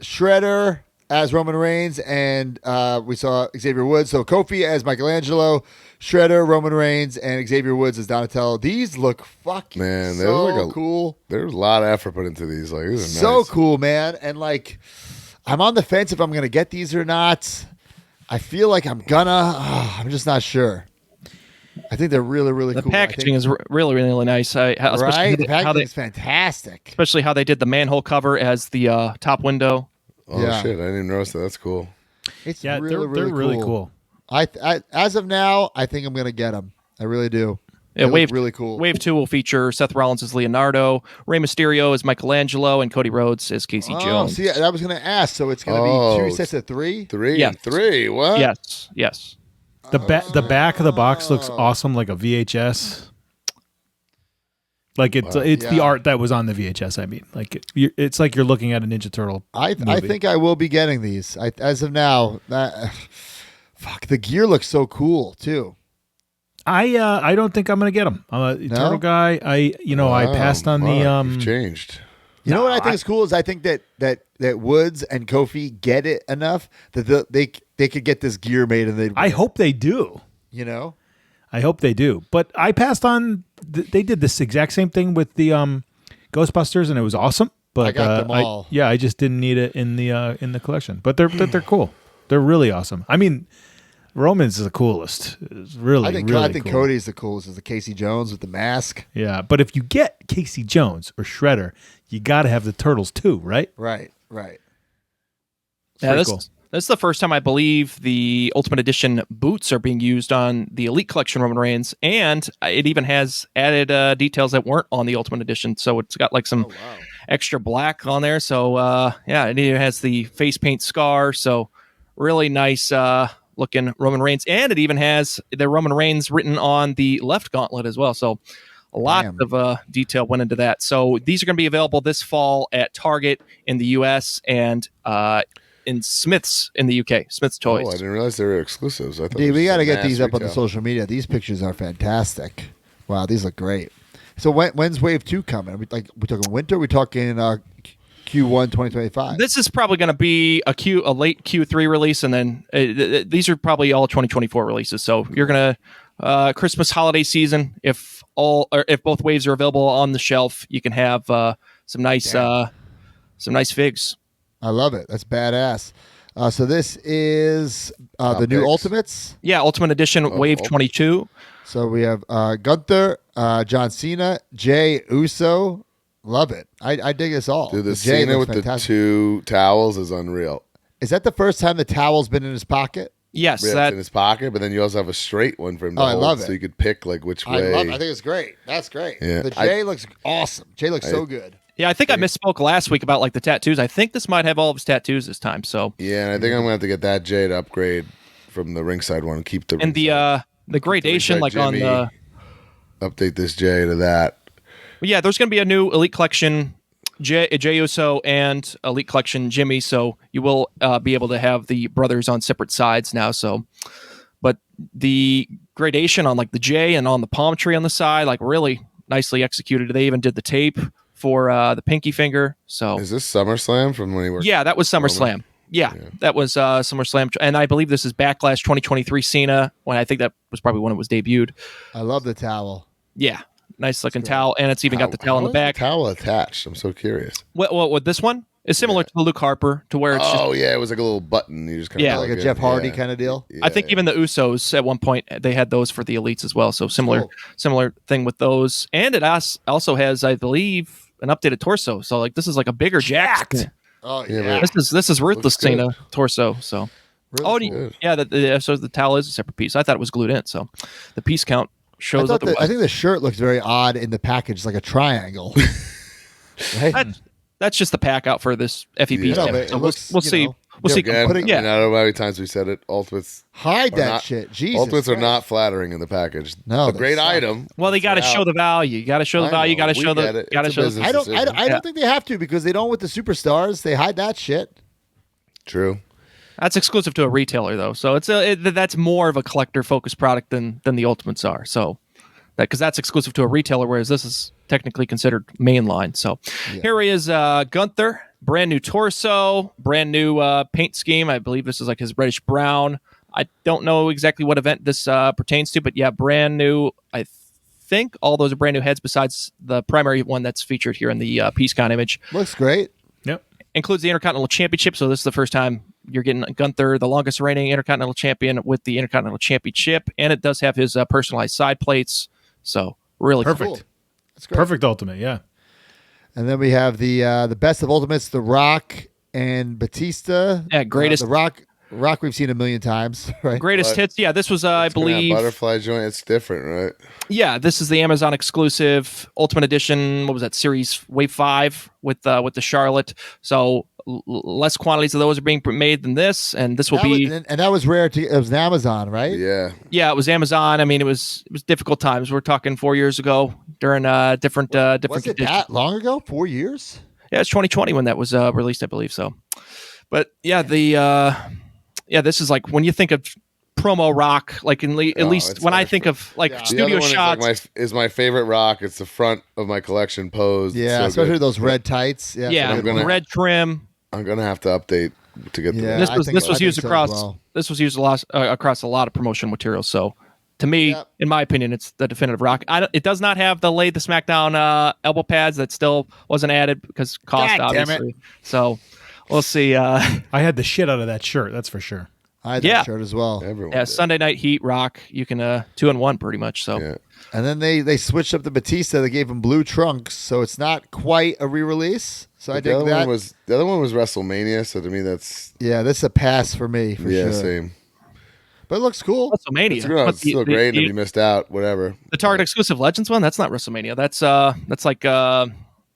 Shredder as Roman Reigns, and we saw Xavier Woods. So Kofi as Michelangelo, Shredder, Roman Reigns, and Xavier Woods as Donatello. These look fucking Man, so there's like cool. There's a lot of effort put into these. Like, these are So nice. cool, man. And like, I'm on the fence if I'm going to get these or not. I feel like I'm gonna. I'm just not sure. I think they're really, really The cool. packaging is really, really nice. Especially right. The how packaging they, is fantastic. especially how they did the manhole cover as the top window. Oh, Yeah. shit. I didn't even notice that. That's cool. It's Yeah, really, they're really cool. I as of now, I think I'm gonna get them. I really do. Yeah, They look Wave really cool. Wave 2 will feature Seth Rollins as Leonardo, Rey Mysterio as Michelangelo, and Cody Rhodes as Casey Oh, Jones. see, I was gonna ask. So it's gonna Oh, be 2 sets of 3. 3 Yeah. and 3. What? Yes. The back of the box looks awesome, like a VHS. Like it's the Yeah. art that was on the VHS. I mean, like it's like you're looking at a Ninja Turtle. I movie. think I will be getting these. As of now, fuck, the gear looks so cool too. I don't think I'm gonna get them. I'm a turtle guy. I passed on You've changed. You know what I think is cool is I think that Woods and Kofi get it enough that they could get this gear made, and I hope they do. you know. I hope they do. But I passed on. They did this exact same thing with the Ghostbusters, and it was awesome. But I got them all. I just didn't need it in the collection. But they're cool. They're really awesome. I mean, Roman's is the coolest. It's really, I think cool. Cody's the coolest. Is the Casey Jones with the mask. Yeah, but if you get Casey Jones or Shredder, you got to have the Turtles too, right? Right. Yeah, Pretty cool. that's the first time I believe the Ultimate Edition boots are being used on the Elite Collection Roman Reigns, and it even has added details that weren't on the Ultimate Edition. So it's got like some extra black on there. So it even has the face paint scar. So really nice looking Roman Reigns, and it even has the Roman Reigns written on the left gauntlet as well. So a lot of detail went into that. So these are going to be available this fall at Target in the U.S. and in Smith's in the UK, Smith's Toys. Oh, I didn't realize they were exclusives. I thought Dude, we got to get mass these up on the retail. social media. These pictures are fantastic. Wow, these look great. So when's Wave 2 coming? Are we talking winter? We're talking Q1 2025. This is probably going to be a late Q3 release, and then these are probably all 2024 releases. So you're going to Christmas holiday season. If both waves are available on the shelf, you can have some nice figs. I love it. That's badass. So this is the new picks. Ultimates. Yeah, Ultimate Edition Wave 22. So we have Gunther, John Cena, Jay Uso. Love it. I dig this all. Dude, the Jay Cena looks with fantastic. the 2 towels is unreal. Is that the first time the towel's been in his pocket? Yes, Ripped that in his pocket, but then you also have a straight one for him to I hold, love so it. you could pick like which I way. love it. I think it's great. That's great. Yeah, The Jay looks awesome. Jay looks so good. I think I misspoke last week about like the tattoos. I think this might have all of his tattoos this time. So Yeah, and I think I'm gonna have to get that Jay to upgrade from the ringside one. Keep the and ringside. the gradation Ringside like on Jimmy. the Update this Jay to that. yeah, there's going to be a new Elite Collection Jey Uso and Elite Collection Jimmy, so you will be able to have the brothers on separate sides now. So, but the gradation on like the J and on the palm tree on the side, like really nicely executed. They even did the tape for the pinky finger. So, Is this SummerSlam from when he worked? yeah, that was SummerSlam. Yeah, that was SummerSlam, and I believe this is Backlash 2023 Cena. When I think that was probably when it was debuted. I love the towel. Yeah, nice looking towel, and it's even got the towel in the back. Towel attached. I'm so curious. What this one is similar to the Luke Harper, to where it's just. Oh yeah, it was like a little button. You just kind Yeah. of Like a Jeff Hardy kind of deal. I think even the Usos at one point they had those for the elites as well. So similar thing with those, and it also has, I believe, an updated torso. So like this is like a bigger jacked. Oh Yeah, yeah. This is ruthless Looks good. Cena torso. So Really cool. so the towel is a separate piece. I thought it was glued in. So the piece count shows up. I think the shirt looks very odd in the package. It's like a triangle. Right? That's just the pack out for this FEP. Yeah. No, tab. but it So looks, we'll you see. know, We'll see. Again, Put it- I mean, I don't know how many times we said it. Ultimates Hide are that not- shit. Jesus. Ultimates are Christ. not flattering in the package. No, a they great suck. item. Well, they got to It's show out. the value. You got to show the I value. You know. got to We show get the. it. Got to It's a show. business. I don't Yeah. think they have to because they don't with the superstars. They hide that shit. True. That's exclusive to a retailer though, so that's more of a collector focused product than the Ultimates are. So because that's exclusive to a retailer, whereas this is technically considered mainline. So here he is, Gunther, brand new torso, brand new paint scheme. I believe this is like his reddish brown. I don't know exactly what event this pertains to, but yeah, brand new. I think all those are brand new heads besides the primary one that's featured here in the PeaceCon image. Looks great. Yep. Includes the Intercontinental Championship, so this is the first time you're getting Gunther, the longest reigning Intercontinental Champion, with the Intercontinental Championship, and it does have his personalized side plates. So really Perfect. Cool. That's great. Perfect Ultimate. Yeah. And then we have the best of Ultimates, The Rock and Batista. Yeah, greatest- the Rock we've seen a million times, right? greatest But hits. Yeah, this was I It's gonna have believe. butterfly joint. It's different, right? Yeah, this is the Amazon exclusive Ultimate Edition. What was that series? Wave 5 with the Charlotte. So less quantities of those are being made than this, and this will be. And that was rare. It was an Amazon, right? Yeah. Yeah, it was Amazon. I mean, it was difficult times. We're talking 4 years ago during different Was it conditions. that long ago? 4 years? Yeah, it's 2020 when that was released, I believe. So, but yeah, this is like when you think of promo Rock, like at least it's when I my think of like The studio other one shots. is my favorite Rock. It's the front of my collection posed. It's Yeah, so especially good. those red tights. Yeah, Yeah, I'm gonna- red trim. I'm gonna have to update to get the Yeah. This I was think- this I was think used so as across. well. this was used a lot across a lot of promotional materials. So to me, in my opinion, it's the definitive Rock. It does not have the SmackDown elbow pads that still wasn't added because cost, God damn obviously. So we'll see. I had the shit out of that shirt. That's for sure. I had that shirt as well. Everyone Yeah, did. Sunday Night Heat, Rock. You can 2-in-1 pretty much. So Yeah. And then they switched up the Batista. They gave him blue trunks, so it's not quite a re-release. So I The dig other that. the other one was WrestleMania, so to me that's This is a pass for me for sure. same. But it looks cool. WrestleMania. It's, it's still great, and if you missed out, whatever. The Target exclusive Legends one, that's not WrestleMania. That's like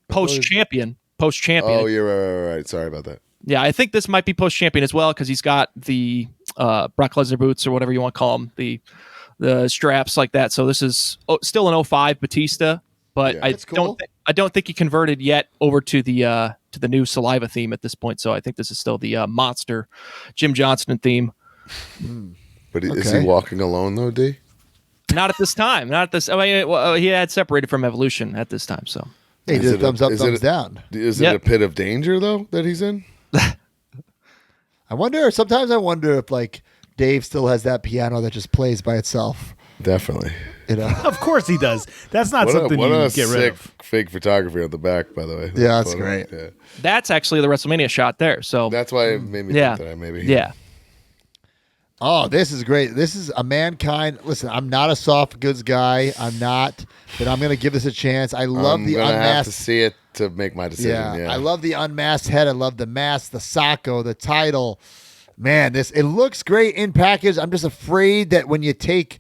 post champion. Oh, you're right. Sorry about that. Yeah, I think this might be post champion as well because he's got the Brock Lesnar boots or whatever you want to call them, the straps like that. So this is still an 05 Batista, but Yeah. I don't think he converted yet over to the new Saliva theme at this point. So I think this is still the monster Jim Johnston theme. But is he walking alone though, D? Not at this time. Not at this. I mean, well, he had separated from Evolution at this time. So He Is did it thumbs up, is thumbs it down. Is it Yep. a pit of danger though that he's in? Sometimes I wonder if like Dave still has that piano that just plays by itself. Definitely. You know? Of course he does. That's not something what you a get rid sick of. fake photography on the back, by the way. Yeah, that's Photo. great. Yeah. that's actually the WrestleMania shot there. So That's why it made me yeah, think that maybe. yeah. Oh, this is great. This is a Mankind. Listen, I'm not a soft goods guy. I'm not, but I'm going to give this a chance. I love I'm the gonna have to unmasked. see it to make my decision. Yeah, I love the unmasked head. I love the mask, the Sacco, the title. Man, it looks great in package. I'm just afraid that when you take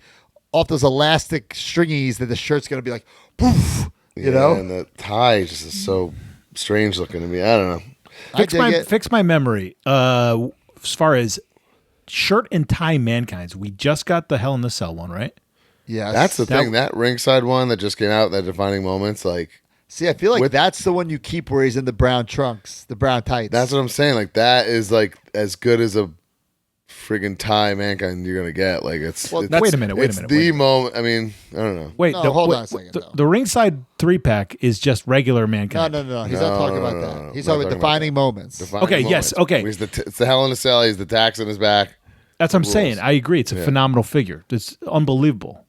off those elastic stringies, that the shirt's going to be like, poof. You know, and the tie just is so strange looking to me. I don't know. I dig it. Fix my memory. As far as shirt and tie Mankind's, we just got the Hell in the Cell one, right? Yes. That's the thing. That ringside one that just came out, that defining moments, like See, I feel like that's the one you keep where he's in the brown trunks, the brown tights. that's what I'm saying. Like that is like as good as a friggin' tie Mankind you're gonna get. Like it's Well, it's- wait a minute. It's the moment. I mean, I don't know. Wait, No, hold on a second, though. The ringside 3-pack is just regular Mankind. No. He's not talking about that. no. He's Not talking about talking defining moments. Defining Okay, yes, moments. okay. He's it's the Hell in a Cell. He's the tax in his back. That's what I'm rules. saying. I agree. It's a phenomenal figure. It's unbelievable.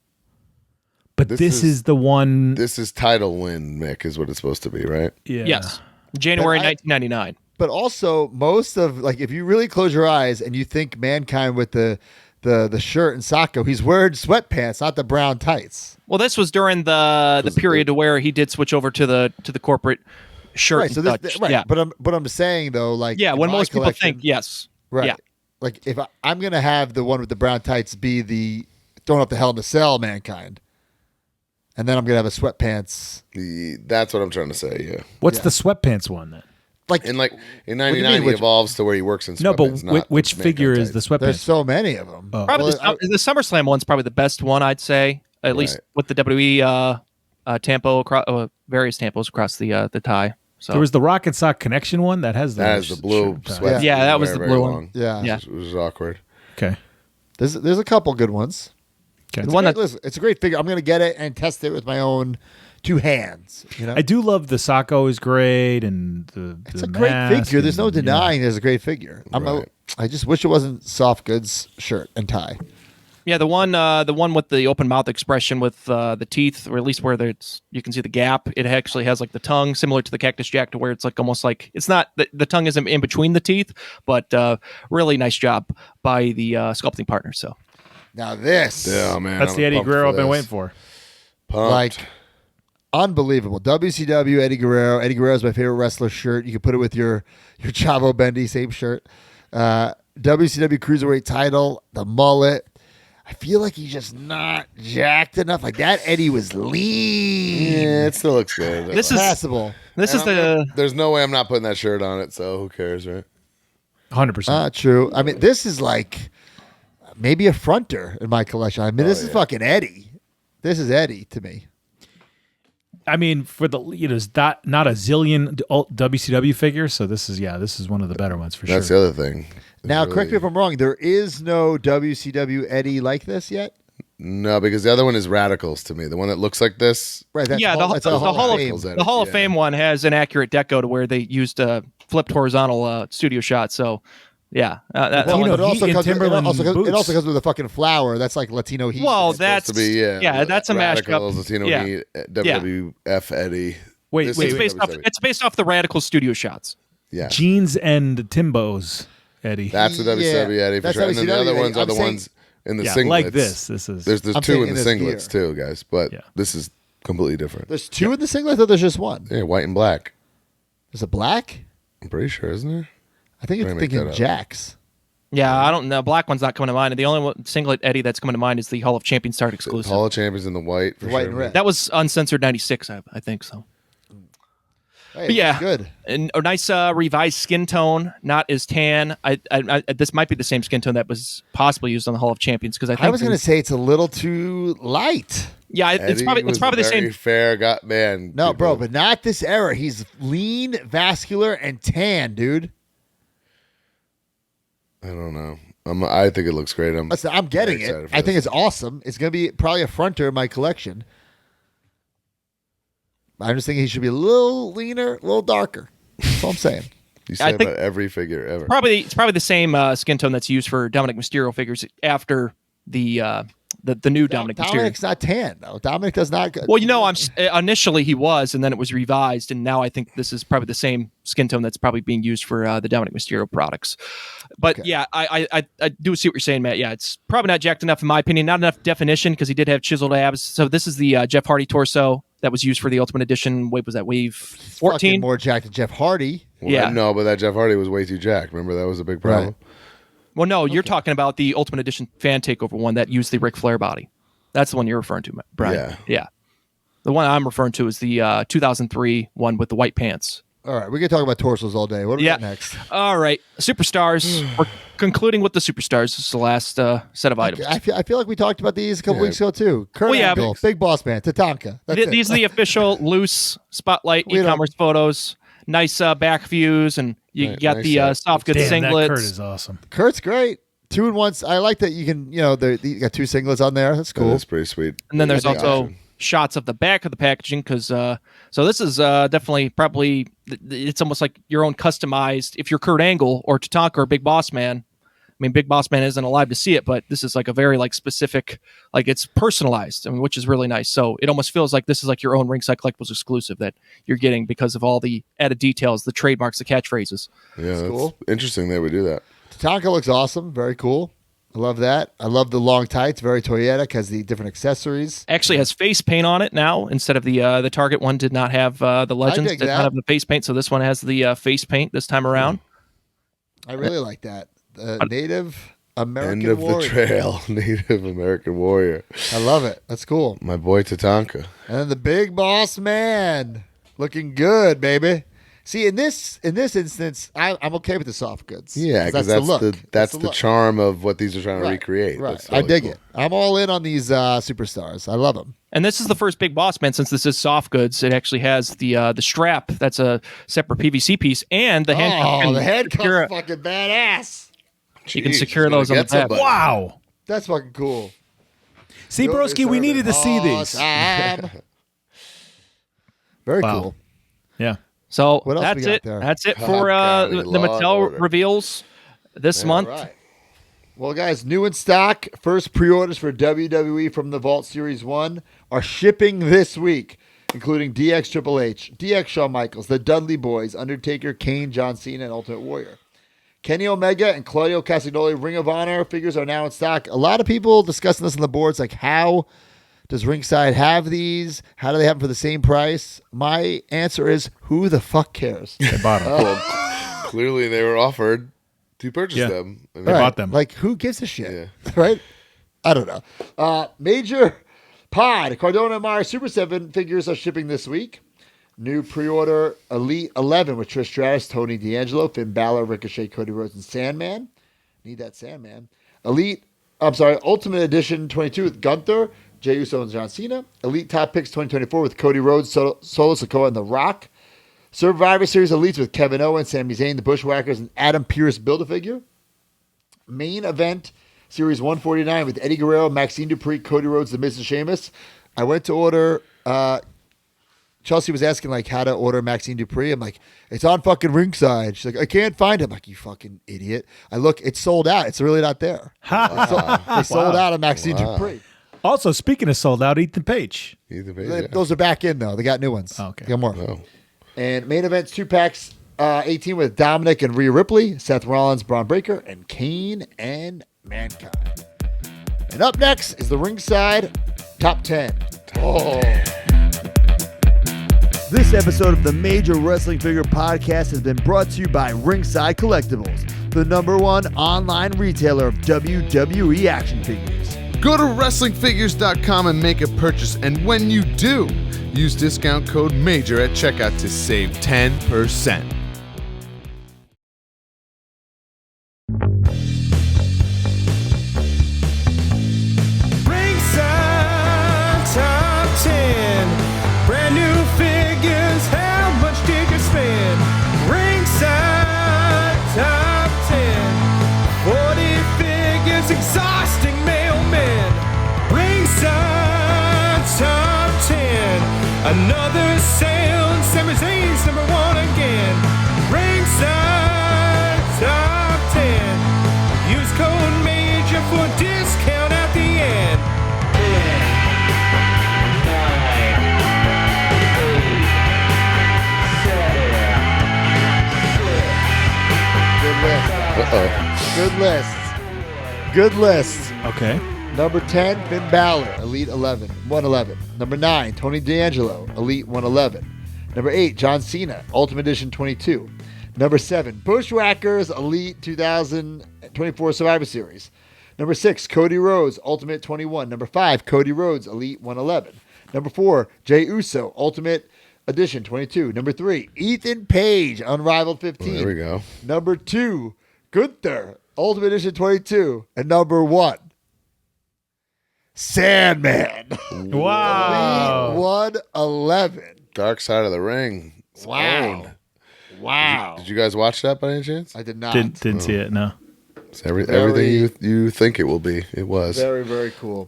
But This this is- is the one. This is title win, Mick, is what it's supposed to be, right? Yeah. Yes, January But I- 1999. But also, most of like if you really close your eyes and you think Mankind with the shirt and Sacco, he's wearing sweatpants, not the brown tights. Well, this was during the period where he did switch over to the corporate shirt. Right. So and this, Dutch. right. Yeah, But I'm saying though, like yeah. in When my most people collection- think yes, right. yeah. Like if I'm gonna have the one with the brown tights be the throwing up the Hell in the Cell Mankind, and then I'm gonna have a sweatpants. That's what I'm trying to say. Yeah. What's the sweatpants one then? Like And like in do you mean, '99, he which- evolves to where he works in. No, but sweatpants, not which Mankind figure is the tights. there's sweatpants? so many of them. Oh. Probably Well, the SummerSlam one's probably the best one, I'd say. At least with the WWE tampo, various tampos across the tie. So There was the Rock and Sock Connection one that has the That is the blue shirt tie. sweat. Yeah, that was very, the very blue one. long. Yeah. Yeah. It was awkward. Okay. There's a couple good ones. Okay. The one that Listen, it's a great figure. I'm gonna get it and test it with my own two hands. You know, I do love the Sacco is great and the it's the a great mask figure. There's no and- yeah. denying there's a great figure. Right. I just wish it wasn't soft goods shirt and tie. Yeah, the one with the open mouth expression with the teeth, or at least where you can see the gap. It actually has like the tongue, similar to the Cactus Jack, to where it's like almost like it's not the tongue isn't in between the teeth, but really nice job by the sculpting partner. So Now this, Yeah, man. That's I'm the Eddie pumped Guerrero for I've been this. waiting for. Pumped. like unbelievable. WCW Eddie Guerrero. Eddie Guerrero is my favorite wrestler shirt. You can put it with your Chavo Bendy, same shirt. WCW Cruiserweight title, the mullet. I feel like he's just not jacked enough. Like that Eddie was lean. Yeah, it still looks good. This is Passable. this is And the There's no way I'm not putting that shirt on it. So who cares, right? 100%. True. I mean, this is like maybe a fronter in my collection. I mean, this is fucking Eddie. This is Eddie to me. I mean, for the it's not a zillion WCW figures, so this is one of the better ones for That's sure. the other thing. It's Now, correct me really- if I'm wrong. There is no WCW Eddie like this yet. No, because the other one is Radicals to me. The one that looks like this. Right. That's yeah that's a the Hall Hall of of Fame. Fame. the Hall of Yeah. Fame one has an accurate deco to where they used a flipped horizontal studio shot. So Yeah. Latino But it also heat comes and with, Timberland boots. it also comes with a fucking flower. That's like Latino heat. Well, It's that's supposed to be, that's a Radicals, mashup. Latino Yeah. Heat, WWF Eddie. Wait, This wait, is wait. WCW. It's based off the Radical studio shots. Yeah. Jeans and Timbos, Eddie. That's the WCW Eddie for That's sure. And then the WCW other Eddie. ones are I'm the saying- ones in the yeah, singlets. like this. This is. There's I'm two saying in in the this singlets gear. too, guys. But Yeah. this is completely different. There's two in the singlet. I thought there's just one. Yeah, white and black. There's a black. I'm pretty sure, isn't there? I think you're Trying to make thinking that up. Jacks. Yeah, I don't know. Black one's not coming to mind. The only singlet Eddie that's coming to mind is the Hall of Champions Start exclusive. Hall of Champions in the white for White sure. and red. That was uncensored '96, I think so. Hey, But yeah, good. and a nice revised skin tone, not as tan. This might be the same skin tone that was possibly used on the Hall of Champions because I think I was going to say it's a little too light. yeah, Eddie it's probably was the a very same. fair man. No, bro, people. but not this era. He's lean, vascular, and tan, dude. I don't know. I think it looks great. Listen, I'm getting very excited it. for I think this. it's awesome. It's going to be probably a fronter in my collection. I'm just thinking he should be a little leaner, a little darker. That's all I'm saying. You I say think- about every figure ever. It's probably the same skin tone that's used for Dominic Mysterio figures after the new Dominic Mysterio. Dominic's not tan, though. Dominic does not. Well, initially he was, and then it was revised, and now I think this is probably the same skin tone that's probably being used for the Dominic Mysterio products. But Okay. yeah, I do see what you're saying, Matt. Yeah, it's probably not jacked enough in my opinion. Not enough definition because he did have chiseled abs. So this is the Jeff Hardy torso that was used for the Ultimate Edition. Was that wave Fucking 14? more jacked than Jeff Hardy. Well, yeah. No, but that Jeff Hardy was way too jacked. Remember that was a big problem. Well, no, you're talking about the Ultimate Edition fan takeover one that used the Ric Flair body. That's the one you're referring to, Brian. Yeah. The one I'm referring to is the 2003 one with the white pants. All right, we can talk about torsos all day. What do we got next? All right. Superstars. We're concluding with the Superstars. This is the last set of items. I feel like we talked about these a couple weeks ago too. Kurt Well, yeah, Angle, Big Boss Man, Tatanka. That's it. These are the official loose spotlight We don't- e-commerce photos. Nice back views, and you Nice- got nice the set. soft goods Damn, that singlets. Kurt is awesome. Kurt's great. 2 in 1. I like that you can, you got 2 singlets on there. That's Cool. cool. That's pretty sweet. And then there's Good also option. shots of the back of the packaging because so this is definitely probably it's almost like your own customized. If you're Kurt Angle or Tatanka or Big Boss Man, I mean Big Boss Man isn't alive to see it, but this is like a very like specific, like it's personalized, which is really nice. So it almost feels like this is like your own Ringside Collectibles exclusive that you're getting because of all the added details, the trademarks, the catchphrases. Yeah, that's cool. interesting that we do that. Tatanka looks awesome. Very cool. I love that. I love the long tights. Very Toyetic. Has the different accessories. Actually has face paint on it now instead of the Target one did not have the legends dig did that. not have the face paint, so this one has the face paint this time around. I really like that. Native American End of Warrior. the trail, Native American Warrior. I love it. That's cool. My boy Tatanka. And then the Big Boss Man, looking good, baby. See, in this instance, I'm okay with the soft goods. Yeah, because the look. that's the look. charm of what these are trying to Right, recreate. Right. That's I totally dig cool. it. I'm all in on these superstars. I love them. And this is the first Big Boss Man since this is soft goods. It actually has the strap that's a separate PVC piece and the handcuff. Oh, can the handcuff's secure- fucking badass. You can Jeez, secure he's gonna those on the get somebody. back. Wow. That's fucking cool. See, Broski, we needed to see these. Awesome. Very Wow. cool. Yeah. So What else we that's got it. there? That's it Cobb for County the Law and Mattel Order. reveals this month. All right. Well, guys, new in stock. First pre-orders for WWE from the Vault Series 1 are shipping this week, including DX Triple H, DX Shawn Michaels, the Dudley Boys, Undertaker, Kane, John Cena, and Ultimate Warrior. Kenny Omega and Claudio Castagnoli Ring of Honor figures are now in stock. A lot of people discussing this on the boards, like how does Ringside have these? How do they have them for the same price? My answer is, who the fuck cares? They bought them. Well, clearly they were offered to purchase Yeah. them. I mean, Right. bought them. Like, who gives a shit? Right? I don't know. Major Pod, Cardona and Meyer Super 7 figures are shipping this week. New pre-order Elite 11 with Trish Stratus, Tony D'Angelo, Finn Balor, Ricochet, Cody Rhodes, and Sandman. Need that Sandman. Ultimate Edition 22 with Gunther, Jey Uso, and John Cena. Elite Top Picks 2024 with Cody Rhodes, Solo Sikoa, and The Rock. Survivor Series Elites with Kevin Owens, Sami Zayn, the Bushwhackers, and Adam Pearce Build-A-Figure. Main Event Series 149 with Eddie Guerrero, Maxine Dupree, Cody Rhodes, The Miz, and Sheamus. I went to order Chelsea was asking like how to order Maxine Dupree. I'm like, it's on fucking Ringside. She's like, I can't find it. I'm like, you fucking idiot. I look, it's sold out. It's really not there. They sold out of Maxine Dupree. Also, speaking of sold out, Ethan Page. Those are back in though. They got new ones. Oh, okay. They got more. Oh. And main events 2-packs 18 with Dominic and Rhea Ripley, Seth Rollins, Braun Breaker, and Kane and Mankind. And up next is the Ringside Top 10. Oh. This episode of the Major Wrestling Figure Podcast has been brought to you by Ringside Collectibles, the #1 online retailer of WWE action figures. Go to WrestlingFigures.com and make a purchase, and when you do, use discount code MAJOR at checkout to save 10%. Ringside Top 10. Brand new figures, how much did you spend? Ringside Top 10. 40 figures, exhausting mailmen. Ringside Top 10. Another sale, Sami Zayn's #1 again. Ringside Top 10. Use code MAJOR for discount at the end. Good list. Good list. Okay. Number 10, Finn Balor, Elite 111. Number 9, Tony D'Angelo, Elite 111. Number 8, John Cena, Ultimate Edition 22. Number 7, Bushwhackers, Elite 2024 Survivor Series. Number 6, Cody Rhodes, Ultimate 21. Number 5, Cody Rhodes, Elite 111. Number 4, Jey Uso, Ultimate Edition 22. Number 3, Ethan Page, Unrivaled 15. There we go. Number 2, Gunther, Ultimate Edition 22. And number 1, Sandman. Wow. Elite 111. Dark Side of the Ring. It's Wow. owned. Wow. Did you guys watch that by any chance? I did not. Didn't see it, no. It's everything you think it will be. It was. Very, very cool.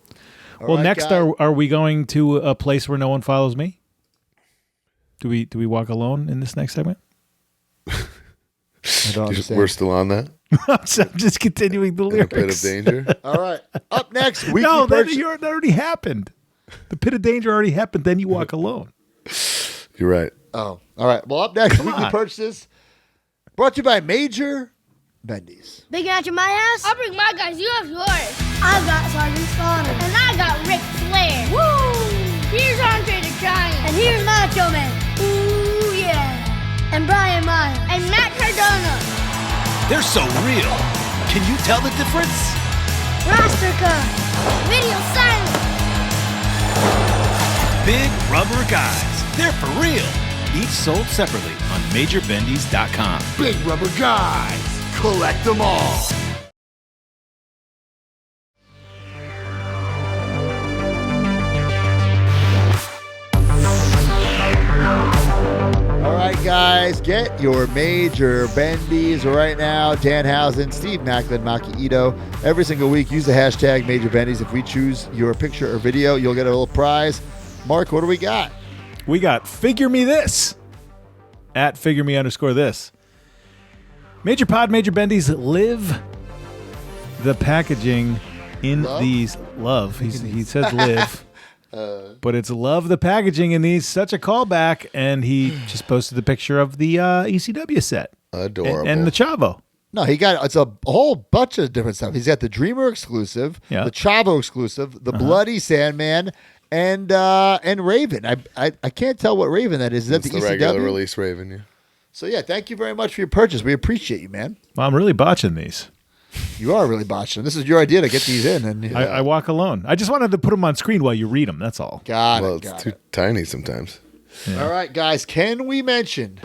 All Well, right, next, guys. are we going to a place where no one follows me? Do we walk alone in this next segment? I don't understand. We're still on that? I'm just continuing the In a lyrics. pit of danger? All right. Up next, weekly No, purchase. that already happened. The pit of danger already happened. Then you walk alone. You're right. Oh, all right. Well, up next, weekly on. purchases brought to you by Major Bendy's. Big match in my house? I'll bring my guys. You have yours. I've got Sergeant Slaughter. And I got Ric Flair. Woo! Here's Andre the Giant. And here's Macho Man. Ooh, yeah. And Brian Myers. And Matt Cardona. They're so real. Can you tell the difference? Roster Cut. Video silence. Big rubber guys. They're for real. Each sold separately on MajorBendies.com. Big rubber guys. Collect them all. All right, guys, get your Major Bendies right now. Danhausen, Steve Macklin, Maki Ito. Every single week, use the hashtag Major Bendies. If we choose your picture or video, you'll get a little prize. Mark, what do we got? We got Figure Me This at Figure Me _this. Major Pod, Major Bendy's live the packaging in Love? these. Love. He says live. But it's love the packaging in these. Such a callback. And he just posted the picture of the ECW set. Adorable. And the Chavo. No, it's a whole bunch of different stuff. He's got the Dreamer exclusive, Yeah. the Chavo exclusive, the Bloody Sandman, and Raven. I can't tell what Raven that is. Is that It's the the ECW? regular release Raven, yeah. So yeah, thank you very much for your purchase. We appreciate you, man. Well, I'm really botching these. You are really botching. This is your idea to get these in, and I walk alone. I just wanted to put them on screen while you read them. That's all. got Well, it. it's Got too it. tiny sometimes. All right, guys. Can we mention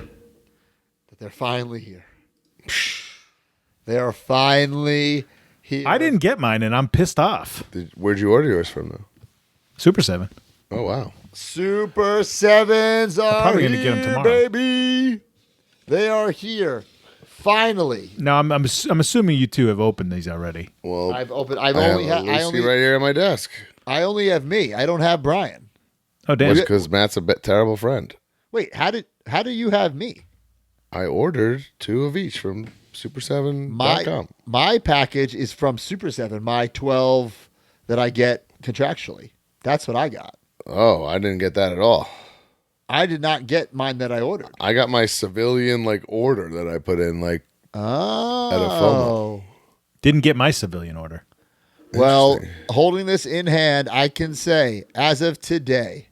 that they're finally here? They are finally here. I didn't get mine, and I'm pissed off. Where'd you order yours from, though? Super 7. Oh, wow. Super Sevens are probably gonna here, get 'em tomorrow. baby. They are here. Finally. No, I'm assuming you two have opened these already. Well, I've opened. I have Lucy right here on my desk. I only have me. I don't have Brian. Oh, damn. Because Matt's a terrible friend. Wait, how do you have me? I ordered 2 of each from super7.com. My package is from Super 7, my 12 that I get contractually. That's what I got. Oh, I didn't get that at all. I did not get mine that I ordered. I got my civilian order that I put in at a FOMO. Didn't get my civilian order. Well, holding this in hand, I can say, as of today,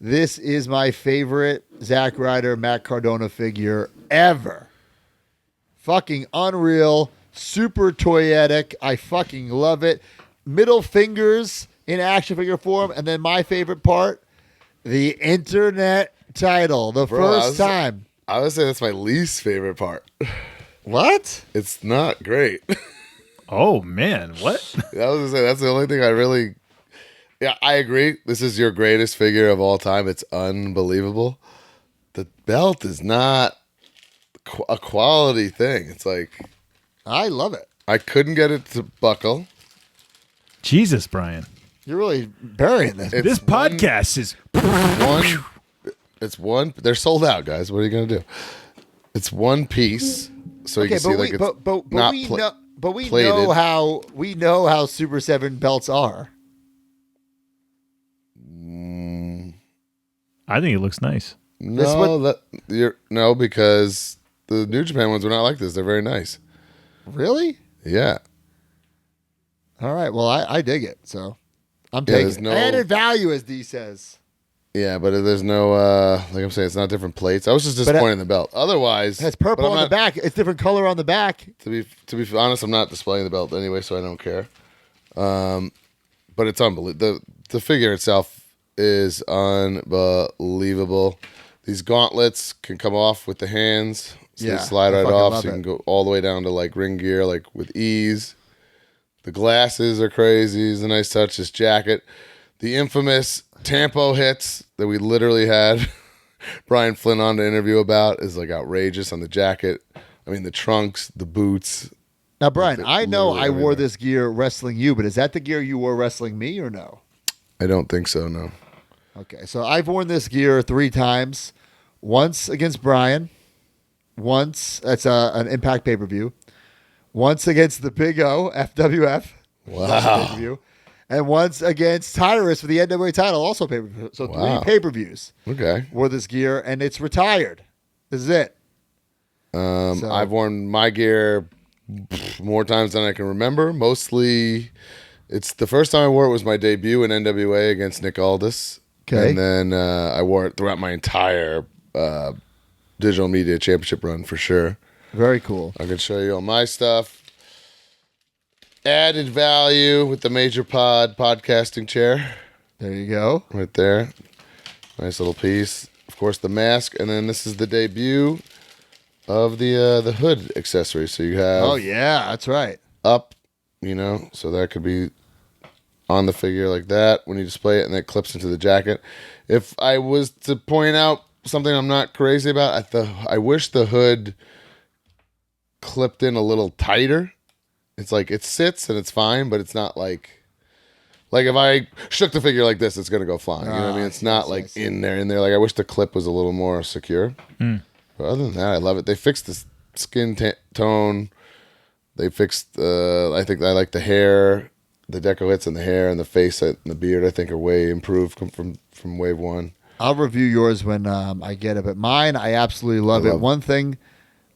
this is my favorite Zack Ryder Matt Cardona figure ever. Fucking unreal, super toyetic. I fucking love it. Middle fingers in action figure form, and then my favorite part, the internet title. The first time. I would say that's my least favorite part. What? It's not great. Oh man, what? I was gonna say that's the only thing I really. Yeah, I agree. This is your greatest figure of all time. It's unbelievable. The belt is not a quality thing. It's I love it. I couldn't get it to buckle. Jesus, Brian. You're really burying this. This podcast is one. It's one. They're sold out, guys. What are you gonna do? It's one piece, so you can see it's not we plated. know how Super 7 belts are. I think it looks nice. No, because the New Japan ones were not like this. They're very nice. Really? Yeah. All right. Well, I dig it. So I'm taking added value, as D says. Yeah, but there's no like I'm saying, it's not different plates. I was just disappointed in the belt. Otherwise, it has purple on the back. It's different color on the back. To be honest, I'm not displaying the belt anyway, so I don't care. But it's unbelievable. The figure itself is unbelievable. These gauntlets can come off with the hands, so they slide right off, so you can go all the way down to ring gear with ease. The glasses are crazy. It's a nice touch. This jacket, the infamous Tampo hits that we literally had Brian Flynn on to interview about is outrageous on the jacket. I mean, the trunks, the boots. Now, Brian, I know I wore this gear wrestling you, but is that the gear you wore wrestling me or no? I don't think so, no. Okay, so I've worn this gear 3 times. Once against Brian. Once, that's an Impact pay-per-view. Once against the Big O, FWF. Wow. Pay-per-view. And once against Tyrus for the NWA title, also pay-per-view. So 3 pay-per-views. Okay. Wore this gear, and it's retired. This is it. I've worn my gear more times than I can remember. Mostly, it's the first time I wore it was my debut in NWA against Nick Aldis. Okay. And then I wore it throughout my entire digital media championship run for sure. Very cool. I can show you all my stuff. Added value with the Major Pod podcasting chair. There you go. Right there. Nice little piece. Of course, the mask. And then this is the debut of the hood accessory. So you have... Oh, yeah. That's right. Up, so that could be on the figure like that when you display it, and that clips into the jacket. If I was to point out something I'm not crazy about, I wish the hood clipped in a little tighter. It's it sits and it's fine, but it's not like if I shook the figure like this, it's gonna go flying. You know what I mean? It's not in there. I wish the clip was a little more secure. But other than that, I love it. They fixed the skin tone. They fixed. I think I like the hair, the deco hits in the hair and the face and the beard. I think are way improved from Wave 1. I'll review yours when I get it, but mine I absolutely love it. One thing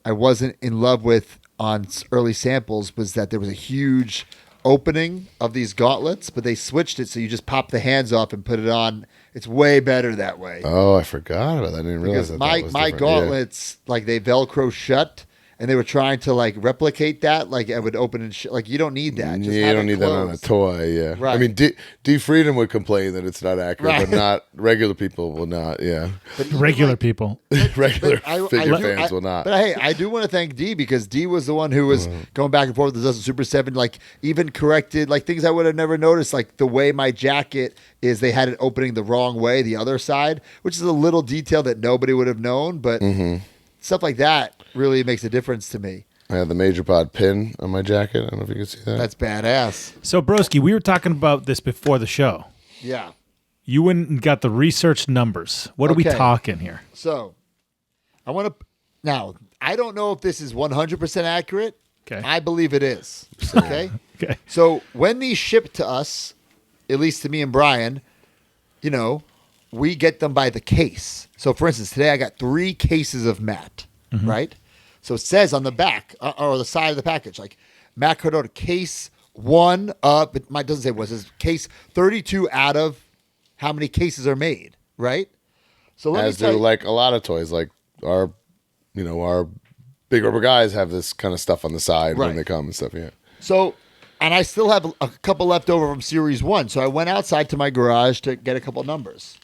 I wasn't in love with on early samples was that there was a huge opening of these gauntlets, but they switched it so you just pop the hands off and put it on. It's way better that way. Oh, I forgot about that. I didn't realize that. My gauntlets, they Velcro shut, and they were trying to replicate that. It would open and you don't need that. Just you don't need that on a toy. Yeah, right. I mean, D Freedom would complain that it's not accurate, but not regular people will not. Yeah, but regular people, regular figure fans will not. But hey, I do want to thank D because D was the one who was going back and forth with us at Super 7, even corrected things I would have never noticed, the way my jacket is. They had it opening the wrong way, the other side, which is a little detail that nobody would have known, but. Stuff like that really makes a difference to me. I have the Major Pod pin on my jacket. I don't know if you can see that. That's badass. So, Broski, we were talking about this before the show. Yeah. You went and got the research numbers. What are we Okay. talking here? So, I want to now. I don't know if this is 100% accurate. Okay. I believe it is. Okay. Okay. So when these ship to us, at least to me and Brian, we get them by the case. So for instance, today I got 3 cases of Matt, right? So it says on the back or the side of the package, like Matt Cardona case 1 but it doesn't say what it says case 32 out of how many cases are made, right? So let As me tell do you, like a lot of toys, like our big rubber guys have this kind of stuff on the side Right. when they come and stuff. Yeah. So, and I still have a couple left over from Series 1. So I went outside to my garage to get a couple numbers.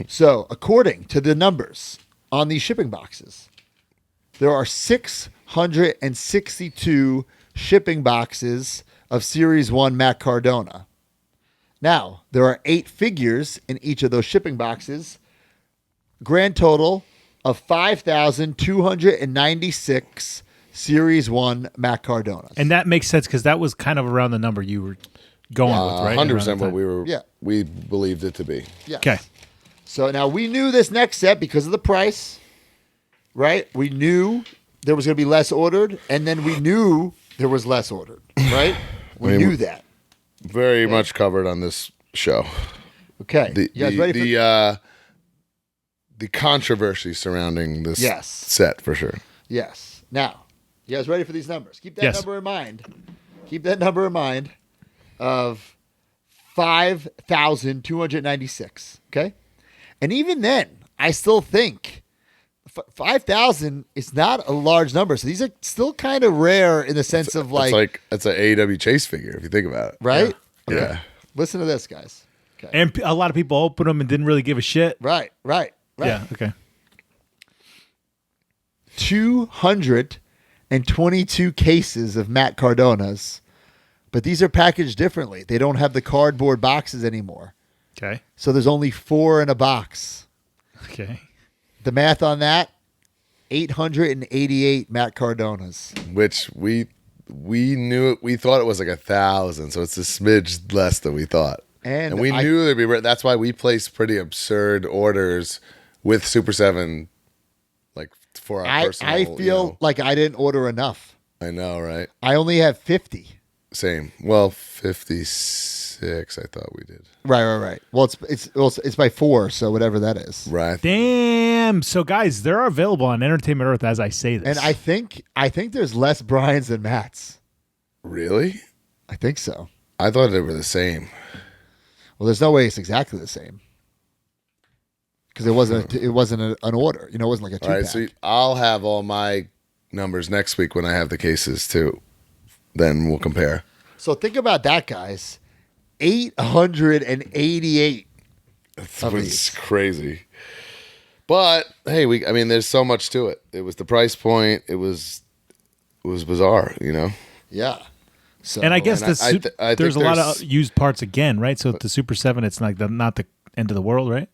So, according to the numbers on these shipping boxes, there are 662 shipping boxes of Series 1 Matt Cardona. Now, there are 8 figures in each of those shipping boxes. Grand total of 5,296 Series 1 Matt Cardonas. And that makes sense because that was kind of around the number you were going with, right? 100% what Yeah. we believed it to be. Yes. Okay. So now we knew this next set because of the price, right? We knew there was going to be less ordered, and then we knew there was less ordered, right? We knew that. Very much covered on this show. Okay. The you guys ready for the controversy surrounding this Yes. set for sure. Yes. Now, you guys ready for these numbers? Keep that Yes. number in mind. Keep that number in mind of 5,296. Okay. And even then, I still think 5,000 is not a large number. So these are still kind of rare in the sense of It's an AEW chase figure if you think about it. right? Yeah. Listen to this, guys. Okay. And a lot of people opened them and didn't really give a shit. Right. Yeah. Okay. 222 cases of Matt Cardonas, but these are packaged differently. They don't have the cardboard boxes anymore. Okay. So there's only 4 in a box. Okay. The math on that, 888 Matt Cardonas. Which we knew we thought it was like 1,000, so it's a smidge less than we thought. And we knew there'd be that's why we placed pretty absurd orders with Super 7 like for our personal. I feel like I didn't order enough. I know, right? I only have 50. Same. Well, 56 I thought we did. Right. Well, it's by 4, so whatever that is. Right. Damn. So, guys, they're available on Entertainment Earth as I say this. And I think there's less Brian's than Matt's. Really? I think so. I thought they were the same. Well, there's no way it's exactly the same because it wasn't an order. It wasn't like a 2-pack. All right, so I'll have all my numbers next week when I have the cases too. Then we'll compare. So think about that, guys. 888. It's crazy. But hey, there's so much to it. It was the price point. It was bizarre, Yeah. So and I guess and I think there's a lot of there's- used parts again, right? So the Super 7, it's like not the end of the world, right?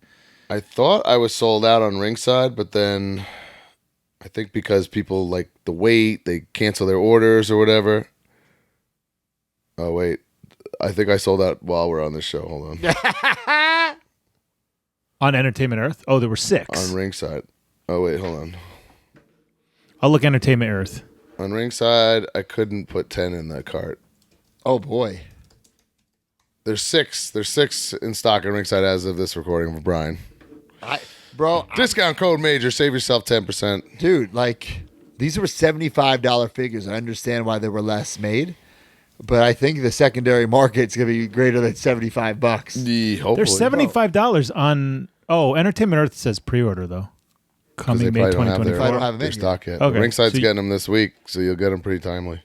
I thought I was sold out on Ringside, but then I think because people like the wait, they cancel their orders or whatever. Oh wait, I think I sold out while we're on this show. Hold on. On Entertainment Earth? Oh, there were 6. On Ringside. Oh wait, hold on. I'll look Entertainment Earth. On Ringside, I couldn't put 10 in the cart. oh boy. There's 6. There's 6 in stock at Ringside as of this recording for Brian. Discount code Major. Save yourself 10%. Dude, like these were $75 figures. I understand why there were less made, but I think the secondary market's going to be greater than $75. Yeah, hopefully. There's $75 on. Oh, Entertainment Earth says pre-order though. 'Cause they Coming May probably don't have 2024. I don't have them their in yet. stock yet. Okay, Ringside's so you- getting them this week, so you'll get them pretty timely.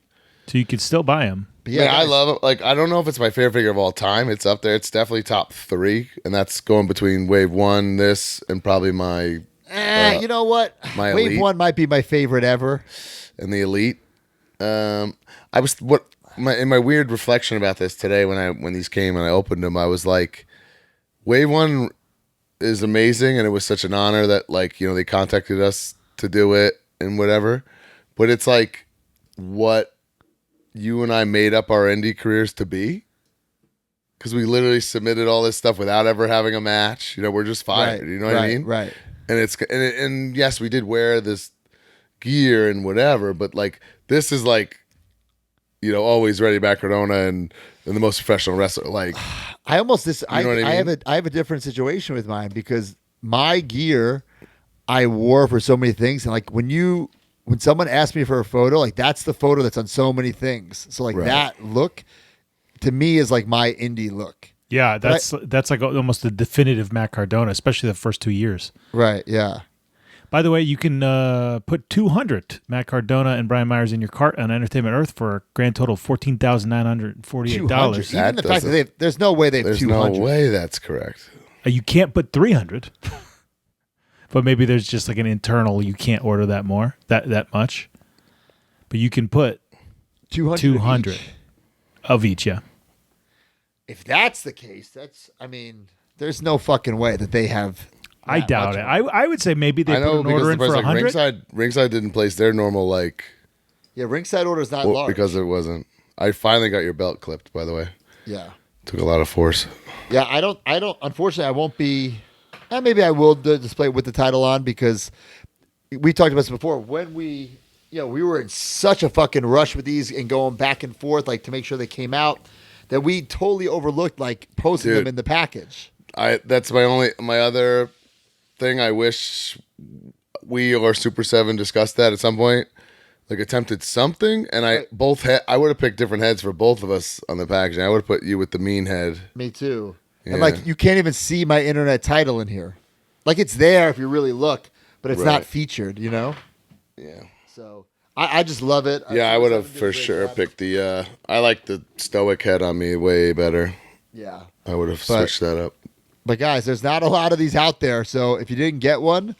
So you could still buy them. But Yeah, I guys, love it. Like, I don't know if it's my favorite figure of all time. It's up there. It's definitely top 3, and that's going between Wave 1, this, and probably my you know what? my Wave Elite. 1 might be my favorite ever. and the Elite. I was in my weird reflection about this today when these came and I opened them. I was like, Wave 1 is amazing, and it was such an honor that they contacted us to do it and whatever. But it's like what you and I made up our indie careers to be. because we literally submitted all this stuff without ever having a match. You know, we're just fired. You know what I mean? Right. And and yes, we did wear this gear and whatever, but like this is like, you know, always ready back Cardona and the most professional wrestler. Like I almost I mean? have a different situation with mine because my gear I wore for so many things, and like when someone asks me for a photo, like that's the photo that's on so many things. So like that look to me is like my indie look. Yeah, that's like almost the definitive Matt Cardona, especially the first 2 years. Right. Yeah. By the way, you can put 200 Matt Cardona and Brian Myers in your cart on Entertainment Earth for a grand total of $14,948. Even the fact that there's no way they have there's 200. no way that's correct. You can't put 300, but maybe there's just like an internal. You can't order that much, but you can put 200 of each. Yeah. If that's the case, there's no fucking way that they have. I doubt it. I would say maybe they put an order in for 100. Ringside didn't place their normal like. Yeah, ringside order is not large because it wasn't. I finally got your belt clipped, by the way. Yeah, took a lot of force. Yeah, I don't. Unfortunately, I won't be. Maybe I will display it with the title on because we talked about this before. When we were in such a fucking rush with these and going back and forth, like to make sure they came out, that we totally overlooked like posting them in the package. That's my other thing. I wish we or Super 7 discussed that at some point. Like attempted something, and I would have picked different heads for both of us on the packaging. I would have put you with the mean head. Me too. Yeah. And like you can't even see my internet title in here. Like it's there if you really look, but it's not featured, you know? Yeah. So I just love it. Yeah, I would have for sure picked the I like the stoic head on me way better. Yeah. I would have switched that up. But guys, there's not a lot of these out there, so if you didn't get one,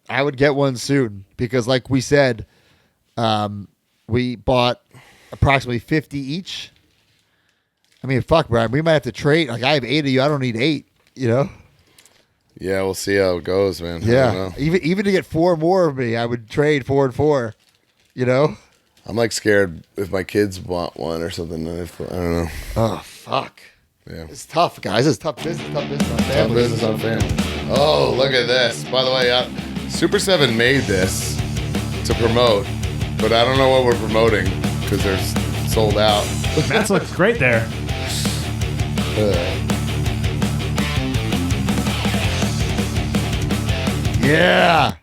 I would get one soon because like we said, we bought approximately 50 each. I mean, fuck, Brian, we might have to trade. Like, I have 8 of you. I don't need 8, you know? Yeah, we'll see how it goes, man. Yeah. Even to get 4 more of me, I would trade 4 and 4, you know? I'm, like, scared if my kids want one or something. I don't know. Oh, fuck. Yeah. It's tough, guys. It's tough business. Tough business on family. Tough business on family. Oh, look at this. By the way, Super 7 made this to promote. But I don't know what we're promoting because they're sold out. That looks great there. Yeah.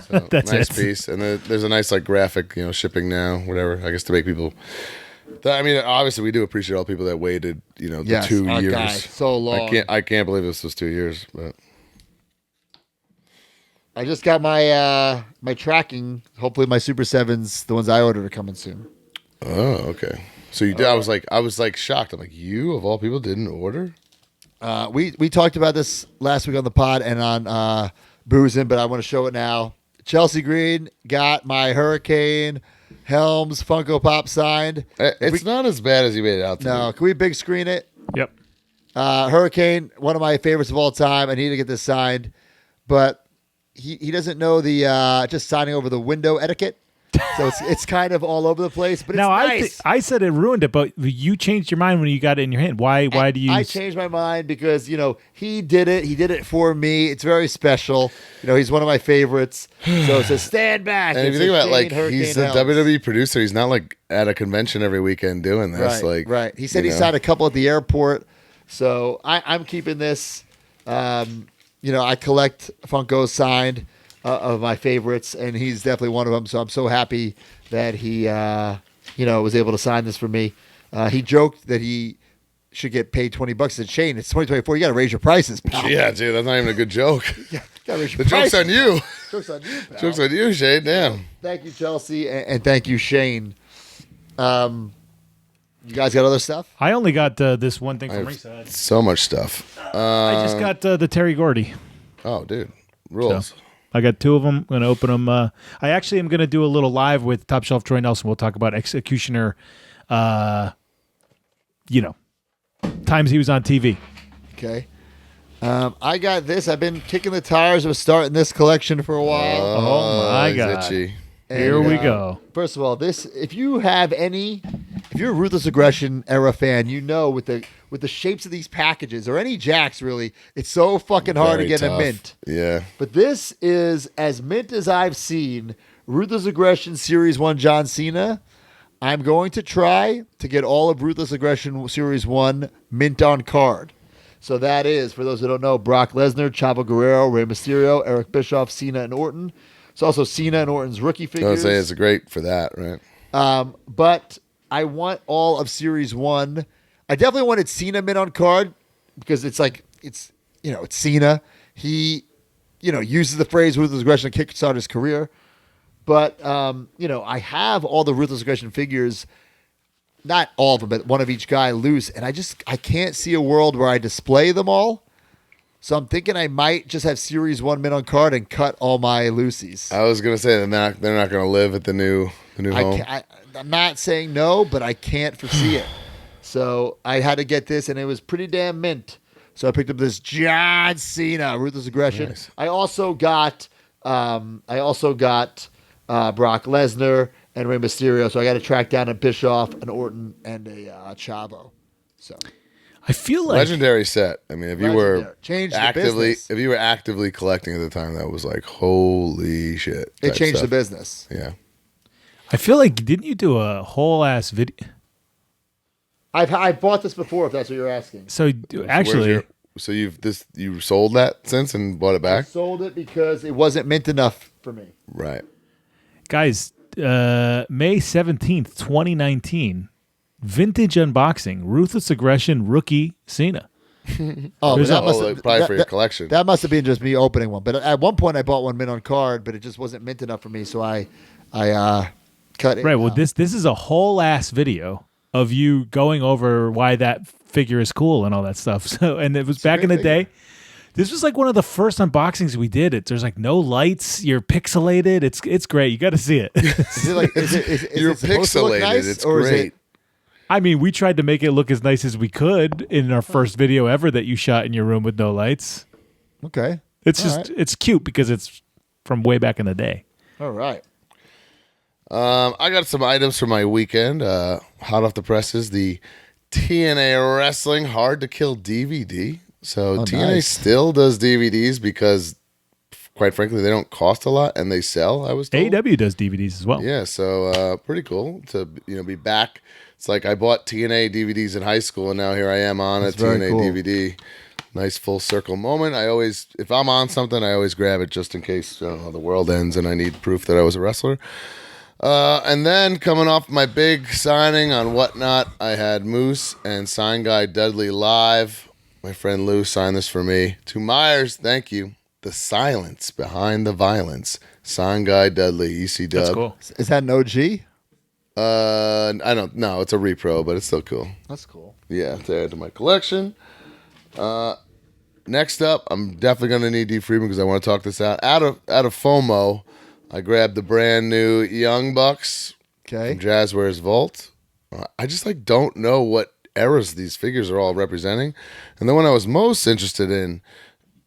So, That's nice it. piece. And there's a nice like graphic, shipping now, whatever. I guess to make people. I mean, obviously, we do appreciate all people that waited, the 2 years. Guys, so long. I can't believe this was 2 years, but. I just got my my tracking. Hopefully, my Super 7s, the ones I ordered, are coming soon. Oh, okay. So you did. I was like shocked. I'm like, you of all people didn't order? We talked about this last week on the pod and on Boozin', but I want to show it now. Chelsea Green got my Hurricane Helms Funko Pop signed. It's not as bad as you made it out to No, me. can we big screen it? Yep. Hurricane, one of my favorites of all time. I need to get this signed, but he doesn't know the just signing over the window etiquette. So it's kind of all over the place, but it's nice. I said it ruined it, but you changed your mind when you got it in your hand. Why do you? I changed my mind because he did it. He did it for me. It's very special. He's one of my favorites. So it says stand back. And if you think about Hurricane he's a Helms. WWE producer. He's not like at a convention every weekend doing this. Right. He said he signed a couple at the airport. So I'm keeping this. I collect Funkos signed of my favorites, and he's definitely one of them. So I'm so happy that he, was able to sign this for me. He joked that he should get paid $20 at Shane. It's 2024. You got to raise your prices, pal. Yeah, dude, that's not even a good joke. Gotta raise your The joke's prices. on you. Joke's on you, pal. Joke's on you, Shane. Damn. Thank you, Chelsea, and thank you, Shane. You guys got other stuff? I only got this one thing I from have Ringside. so much stuff. I just got the Terry Gordy. Oh, dude. Rules. So, I got 2 of them. I'm going to open them. I actually am going to do a little live with Top Shelf Troy Nelson. We'll talk about Executioner, times he was on TV. Okay. I got this. I've been kicking the tires of starting this collection for a while. Oh my he's God. itchy. And, Here we go. First of all, if you have any you're a Ruthless Aggression era fan, you know with the shapes of these packages or any jacks really, it's so fucking hard to Very get a tough. mint. Yeah. But this is as mint as I've seen. Ruthless Aggression Series 1 John Cena. I'm going to try to get all of Ruthless Aggression Series 1 mint on card. So that is, for those who don't know, Brock Lesnar, Chavo Guerrero, Rey Mysterio, Eric Bischoff, Cena, and Orton. It's also Cena and Orton's rookie I figures. would say it's great for that, right? But I want all of Series 1. I definitely wanted Cena mint on card because it's Cena. He, uses the phrase Ruthless Aggression to kickstart his career. But, I have all the Ruthless Aggression figures, not all of them, but one of each guy loose. And I can't see a world where I display them all. So I'm thinking I might just have Series 1 mint on card and cut all my loosies. I was gonna say they're not going to live at the new home. I'm not saying no, but I can't foresee it. So I had to get this, and it was pretty damn mint. So I picked up this John Cena Ruthless Aggression. Nice. I also got Brock Lesnar and Rey Mysterio. So I got to track down a Bischoff, an Orton, and a Chavo. So I feel like Legendary set. I mean, if you were Legendary. Changed the business. if you were actively collecting at the time, that was like holy shit. It type changed the stuff. business. Yeah. I feel like didn't you do a whole ass video? I bought this before, if that's what you're asking. So actually, So you sold that since and bought it I back? sold it because it wasn't mint enough for me. Right. guys, May 17th, 2019, vintage unboxing, Ruthless Aggression rookie Cena. Oh, There's but that a- must have, probably for your collection. That must have been just me opening one. But at one point, I bought one mint on card, but it just wasn't mint enough for me, so I cut it. Right. Well, this is a whole ass video of you going over why that figure is cool and all that stuff. So, and it was back in the day. This was like one of the first unboxings we did. There's like no lights. You're pixelated. It's great. You got to see it. Is it like is You're it supposed to look pixelated. nice, It's or is great. it- I mean, we tried to make it look as nice as we could in our first video ever that you shot in your room with no lights. Okay. It's All just right. it's cute because it's from way back in the day. All right. I got some items for my weekend. Hot off the presses, the TNA Wrestling Hard to Kill DVD. So TNA nice. still does DVDs because, quite frankly, they don't cost a lot and they sell. I was told. AEW does DVDs as well. Yeah, so pretty cool to be back. It's like I bought TNA DVDs in high school, and now here I am on That's a TNA very cool. DVD. Nice full circle moment. If I'm on something, I always grab it just in case the world ends and I need proof that I was a wrestler. And then coming off my big signing on Whatnot, I had Moose and Sign Guy Dudley live. My friend Lou signed this for me. To Myers, thank you. The silence behind the violence. Sign Guy Dudley, EC Dub. That's cool. Is that an OG? I don't know. It's a repro, but it's still cool. That's cool. Yeah, to add to my collection. Next up, I'm definitely gonna need D Freeman because I want to talk this out. Out of FOMO, I grabbed the brand new Young Bucks Okay. from Jazwares Vault. I just don't know what eras these figures are all representing. And the one I was most interested in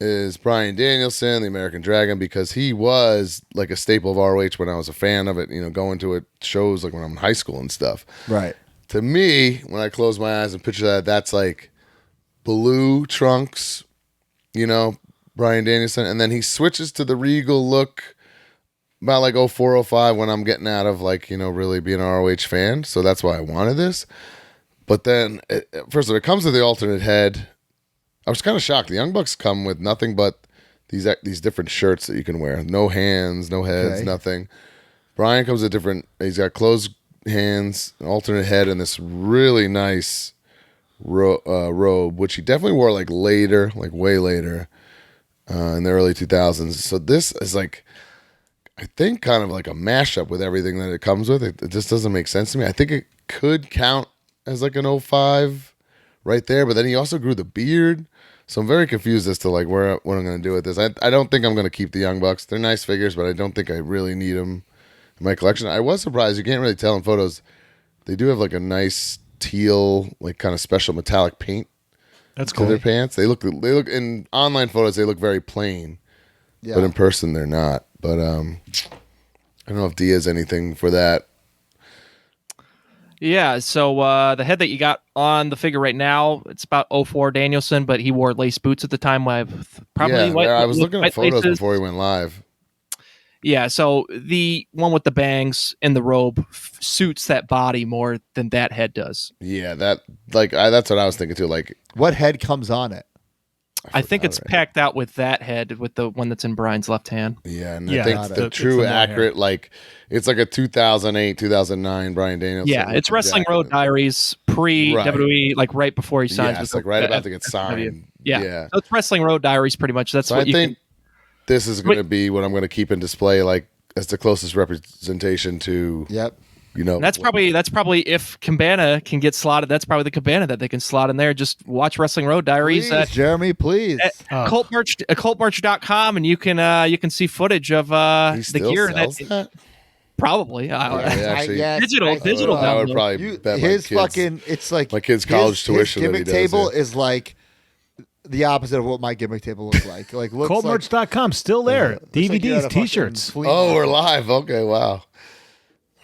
is Bryan Danielson, the American Dragon, because he was like a staple of ROH when I was a fan of it, going to it shows like when I'm in high school and stuff. Right. To me, when I close my eyes and picture that, that's like blue trunks, Bryan Danielson. And then he switches to the regal look about like 04, 05 when I'm getting out of really being an ROH fan. So that's why I wanted this. But then, first of all, it comes with the alternate head. I was kind of shocked. The Young Bucks come with nothing but these different shirts that you can wear. No hands, no heads, Okay. nothing. Brian comes with different. He's got closed hands, an alternate head, and this really nice robe, which he definitely wore later, way later, in the early 2000s. So this is I think kind of like a mashup with everything that it comes with. It just doesn't make sense to me. I think it could count as like an 05 right there, but then he also grew the beard. So I'm very confused as to what I'm going to do with this. I don't think I'm going to keep the Young Bucks. They're nice figures, but I don't think I really need them in my collection. I was surprised. You can't really tell in photos. They do have a nice teal, kind of special metallic paint That's to cool. their pants. They look in online photos. They look very plain, Yeah. but in person they're not. But I don't know if D has anything for that. Yeah, so the head that you got on the figure right now, it's about 04 Danielson, but he wore lace boots at the time. Probably I was looking at photos laces. before he went live. Yeah, so the one with the bangs and the robe suits that body more than that head does. Yeah, that's what I was thinking too. Like, What head comes on it? I think it's packed out with that head, with the one that's in Brian's left hand. yeah, and Yeah, I think got the it. true It's in there, accurate, like, it's like a 2008, 2009 Brian Danielson. Yeah, it's Wrestling jacket. Road Diaries pre Right. WWE, like right before he signs. Yeah, with it's like right about to get signed. Yeah. So it's Wrestling Road Diaries, pretty much. That's So what I think this is going to be what I'm going to keep in display, like, as the closest representation to, Yep. That's probably if Cabana can get slotted. That's probably the Cabana that they can slot in there. Just watch Wrestling Road Diaries Please, Jeremy, please. at cultmerch.com, and you can see footage of he the still gear sells that that? probably Actually, digital. I would download. probably bet His my kids, fucking, it's like my kids' college tuition His that he gimmick does, table yeah. is like the opposite of what my gimmick table looks like. Like looks like Coldmerch.com, still there. looks like you're at DVDs, a fucking T-shirts. flea Oh, market. we're live. Okay, wow.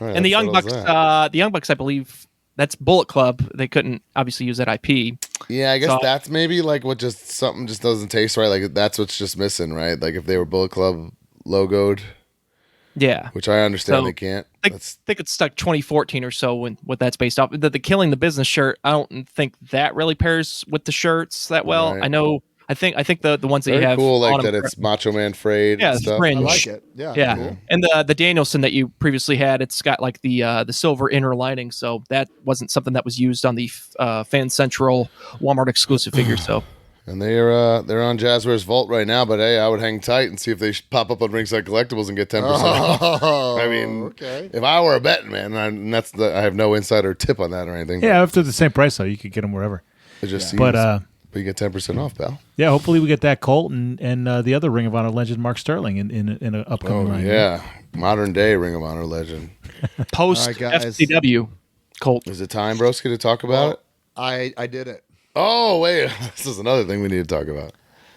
All right, And the that's Young what Bucks, I was at. I believe that's Bullet Club. They couldn't obviously use that IP. Yeah, I guess So- that's maybe like what just something just doesn't taste right. Like that's what's just missing, right? Like if they were Bullet Club logoed, Yeah. which I understand So, they can't. I That's think it's stuck 2014 or so when what that's based off. The Killing the Business shirt, I don't think that really pairs with the shirts that well. Right. I know. I think the ones that very you have cool, like on that them- it's Macho Man frayed Yeah, and it's stuff. fringe. I like it. Yeah. Yeah, Cool. and the Danielson that you previously had, it's got like the silver inner lining, so that wasn't something that was used on the Fan Central Walmart exclusive figure. So And they're on Jazwares Vault right now, but hey, I would hang tight and see if they pop up on Ringside Collectibles and get 10% off. Oh, I mean, okay. if I were a betting man, I have no insider tip on that or anything. Yeah, after the same price though, you could get them wherever. It just But seems- but you get 10% off, pal. yeah, hopefully we get that Colt and the other Ring of Honor legend Mark Sterling in an upcoming Oh line. yeah, modern day Ring of Honor legend. post All right, guys. FCW, Colt. Is it time, broski, to talk about it? I did it. Oh wait, this is another thing we need to talk about.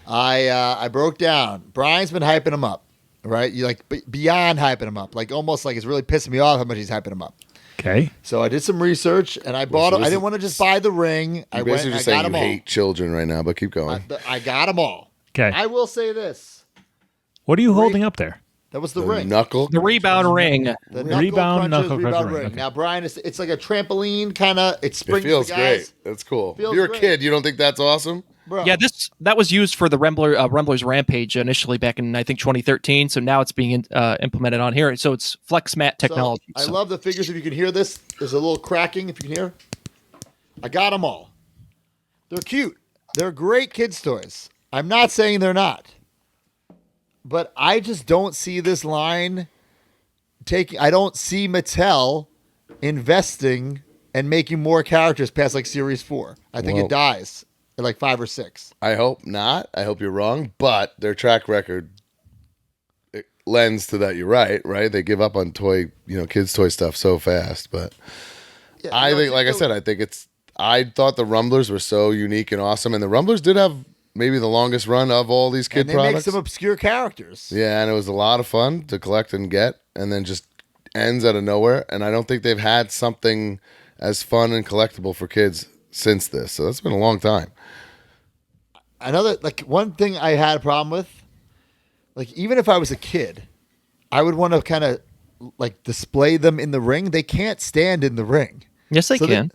I broke down. Brian's been hyping him up, right? You like beyond hyping him up, like almost like it's really pissing me off how much he's hyping him up. Okay. So I did some research and I bought so them. I this didn't is- want to just buy the ring. I You're went. basically I just got saying you them all. hate children right now, but keep going. I got them all. Okay. I will say this: What are you holding up there? that was the ring. Knuckle. The rebound ring. The Rebound Knuckle rebound Cruncher ring. ring. Okay. Now, Brian, it's like a trampoline kind of. It It springs feels the guys. great. That's cool. If Feels you're a great. kid, you don't think that's awesome? Bro. Yeah, that was used for the Rumblers Rampage initially back in I think 2013. So now it's being implemented on here. So it's flex mat So, technology. I So- love the figures. If you can hear this, there's a little cracking. If you can hear, I got them all. They're cute. They're great kids' toys. I'm not saying they're not, but I just don't see this line taking. I don't see Mattel investing and making more characters past like Series 4. I think Well- it dies at like 5 or 6. I hope not. I hope you're wrong. But their track record it lends to that. You're right. They give up on kids' toy stuff so fast. But Yeah, I you know, think, like I the- said, I thought the Rumblers were so unique and awesome, and the Rumblers did have maybe the longest run of all these kid and they products. make some obscure characters. Yeah, and it was a lot of fun to collect and get, and then just ends out of nowhere. And I don't think they've had something as fun and collectible for kids since this. So that's been a long time. Another one thing I had a problem with, even if I was a kid, I would want to kind of display them in the ring. They can't stand in the ring. yes, they So can.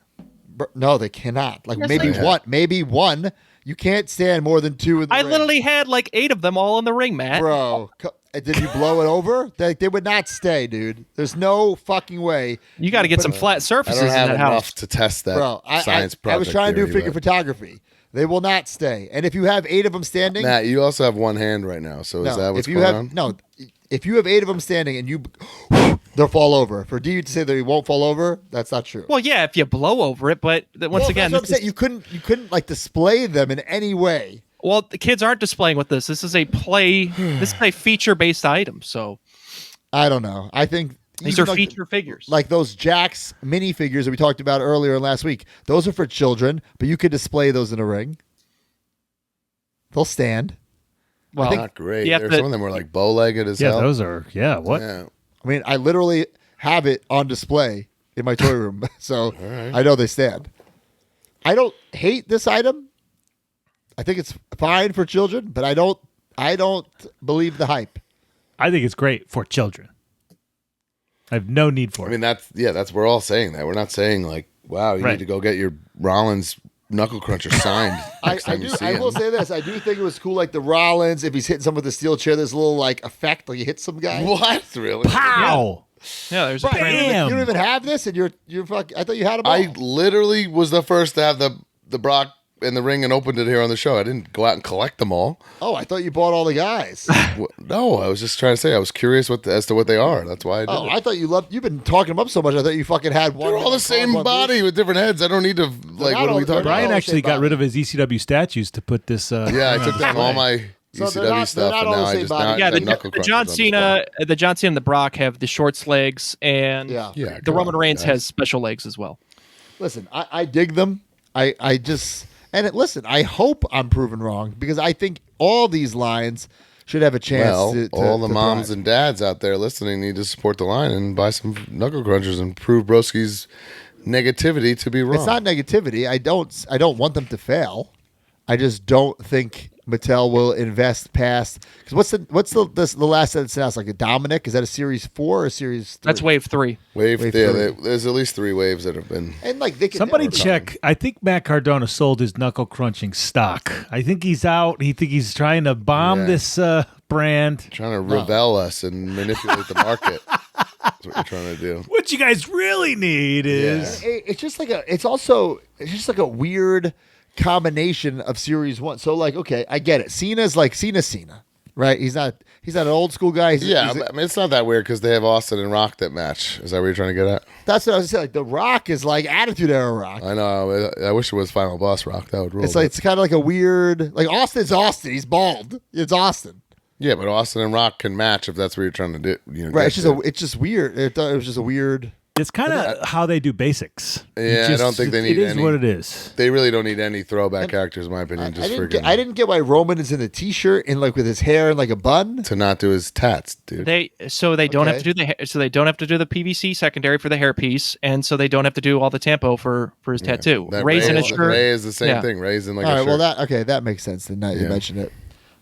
No, they cannot. Yes, maybe they one. Maybe one. You can't stand more than 2 in the I ring. literally had like 8 of them all in the ring, Matt. Bro, did you blow it over? They would not stay, dude. There's no fucking way. You got to get some flat I surfaces don't in have that enough house. to test that Bro, science project. I was trying to do theory, figure but- photography. They will not stay. And if you have 8 of them standing, Matt, you also have one hand right now. So is that what's if you going have on? no, if you have 8 of them standing and you, they'll fall over. For you to say that he won't fall over, that's not true. Well, yeah, if you blow over it, but once again, that's what I'm saying. You couldn't display them in any way. well, the kids aren't displaying with this. This is a this is a feature-based item. So I don't know. I think these even are feature figures. like those Jax minifigures that we talked about earlier last week. Those are for children, but you could display those in a ring. They'll stand. well, Not great. you have Some to- of them were like bow-legged as Yeah, hell. those are. Yeah. What? Yeah. I mean, I literally have it on display in my toy room, so I know they stand. I don't hate this item. I think it's fine for children, but I don't believe the hype. I think it's great for children. I have no need for it. I mean, that's we're all saying that. We're not saying like, wow, you need to go get your Rollins Knuckle Cruncher signed. I will say this. I do think it was cool, like the Rollins, if he's hitting someone with a steel chair, there's a little like effect, like you hit some guy. What? Really? Pow! Yeah, there's a Bam! You don't even have this, and you're fucking. I thought you had them all. I literally was the first to have the Brock in the ring and opened it here on the show. I didn't go out and collect them all. Oh, I thought you bought all the guys. No, I was just trying to say I was curious as to what they are. That's why I did it. I thought you've been talking them up so much. I thought you fucking had one. They're all the same body with different heads. I don't need to like. What are we talking Brian about? actually got rid of his ECW statues to put this. Yeah, I took down all my So they're ECW not stuff, all and now the I same just body. Yeah, the the Knuckle Crunchers John on Cena, the John Cena and the Brock have the shorts legs, and Yeah. the Roman Reigns has special legs as well. Listen, I dig them. I just listen. I hope I'm proven wrong because I think all these lines should have a chance. Well, all the moms and dads out there listening need to support the line and buy some Knuckle Crunchers and prove Broski's negativity to be wrong. It's not negativity. I don't want them to fail. I just don't think Mattel will invest past because what's the last that's announced, like a Dominic? Is that a series 4 or a series 3? That's wave 3. Wave Wave 3. three. There's at least 3 waves that have been. And like they can Somebody never check. I think Matt Cardona sold his knuckle crunching stock. I think he's out. He think he's trying to bomb this brand. Trying to revel us and manipulate the market. That's what you're trying to do. What you guys really need is It's just like it's just like a weird combination of series 1. So like, okay, I get it. Cena's like Cena, right? He's not an old school guy. I mean, it's not that weird because they have Austin and Rock that match. Is that what you're trying to get at? That's what I was saying. Like the Rock is like Attitude Era Rock. I know. I wish it was Final Boss Rock. That would rule. It's kind of like a weird, like Austin's Austin. He's bald. It's Austin. Yeah, but Austin and Rock can match if that's what you're trying to do. Right. It's just weird. It was just a weird. It's kind of how they do basics. Yeah, I don't think they need It is any. what it is. They really don't need any throwback characters, in my opinion. I didn't get why Roman is in the t-shirt and like with his hair and like a bun to not do his tats, dude. They don't have to do they don't have to do the PVC secondary for the hairpiece, and so they don't have to do all the tampo for his tattoo. Ray's in a shirt. Ray is the same thing. Ray's in like all a right, shirt. well that makes sense. Then now you mentioned it,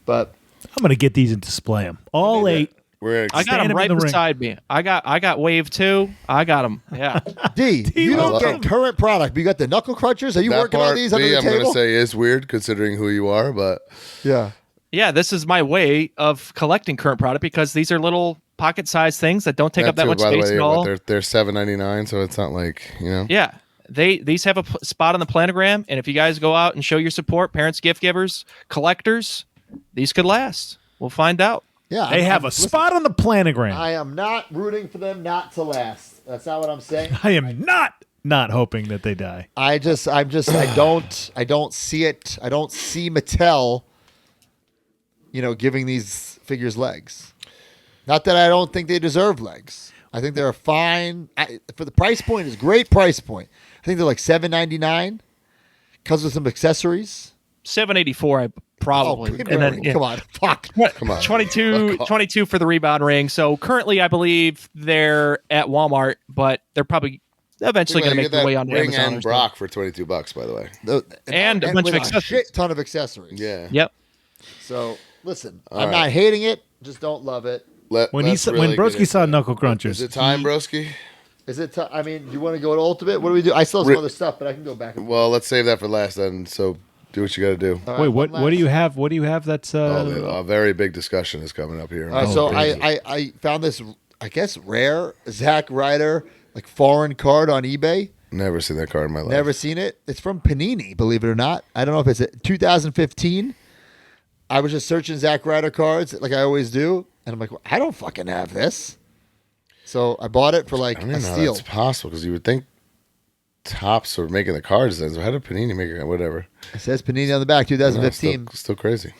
but I'm gonna get these and display them. All 8. I got them right beside me. I got wave 2. I got them. Yeah. D, you don't get current product, but you got the Knuckle Crunchers. Are you that working part, on these under the I'm table? going to say is weird considering who you are, but yeah. Yeah, this is my way of collecting current product because these are little pocket-sized things that don't take up that much space at all. They're $7.99, so it's not like, Yeah. These have a spot on the planogram, and if you guys go out and show your support, parents, gift givers, collectors, these could last. We'll find out. Yeah, They have a spot on the planogram. I am not rooting for them not to last. That's not what I'm saying. I am not hoping that they die. I don't see it. I don't see Mattel, giving these figures legs. Not that I don't think they deserve legs. I think they're fine for the price point. Is great price point. I think they're like $7.99. Comes with some accessories. $7.84, probably. And then, come on, fuck. come on. 22 for the rebound ring. So currently, I believe they're at Walmart, but they're probably eventually going to make their way on Ring Amazon. and Brock for $22, by the way. And a bunch of with accessories. shit ton of accessories. Yeah. Yep. So listen, I'm not hating it. Just don't love it. When Broski saw Knuckle Crunchers, is it time, Broski? Is it? I mean, do you want to go to Ultimate? What do we do? I still have some other stuff, but I can go back. Well, let's save that for last then. So do what you got to do. All right, wait, what do you have? What do you have? That's a very big discussion is coming up here. All right, so I found this, I guess, rare Zack Ryder like foreign card on eBay. Never seen that card in my life. Never seen it. It's from Panini, believe it or not. I don't know if it's 2015. I was just searching Zack Ryder cards like I always do, and I'm like, well, I don't fucking have this. So I bought it for like I don't even a know steal. how that's possible because you would think Topps were making the cards then. So how did Panini make it? Whatever. It says Panini on the back, 2015. No, still crazy.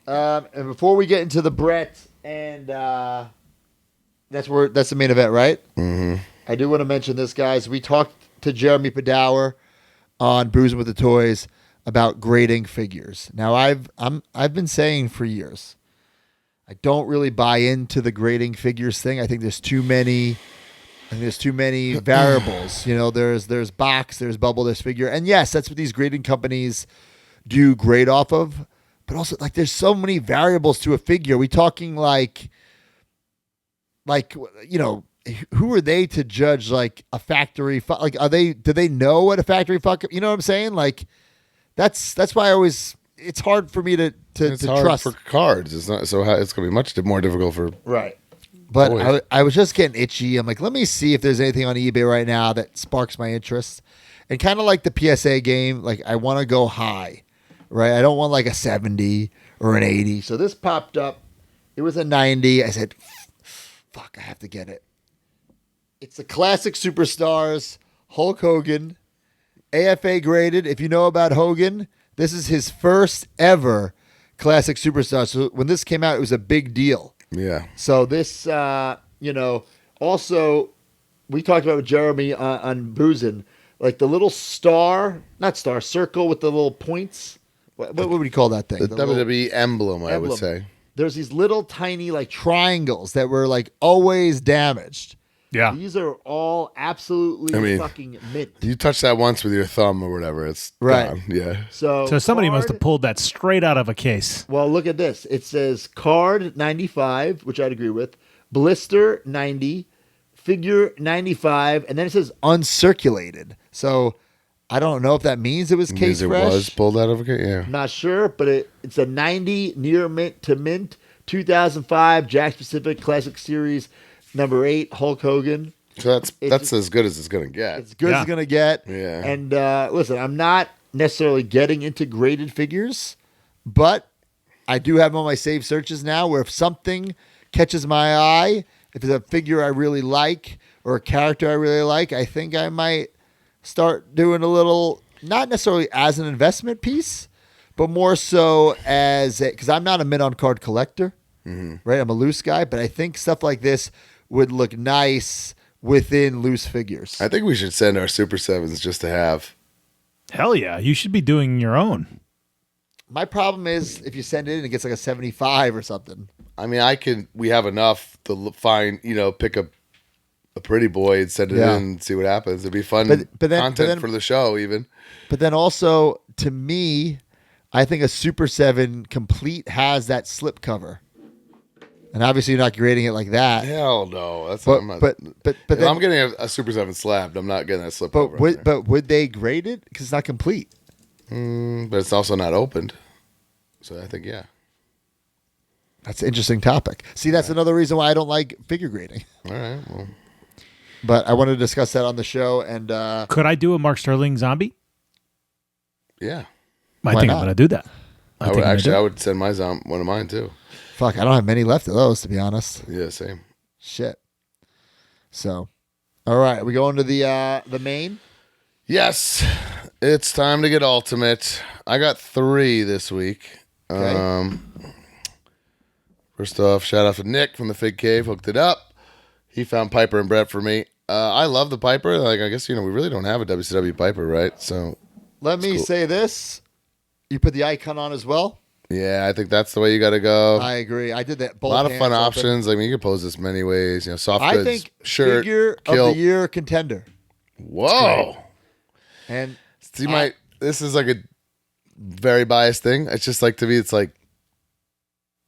And before we get into the Bret and that's the main event, right? Mm-hmm. I do want to mention this, guys. We talked to Jeremy Padower on Boozing with the Toys about grading figures. Now I've been saying for years, I don't really buy into the grading figures thing. I think there's too many And there's too many variables. You know, there's box, there's bubble, there's figure. And yes, that's what these grading companies do great off of. But also, like, there's so many variables to a figure. We talking like, you know, who are they to judge like a factory? Like, do they know what a factory fuck? You know what I'm saying? Like, that's why it's hard for me to It's hard trust for cards. It's not so. It's going to be much more difficult for right. But boys. I was just getting itchy. I'm like, let me see if there's anything on eBay right now that sparks my interest. And kind of like the PSA game, like I want to go high, right? I don't want like a 70 or an 80. So this popped up. It was a 90. I said, fuck, I have to get it. It's the classic Superstars, Hulk Hogan, AFA graded. If you know about Hogan, this is his first ever classic Superstar. So when this came out, it was a big deal. Yeah. So this, you know, also we talked about with Jeremy on Boozin', like the little circle with the little points. What would you call that thing? The little WWE emblem, I would say. There's these little tiny like triangles that were like always damaged. Yeah. These are all absolutely fucking mint. You touch that once with your thumb or whatever, it's right. gone. Yeah. So somebody must have pulled that straight out of a case. Well, look at this. It says card 95, which I'd agree with. Blister 90, figure 95, and then it says uncirculated. So I don't know if that means it was case it fresh. was pulled out of a case. Yeah. I'm not sure, but it's a 90 near mint to mint, 2005 Jack Pacific Classic Series number 8 Hulk Hogan. So that's as good as it's going to get. It's good as it's going to get. Yeah. And listen, I'm not necessarily getting into graded figures, but I do have them on my saved searches now where if something catches my eye, if it's a figure I really like or a character I really like, I think I might start doing a little, not necessarily as an investment piece, but more so as because I'm not a mint on card collector, right? I'm a loose guy, but I think stuff like this would look nice within loose figures. I think we should send our Super 7s just to have. Hell yeah. You should be doing your own. My problem is if you send it in, it gets like a 75 or something. I mean, we have enough to find, pick a pretty boy and send it in and see what happens. It'd be fun content for the show even. But then also, to me, I think a Super 7 complete has that slip cover. And obviously, you're not grading it like that. Hell no. That's but then, I'm getting a Super 7 slabbed. I'm not getting that slip over. But would they grade it? Because it's not complete. But it's also not opened. So I think, yeah. That's an interesting topic. See, that's another reason why I don't like figure grading. All right. Well. But I wanted to discuss that on the show. And could I do a Mark Sterling zombie? Yeah. I think I'm going to do that. I would send my one of mine too. Fuck, I don't have many left of those, to be honest. Yeah, same. Shit. So, all right, we go into the main? Yes. It's time to get ultimate. I got 3 this week. Okay. First off, shout out to Nick from the Fig Cave, hooked it up. He found Piper and Bret for me. I love the Piper. Like, I guess, we really don't have a WCW Piper, right? So let me say this. You put the icon on as well? Yeah, I think that's the way you got to go. I agree. I did that. A lot of fun options. I mean, you can pose this many ways. Soft goods, I think shirt, figure kilt. of the year contender. Whoa. And see, this is like a very biased thing. It's just like, to me, it's like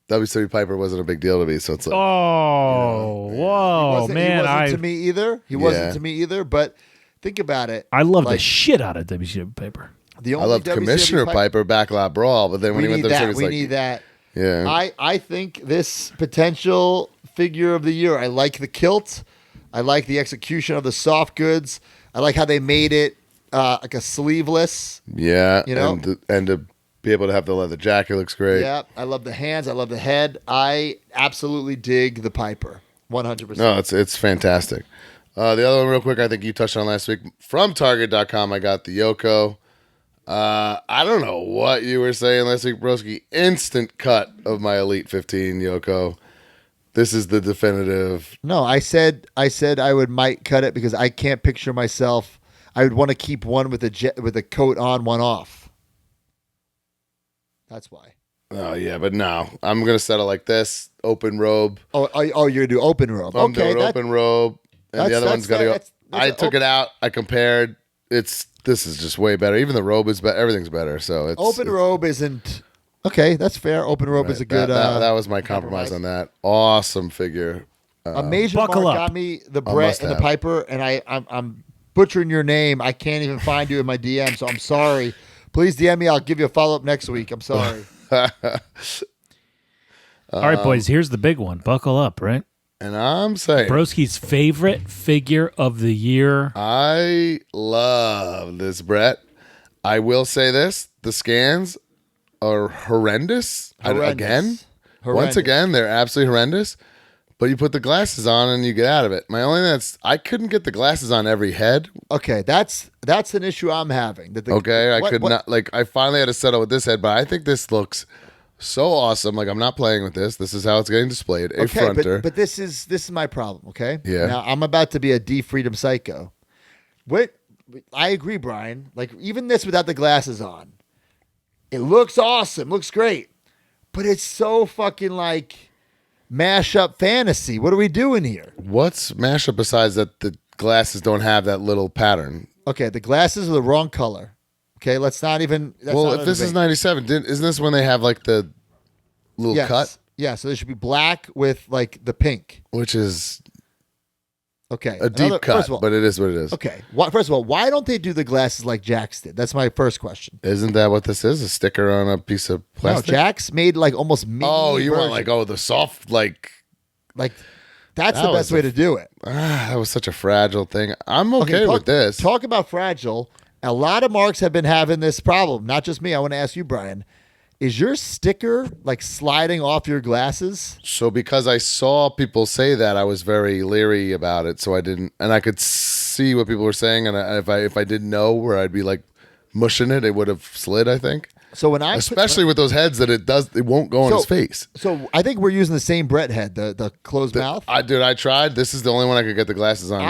WCW Piper wasn't a big deal to me, so it's like, whoa, man! He wasn't to me either. He wasn't to me either. But think about it. I love the shit out of WCW Piper. I loved Commissioner Piper Backlot Brawl, but then when he went there, we need that. Yeah, I think this potential figure of the year. I like the kilt. I like the execution of the soft goods. I like how they made it like a sleeveless. Yeah, and to be able to have the leather jacket looks great. Yeah, I love the hands. I love the head. I absolutely dig the Piper. 100%. No, it's fantastic. The other one, real quick, I think you touched on last week. From Target.com, I got the Yoko. I don't know what you were saying last week, Broski. Instant cut of my Elite 15 Yoko. This is the definitive. No, I said I might cut it because I can't picture myself. I would want to keep one with a coat on, one off. That's why. Oh yeah, but no, I'm gonna settle like this. Open robe. Oh, you're gonna do open robe. I'm doing open robe, and the other one's got to go. I took it out. I compared. This is just way better. Even the robe is better. Everything's better. So open robe isn't okay. That's fair. Open robe is a good. That was my compromise on that. Awesome figure. A major mark got me the Bret and the Piper, and I'm butchering your name. I can't even find you in my DM, so I'm sorry. Please DM me. I'll give you a follow up next week. I'm sorry. All right, boys. Here's the big one. Buckle up, right? And I'm saying, Broski's favorite figure of the year. I love this Bret. I will say this: the scans are horrendous. Once again, they're absolutely horrendous. But you put the glasses on and you get out of it. My only I couldn't get the glasses on every head. Okay, that's an issue I'm having. I finally had to settle with this head, but I think this looks so awesome. Like, I'm not playing with this. This is how it's getting displayed. A fronter. But this is my problem. Okay. Yeah. Now I'm about to be a D-freedom psycho. I agree, Brian. Like, even this without the glasses on, it looks awesome. Looks great, but it's so fucking like mashup fantasy. What are we doing here? What's mashup besides that the glasses don't have that little pattern? Okay, the glasses are the wrong color. Okay, let's not even. If this is 97, isn't this when they have like the little cut? Yeah, so there should be black with like the pink, which is okay. A deep cut, but it is what it is. Okay, first of all, why don't they do the glasses like Jax did? That's my first question. Isn't that what this is? A sticker on a piece of plastic? No, Jax made like almost mini. Oh, you want like the soft like that's the best way to do it. That was such a fragile thing. I'm okay with this. Talk about fragile. A lot of marks have been having this problem. Not just me. I want to ask you, Brian. Is your sticker like sliding off your glasses? So because I saw people say that, I was very leery about it. So I didn't, and I could see what people were saying. And if I didn't know where I'd be like mushing it, it would have slid, I think. So especially with those heads that it won't go on his face. So I think we're using the same Bret head, the closed mouth. I tried. This is the only one I could get the glasses on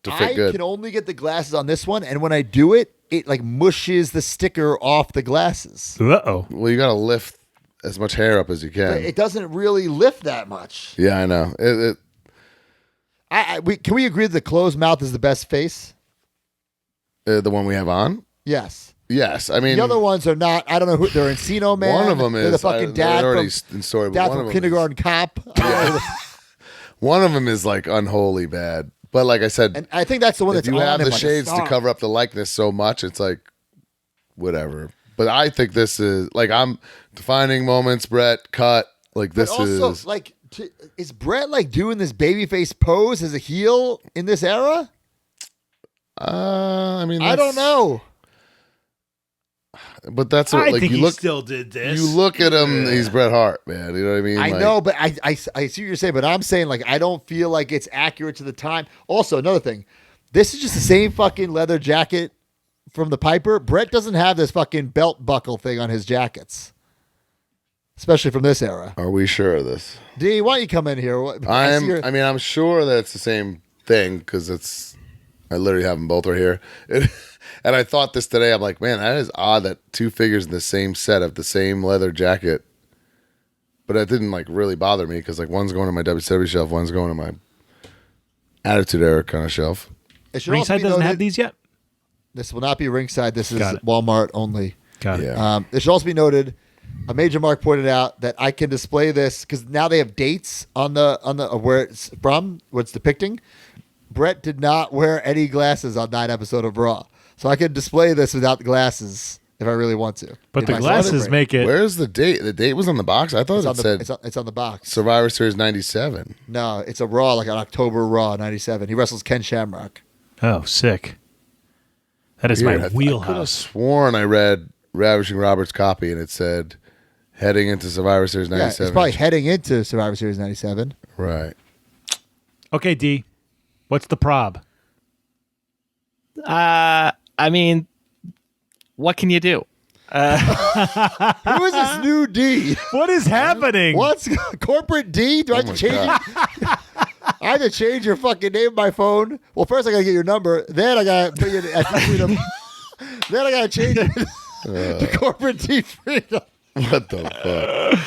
to fit good. I can only get the glasses on this one, and when I do it, it like mushes the sticker off the glasses. Uh-oh. Well, you got to lift as much hair up as you can. It doesn't really lift that much. Yeah, I know. Can we agree that the closed mouth is the best face? The one we have on? Yes. Yes. I mean, the other ones are not. I don't know who they're. Encino Man. One of them they're is the fucking dad from Kindergarten Cop. Yeah. One of them is like unholy bad. But like I said, and I think that's the one that's you have the like shades to cover up the likeness so much, it's like whatever. But I think this is like I'm defining moments. Bret cut like this also, is like is Bret like doing this babyface pose as a heel in this era? I mean, I don't know. But that's what, I like think you he look. Still did this. You look at him; he's Bret Hart, man. You know what I mean? I know, but I see what you're saying. But I'm saying like I don't feel like it's accurate to the time. Also, another thing, this is just the same fucking leather jacket from the Piper. Bret doesn't have this fucking belt buckle thing on his jackets, especially from this era. Are we sure of this? D, why don't you come in here? I mean, I'm sure that it's the same thing because it's. I literally have them both right here. And I thought this today. I'm like, man, that is odd that two figures in the same set of the same leather jacket. But that didn't like really bother me because like one's going to my WCW shelf, one's going to my Attitude Era kind of shelf. Ringside doesn't have these yet? This will not be Ringside. This is Walmart only. Got it. Yeah. It should also be noted, a major mark pointed out that I can display this because now they have dates on the where it's from, what it's depicting. Bret did not wear any glasses on 9 episode of Raw. So I could display this without the glasses if I really want to. But the glasses make it. Where's the date? The date was on the box. I thought said it's on the box. Survivor Series 97. No, it's a Raw, like an October Raw 97. He wrestles Ken Shamrock. Oh, sick. That is my wheelhouse. I could have sworn I read Ravishing Robert's copy and it said heading into Survivor Series 97. Yeah, it's probably heading into Survivor Series 97. Right. Okay, D. What's the prob? I mean, what can you do? Who is this new D? What is happening? What's corporate D? Do I have to change it? I have to change your fucking name on my phone. Well, first I gotta get your number. Then I gotta put you at Freedom. Then I gotta change it to corporate D Freedom. What the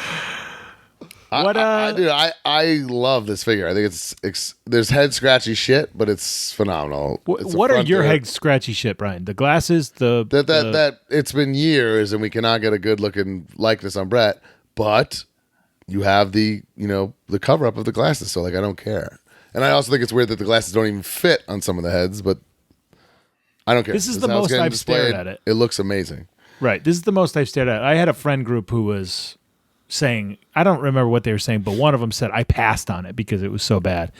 fuck? I love this figure. I think it's there's head scratchy shit, but it's phenomenal. What are your head scratchy shit, Brian? The glasses, that it's been years and we cannot get a good looking likeness on Bret, but you have the cover up of the glasses, so like I don't care. And I also think it's weird that the glasses don't even fit on some of the heads, but I don't care. This is the most I've stared at it. It looks amazing. Right. This is the most I've stared at it. I had a friend group who was saying, I don't remember what they were saying, but one of them said, I passed on it because it was so bad.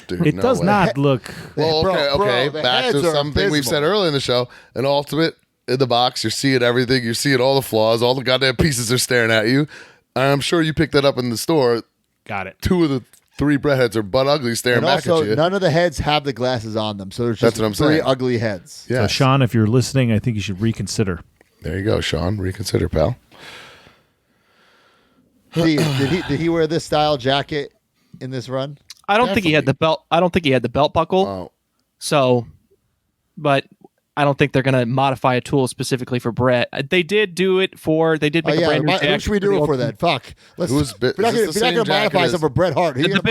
Dude, it does not look... Well, okay. Back to something we've said earlier in the show. An Ultimate in the box, you're seeing everything. You're seeing all the flaws. All the goddamn pieces are staring at you. I'm sure you picked that up in the store. Got it. 2 of the 3 Bret heads are butt ugly staring back at you. None of the heads have the glasses on them, so there's just 3 ugly heads. Yeah. So, Sean, if you're listening, I think you should reconsider. There you go, Sean. Reconsider, pal. Did he wear this style jacket in this run? I don't think he had the belt. I don't think he had the belt buckle. Oh. So, but I don't think they're going to modify a tool specifically for Bret. They did do it for. They did make a brand new jacket. Who should we do it for then? Fuck. We're not going to modify something for Bret Hart. The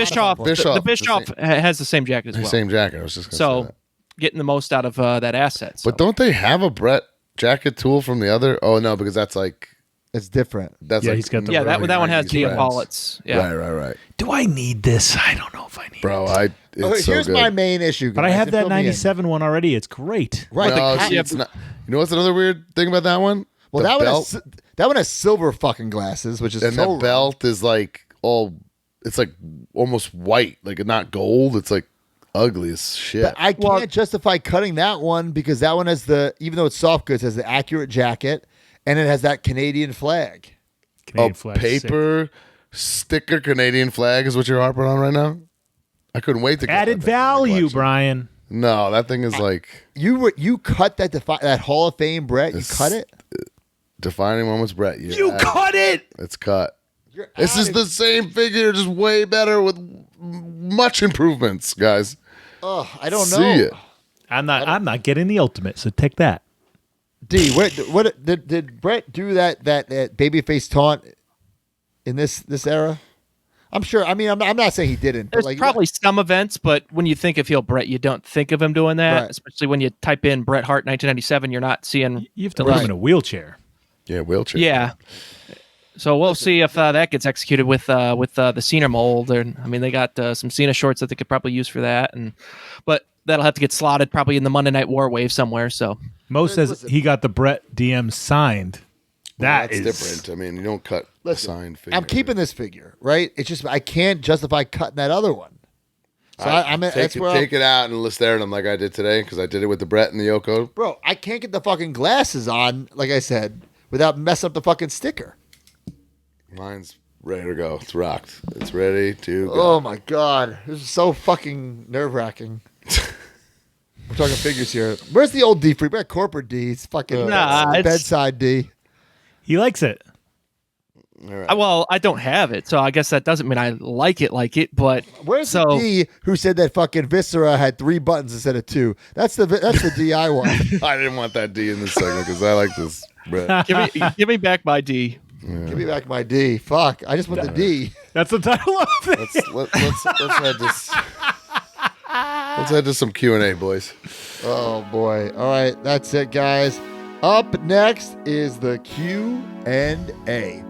Bischoff has the same jacket as well. Same jacket. I was just going to say that. Getting the most out of that asset. So. But don't they have a Bret jacket tool from the other? Oh no, because that's like. It's different. That's he's got the that one has the epaulets. Yeah. Right. Do I need this? I don't know if I need it. Here's my main issue, guys. But I have that 97 one already. It's great. Right. No, it's not. You know what's another weird thing about that one? Well, that one has silver fucking glasses, which is and the belt is like it's like almost white, like not gold. It's like ugly as shit. But I can't justify cutting that one because that one has even though it's soft goods, has the accurate jacket. And it has that Canadian flag. Paper sticker Canadian flag is what you're harping on right now? I couldn't wait to added value, Brian. No, that thing is like you cut that Hall of Fame Bret. You cut it. Defining moments, Bret. You cut it. It's cut. This is the same figure, just way better with much improvements, guys. Oh, I don't know. See it. I'm not getting the Ultimate. So take that. D, what did Bret do that babyface taunt in this era? I'm sure. I mean, I'm not saying he didn't. There's probably some events, but when you think of heel Bret, you don't think of him doing that. Right. Especially when you type in Bret Hart 1997, you're not seeing. You have to put him in a wheelchair. Yeah, wheelchair. Yeah. So we'll see if that gets executed with the Cena mold. They got some Cena shorts that they could probably use for that, but that'll have to get slotted probably in the Monday Night War wave somewhere. So. Mo says he got the Bret DM signed. That's different. I mean, you don't cut a signed figure. I'm keeping this figure, right? It's just I can't justify cutting that other one. So take it out and list there, and I'm like I did today because I did it with the Bret and the Yoko. Bro, I can't get the fucking glasses on, like I said, without messing up the fucking sticker. Mine's ready to go. It's rocked. It's ready to go. Oh my god, this is so fucking nerve-wracking. We're talking figures here. Where's the old D free? We got corporate D. It's fucking bedside D. He likes it. All right. Well, I don't have it, so I guess that doesn't mean I like it, but where's the D who said that fucking Viscera had 3 buttons instead of 2? That's the D I want. I didn't want that D in this segment because I like this. Bret. give me back my D. Yeah. Give me back my D. Fuck, I just want the D. That's the title of it. Let's head this. Let's head to some Q&A, boys. Oh, boy. All right, that's it, guys. Up next is the Q&A.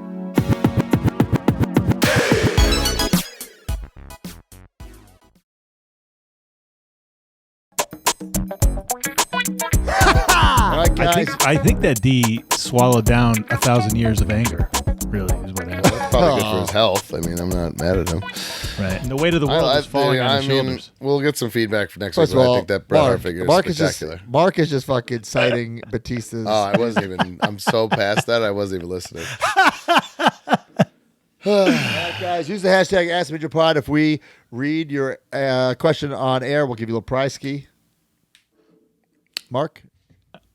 All right, guys. I think that D swallowed down 1,000 years of anger. Really, is what happened. That's probably good for his health. I mean, I'm not mad at him. Right, and the weight of the world is falling on his shoulders. We'll get some feedback for next week. But I think that Bret Hart figure is spectacular. Mark is just fucking citing Batista's. Oh, I wasn't even. I'm so past that. I wasn't even listening. All right, guys, use the hashtag AskMajorPod. If we read your question on air, we'll give you a little prize key. Mark?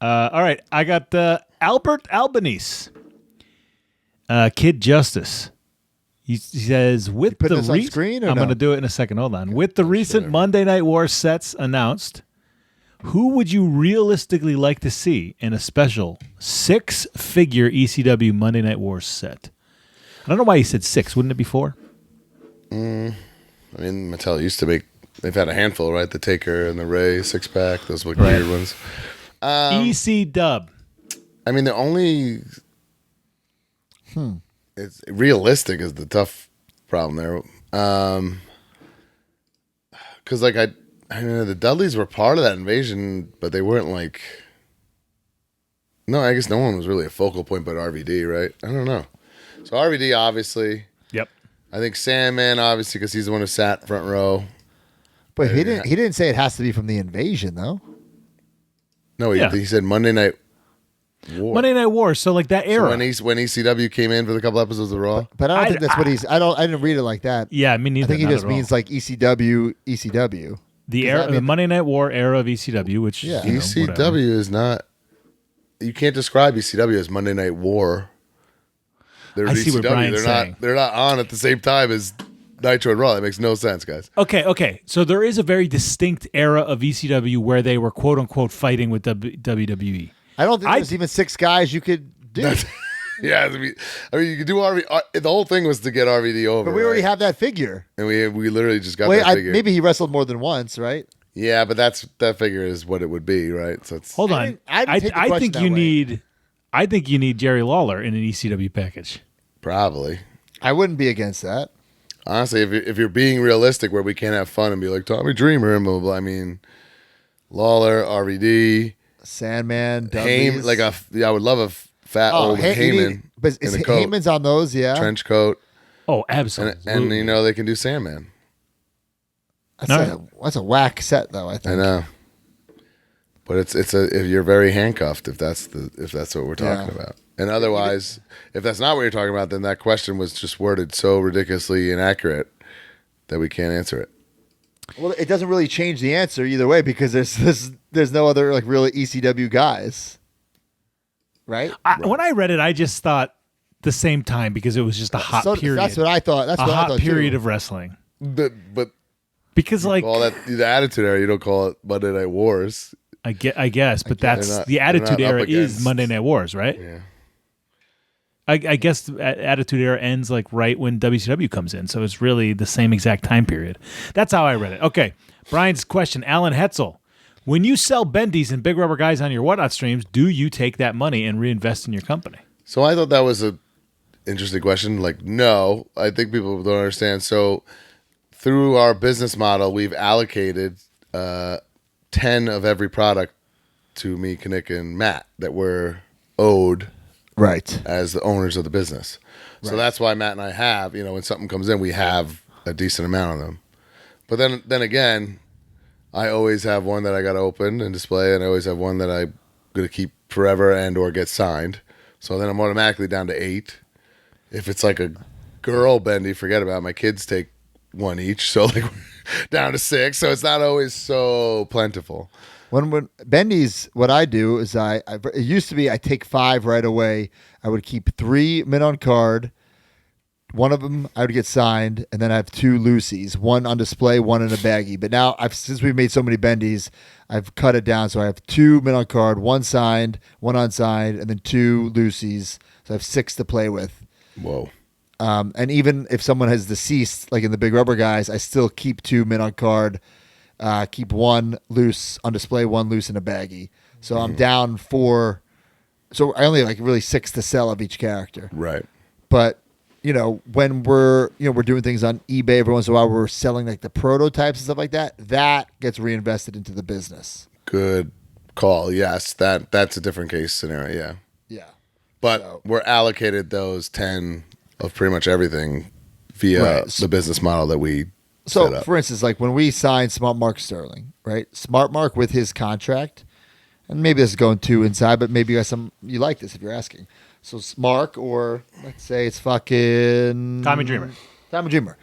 All right, I got Albert Albanese. Kid Justice. He says, with the on screen, I'm going to do it in a second. Hold on. With the recent Monday Night War sets announced, who would you realistically like to see in a special 6-figure ECW Monday Night War set? I don't know why he said 6. Wouldn't it be 4? I mean, Mattel used to make. They've had a handful, right? The Taker and the Ray 6-pack. Those were weird ones. EC Dub. I mean, the only. It's realistic is the tough problem there. Because like I mean, the Dudleys were part of that invasion, but they weren't like. No, I guess no one was really a focal point but RVD, right? I don't know. So RVD, obviously. Yep. I think Sandman, obviously, because he's the one who sat front row. But he didn't say it has to be from the invasion, though. No, he said Monday Night War. Monday Night War. So like that era. So when ECW came in for the couple episodes of Raw. But I don't think that's what he's. I didn't read it like that. Yeah, I mean, neither. I think he not just at all. means like ECW. The era, the Monday Night War era of ECW, which ECW is not. You can't describe ECW as Monday Night War. There's I see ECW. what Brian's saying. They're not on at the same time as Nitro and Raw. That makes no sense, guys. Okay. So there is a very distinct era of ECW where they were quote unquote fighting with WWE. I don't think there's even 6 guys you could do. Yeah, I mean, you could do RVD. The whole thing was to get RVD over. But we already have that figure. And we literally just got that figure. Maybe he wrestled more than once, right? Yeah, but that figure is what it would be, right? So it's Hold on. I think you need Jerry Lawler in an ECW package. Probably. I wouldn't be against that. Honestly, if you're being realistic, where we can't have fun and be like Tommy Dreamer and blah blah blah. I mean, Lawler, RVD, Sandman, Heyman. I would love a fat old Heyman. But is Heyman's on those? Yeah, trench coat. Oh, absolutely. And they can do Sandman. That's a whack set, though. I think. I know, but if you're very handcuffed, if that's what we're talking about, and otherwise, if that's not what you're talking about, then that question was just worded so ridiculously inaccurate that we can't answer it. Well, it doesn't really change the answer either way because there's no other like really ECW guys, right? When I read it, I just thought the same time because it was just a hot period. That's what I thought. That's a what I hot thought period too. of wrestling. But because like all that the Attitude Era, you don't call it Monday Night Wars. I guess, but that's the Attitude Era is Monday Night Wars, right? Yeah. I guess the Attitude Era ends like right when WCW comes in, so it's really the same exact time period. That's how I read it. Okay, Brian's question, Alan Hetzel. When you sell bendies and big rubber guys on your whatnot streams, do you take that money and reinvest in your company? So I thought that was a interesting question. Like, no, I think people don't understand. So through our business model, we've allocated 10 of every product to me, Knick, and Matt that we're owed right as the owners of the business. So that's why Matt and I have, when something comes in, we have a decent amount of them. But then again, I always have one that I got to open and display, and I always have one that I'm going to keep forever and or get signed. So then I'm automatically down to 8. If it's like a girl bendy, forget about it. My kids take one each, so like down to 6. So it's not always so plentiful. When bendies, what I do is it used to be I take 5 right away. I would keep 3 mid on card. One of them I would get signed, and then I have 2 loosies, 1 on display, 1 in a baggie. But now since we've made so many bendies, I've cut it down. So I have 2 mid on card, 1 signed, 1 unsigned, and then 2 loosies. So I have 6 to play with. Whoa. And even if someone has deceased, like in the big rubber guys, I still keep 2 mid on card. Keep 1 loose on display, 1 loose in a baggie. So I'm down 4. So I only have like really 6 to sell of each character. Right. But when we're doing things on eBay every once in a while, we're selling like the prototypes and stuff like that. That gets reinvested into the business. Good call. Yes, that's a different case scenario. Yeah. Yeah. But we're allocated those 10 of pretty much everything via the business model that we. So, for instance, like when we signed Smart Mark Sterling, right? Smart Mark with his contract, and maybe this is going too inside, but maybe you like this if you're asking. So, Smart, or let's say it's fucking Tommy Dreamer.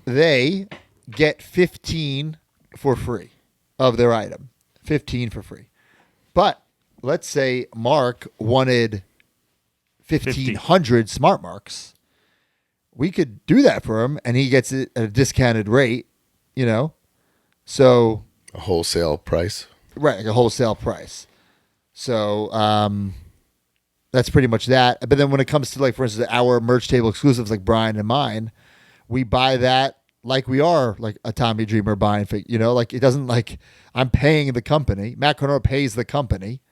They get 15 for free of their item. 15 for free. But let's say Mark wanted 1,500 Smart Marks. We could do that for him, and he gets it at a discounted rate, So a wholesale price, right? Like a wholesale price. So that's pretty much that. But then when it comes to like, for instance, our merch table exclusives, like Brian and mine, we buy that like we are like a Tommy Dreamer buying figure. You know, like it doesn't like I'm paying the company. Matt Cardona pays the company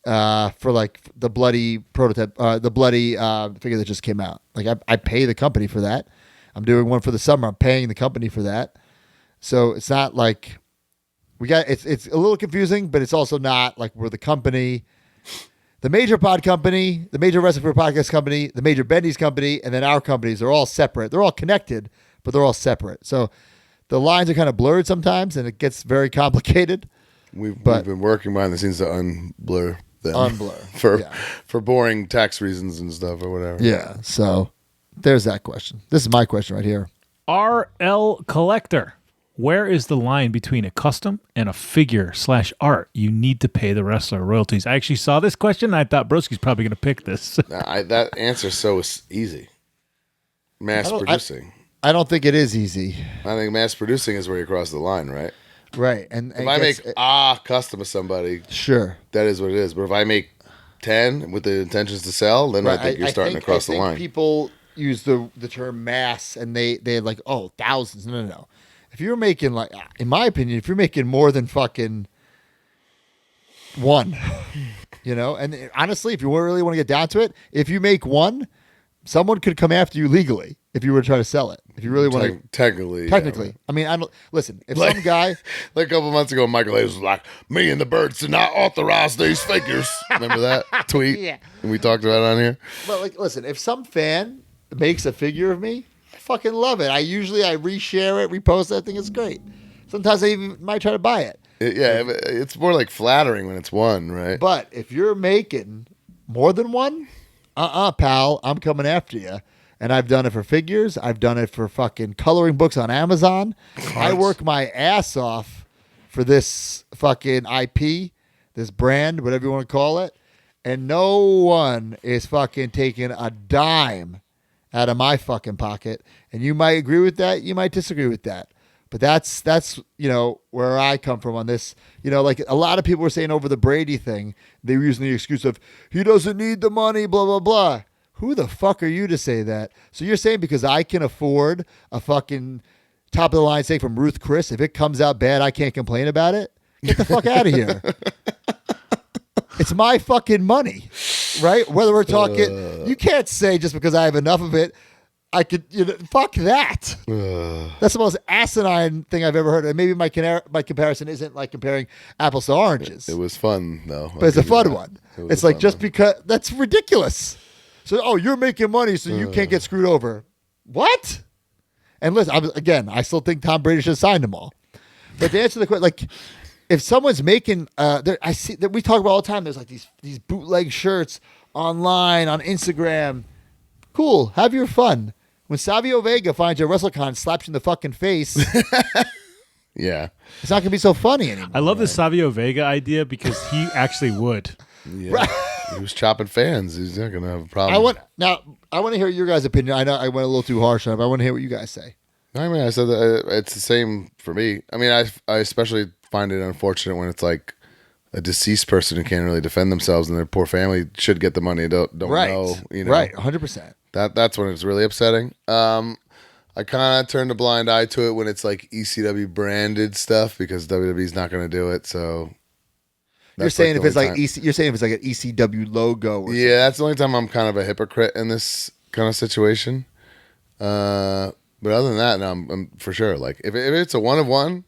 for like the bloody prototype, the bloody figure that just came out. Like I pay the company for that. I'm doing one for the summer. I'm paying the company for that. So it's not like it's a little confusing, but it's also not like we're the company, the major pod company, the major Wrestling for Podcast company, the major Bendy's company, and then our companies are all separate. They're all connected, but they're all separate. So the lines are kind of blurred sometimes, and it gets very complicated. We've been working behind the scenes to unblur them. For boring tax reasons and stuff or whatever. Yeah. So there's that question. This is my question right here. RL Collector. Where is the line between a custom and a figure / art? You need to pay the wrestler royalties. I actually saw this question, and I thought Broski's probably going to pick this. That answer's so easy. Mass producing. I don't think it is easy. I think mass producing is where you cross the line, right? Right. And if I make custom of somebody, sure, that is what it is. But if I make 10 with the intentions to sell, then I think you're starting to cross the line. People use the term mass, and they're like, oh, thousands. No. If you're making, like, in my opinion, if you're making more than fucking one, you know, and honestly, if you really want to get down to it, if you make one, someone could come after you legally if you were to try to sell it. If you really want to, technically, yeah. I mean, I don't listen. If some guy, like a couple months ago, Michael Hayes was like, "Me and the Birds did not authorize these figures." Remember that tweet? Yeah, we talked about it on here. But like, listen, if some fan makes a figure of me, fucking love it. I reshare it, repost that thing. It's great. Sometimes I even might try to buy it. It's more like flattering when it's one, right? But if you're making more than one, pal, I'm coming after you. And I've done it for figures. I've done it for fucking coloring books on Amazon. I work my ass off for this fucking IP, this brand, whatever you want to call it. And no one is fucking taking a dime out of my fucking pocket. And you might agree with that. You might disagree with that. But that's where I come from on this. Like a lot of people were saying over the Brady thing, they were using the excuse of, he doesn't need the money, blah, blah, blah. Who the fuck are you to say that? So you're saying because I can afford a fucking top of the line steak from Ruth Chris, if it comes out bad, I can't complain about it? Get the fuck out of here. It's my fucking money, right? Whether we're talking, you can't say just because I have enough of it, I could, fuck that. That's the most asinine thing I've ever heard. And maybe my comparison isn't like comparing apples to oranges. It was fun, though. But it's a fun one. It's like just because, that's ridiculous. So, you're making money so you can't get screwed over. What? And listen, I still think Tom Brady should have signed them all. But to answer the question, like, if someone's making, I see that we talk about all the time. There's like these bootleg shirts online on Instagram. Cool, have your fun. When Savio Vega finds you at WrestleCon, slaps you in the fucking face. Yeah, it's not gonna be so funny anymore. I love the Savio Vega idea because he actually would. Yeah. Right. He was chopping fans. He's not gonna have a problem. I want to hear your guys' opinion. I know I went a little too harsh on it, but I want to hear what you guys say. I mean, I said that it's the same for me. I mean, I especially find it unfortunate when it's like a deceased person who can't really defend themselves and their poor family should get the money. Don't know. Right, 100%. That's when it's really upsetting. I kind of turned a blind eye to it when it's like ECW branded stuff because WWE's not going to do it. So you're saying if it's like you're saying if it's like an ECW logo. Or something. That's the only time I'm kind of a hypocrite in this kind of situation. But other than that, no, I'm for sure. Like if it's a one of one,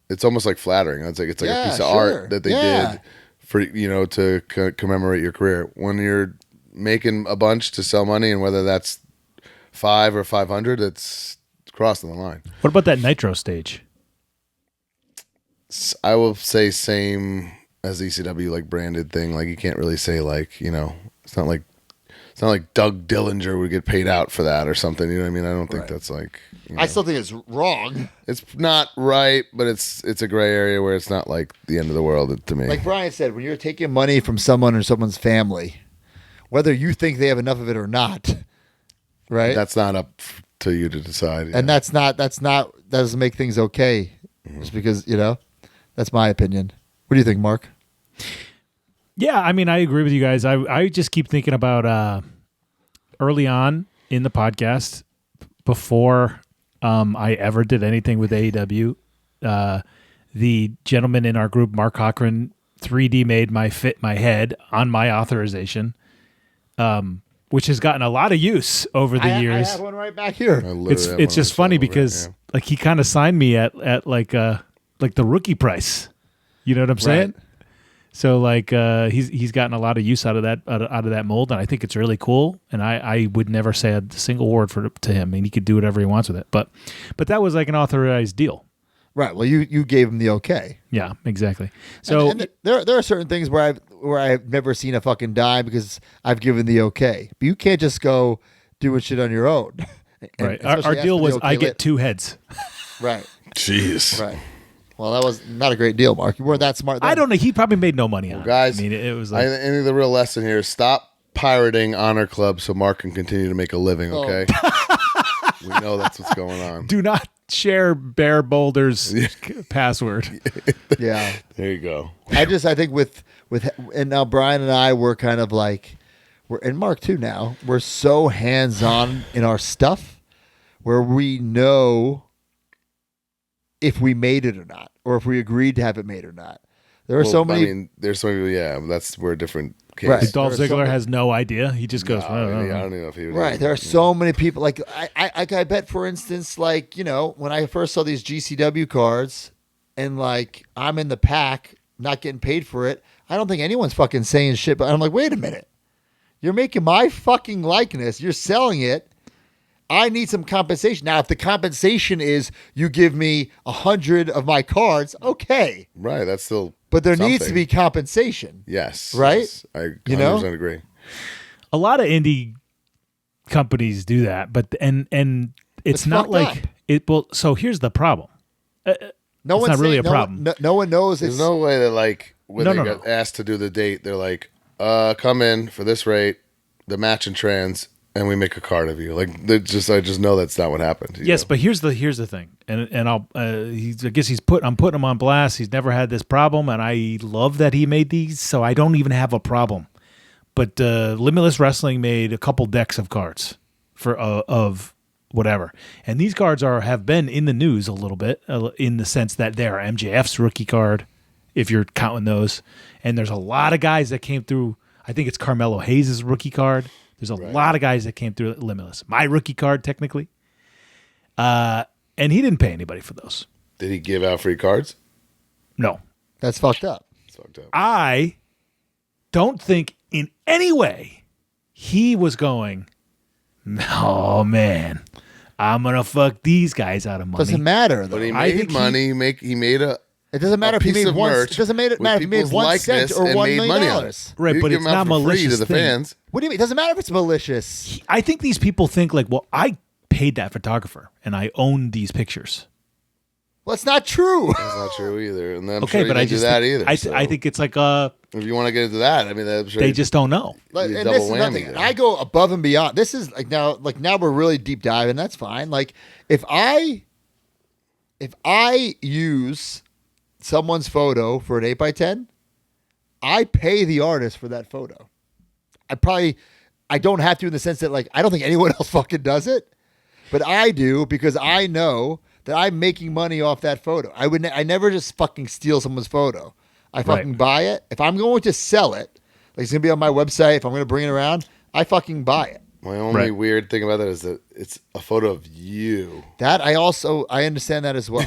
it's almost like flattering. It's like a piece of art that they did for to commemorate your career. When you're making a bunch to sell money, and whether that's 5 or 500, it's crossing the line. What about that Nitro stage? I will say same as the ECW like branded thing. Like you can't really say like it's not like Doug Dillinger would get paid out for that or something. You know what I mean? I don't think that's like. I still think it's wrong. It's not right, but it's a gray area where it's not like the end of the world to me. Like Brian said, when you're taking money from someone or someone's family, whether you think they have enough of it or not, right? That's not up to you to decide. And that doesn't make things okay. Just because, that's my opinion. What do you think, Mark? Yeah, I mean, I agree with you guys. I just keep thinking about early on in the podcast, before I ever did anything with AEW, the gentleman in our group, Mark Cochran, 3D made my head on my authorization, which has gotten a lot of use over the years. I have one right back here. It's just funny because like he kind of signed me at like the rookie price. You know what I'm saying? So like he's gotten a lot of use out of that mold, and I think it's really cool. And I would never say a single word to him. I mean, he could do whatever he wants with it. But that was like an authorized deal. Right. Well, you gave him the okay. Yeah, exactly. So and there are certain things where I've never seen a fucking dime because I've given the okay. But you can't just go doing shit on your own. Right. Our deal was I get 2 heads. Right. Jeez. Right. Well, that was not a great deal, Mark. You weren't that smart then. I don't know. He probably made no money on it. Guys, I mean, it was like... I think the real lesson here is stop pirating Honor Club so Mark can continue to make a living, okay? We know that's what's going on. Do not share Bear Boulder's password. Yeah. There you go. I think with and now Brian and I were kind of like and Mark too now. We're so hands-on in our stuff where we know if we made it or not, or if we agreed to have it made or not. There are so many. I mean, there's so many people. Yeah, that's we're a different case. Right. Like Dolph Ziggler has no idea. He just goes. I don't even know if he would. Right. There are so many people. Like I bet, for instance, like when I first saw these GCW cards, and like I'm in the pack, not getting paid for it. I don't think anyone's fucking saying shit. But I'm like, wait a minute, you're making my fucking likeness. You're selling it. I need some compensation. Now, if the compensation is you give me 100 of my cards, okay. Right, that's still. But there needs to be compensation. Yes. Right? Yes, I 100% agree. A lot of indie companies do that, but and it's not like up. it. Well, so here's the problem. No it's one's not really saying, a problem. No one knows. There's no way that like when they got asked to do the date, they're like, come in for this rate, the match and trans. And we make a card of you. Like I just know that's not what happened. Yes, but here's the thing, and I'll I guess I'm putting him on blast. He's never had this problem, and I love that he made these, so I don't even have a problem. But Limitless Wrestling made a couple decks of cards for of whatever, and these cards have been in the news a little bit in the sense that they're MJF's rookie card, if you're counting those, and there's a lot of guys that came through. I think it's Carmelo Hayes' rookie card. There's a lot of guys that came through Limitless. My rookie card, technically. And he didn't pay anybody for those. Did he give out free cards? No. That's fucked up. It's fucked up. I don't think in any way he was going, oh, man, I'm going to fuck these guys out of money. Doesn't matter, though. But he made money. He made a. It doesn't matter if he made one. It doesn't matter if he made 1 cent or $1 million. Right, but it's not malicious to the fans. What do you mean? It doesn't matter if it's malicious. I think these people think like, well, I paid that photographer and I own these pictures. Well, it's not true. That's not true either. And I'm okay, sure but I just do that either. I think it's like if you want to get into that, I mean, I'm sure they just don't know. And this is nothing. I go above and beyond. This is now we're really deep diving. That's fine. Like if I use someone's photo for an 8x10, I pay the artist for that photo. I don't have to in the sense that like I don't think anyone else fucking does it, but I do because I know that I'm making money off that photo. I never just fucking steal someone's photo. I fucking buy it. If I'm going to sell it, like it's gonna be on my website. If I'm gonna bring it around, I fucking buy it. My only weird thing about that is that it's a photo of you. That I understand that as well.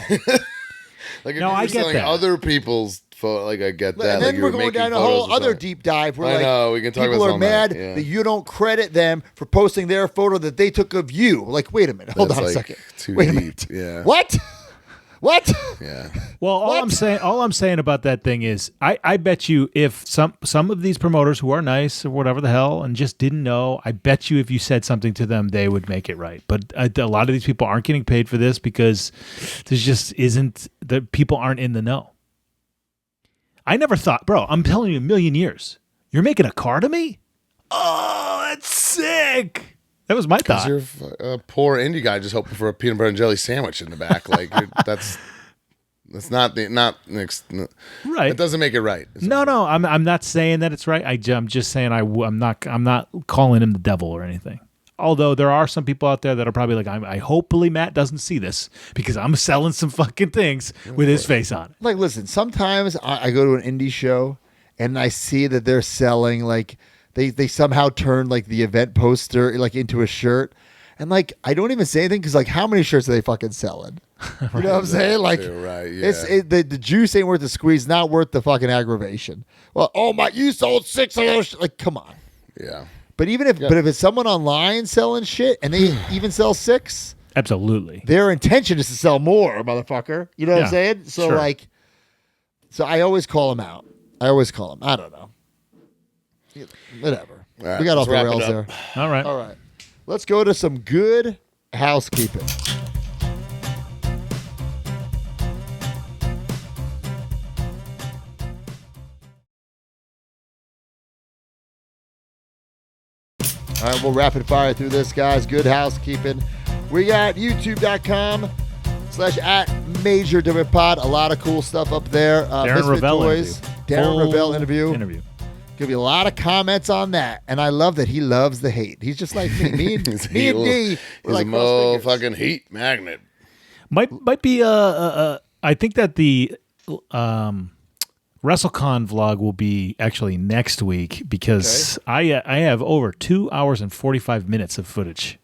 Like if no, you're I get selling that. other people's photo, like I get that. And then like we're going down a whole other deep dive where I know, we can talk people about this are all mad night. Yeah. that you don't credit them for posting their photo that they took of you. Like, wait a minute, hold That's on a like second. too Wait a deep. minute. Yeah. What? Yeah. Well, all I'm saying about that thing is, I bet you if some of these promoters who are nice or whatever the hell and just didn't know, I bet you if you said something to them, they would make it right. But a lot of these people aren't getting paid for this because there's just isn't the people aren't in the know. I never thought, bro. I'm telling you, a million years, you're making a card of me. Oh, that's sick. That was my thought. Because you're a poor indie guy just hoping for a peanut butter and jelly sandwich in the back. Like that's not right. It doesn't make it right. No, I'm not saying that it's right. I'm just saying I'm not calling him the devil or anything. Although there are some people out there that are probably like, I hopefully Matt doesn't see this because I'm selling some fucking things with his face on it. Like, listen, sometimes I go to an indie show and I see that they're selling, like, they somehow turn, like, the event poster, like, into a shirt. And, like, I don't even say anything because, like, how many shirts are they fucking selling? You know what I'm saying? Like, right, yeah. the juice ain't worth the squeeze, not worth the fucking aggravation. Well, oh my, you sold 6 of those. Like, come on. Yeah. But even if it's someone online selling shit and they even sell 6, absolutely, their intention is to sell more, motherfucker. You know what I'm saying? So sure. like, so I always call them out. I don't know. Whatever. Right, we got off let's the wrap it rails up. there. All right. All right. Let's go to some good housekeeping. All right, we'll rapid fire through this, guys. Good housekeeping. We got youtube.com/@MajorWPod. A lot of cool stuff up there. Darren Misfit Rovell Toys. interview. Darren Full Rovell interview. Gonna be a lot of comments on that, and I love that he loves the hate. He's just like me. Me and D. He's like a motherfucking heat magnet. Might be I think that the WrestleCon vlog will be actually next week because I have over 2 hours and 45 minutes of footage.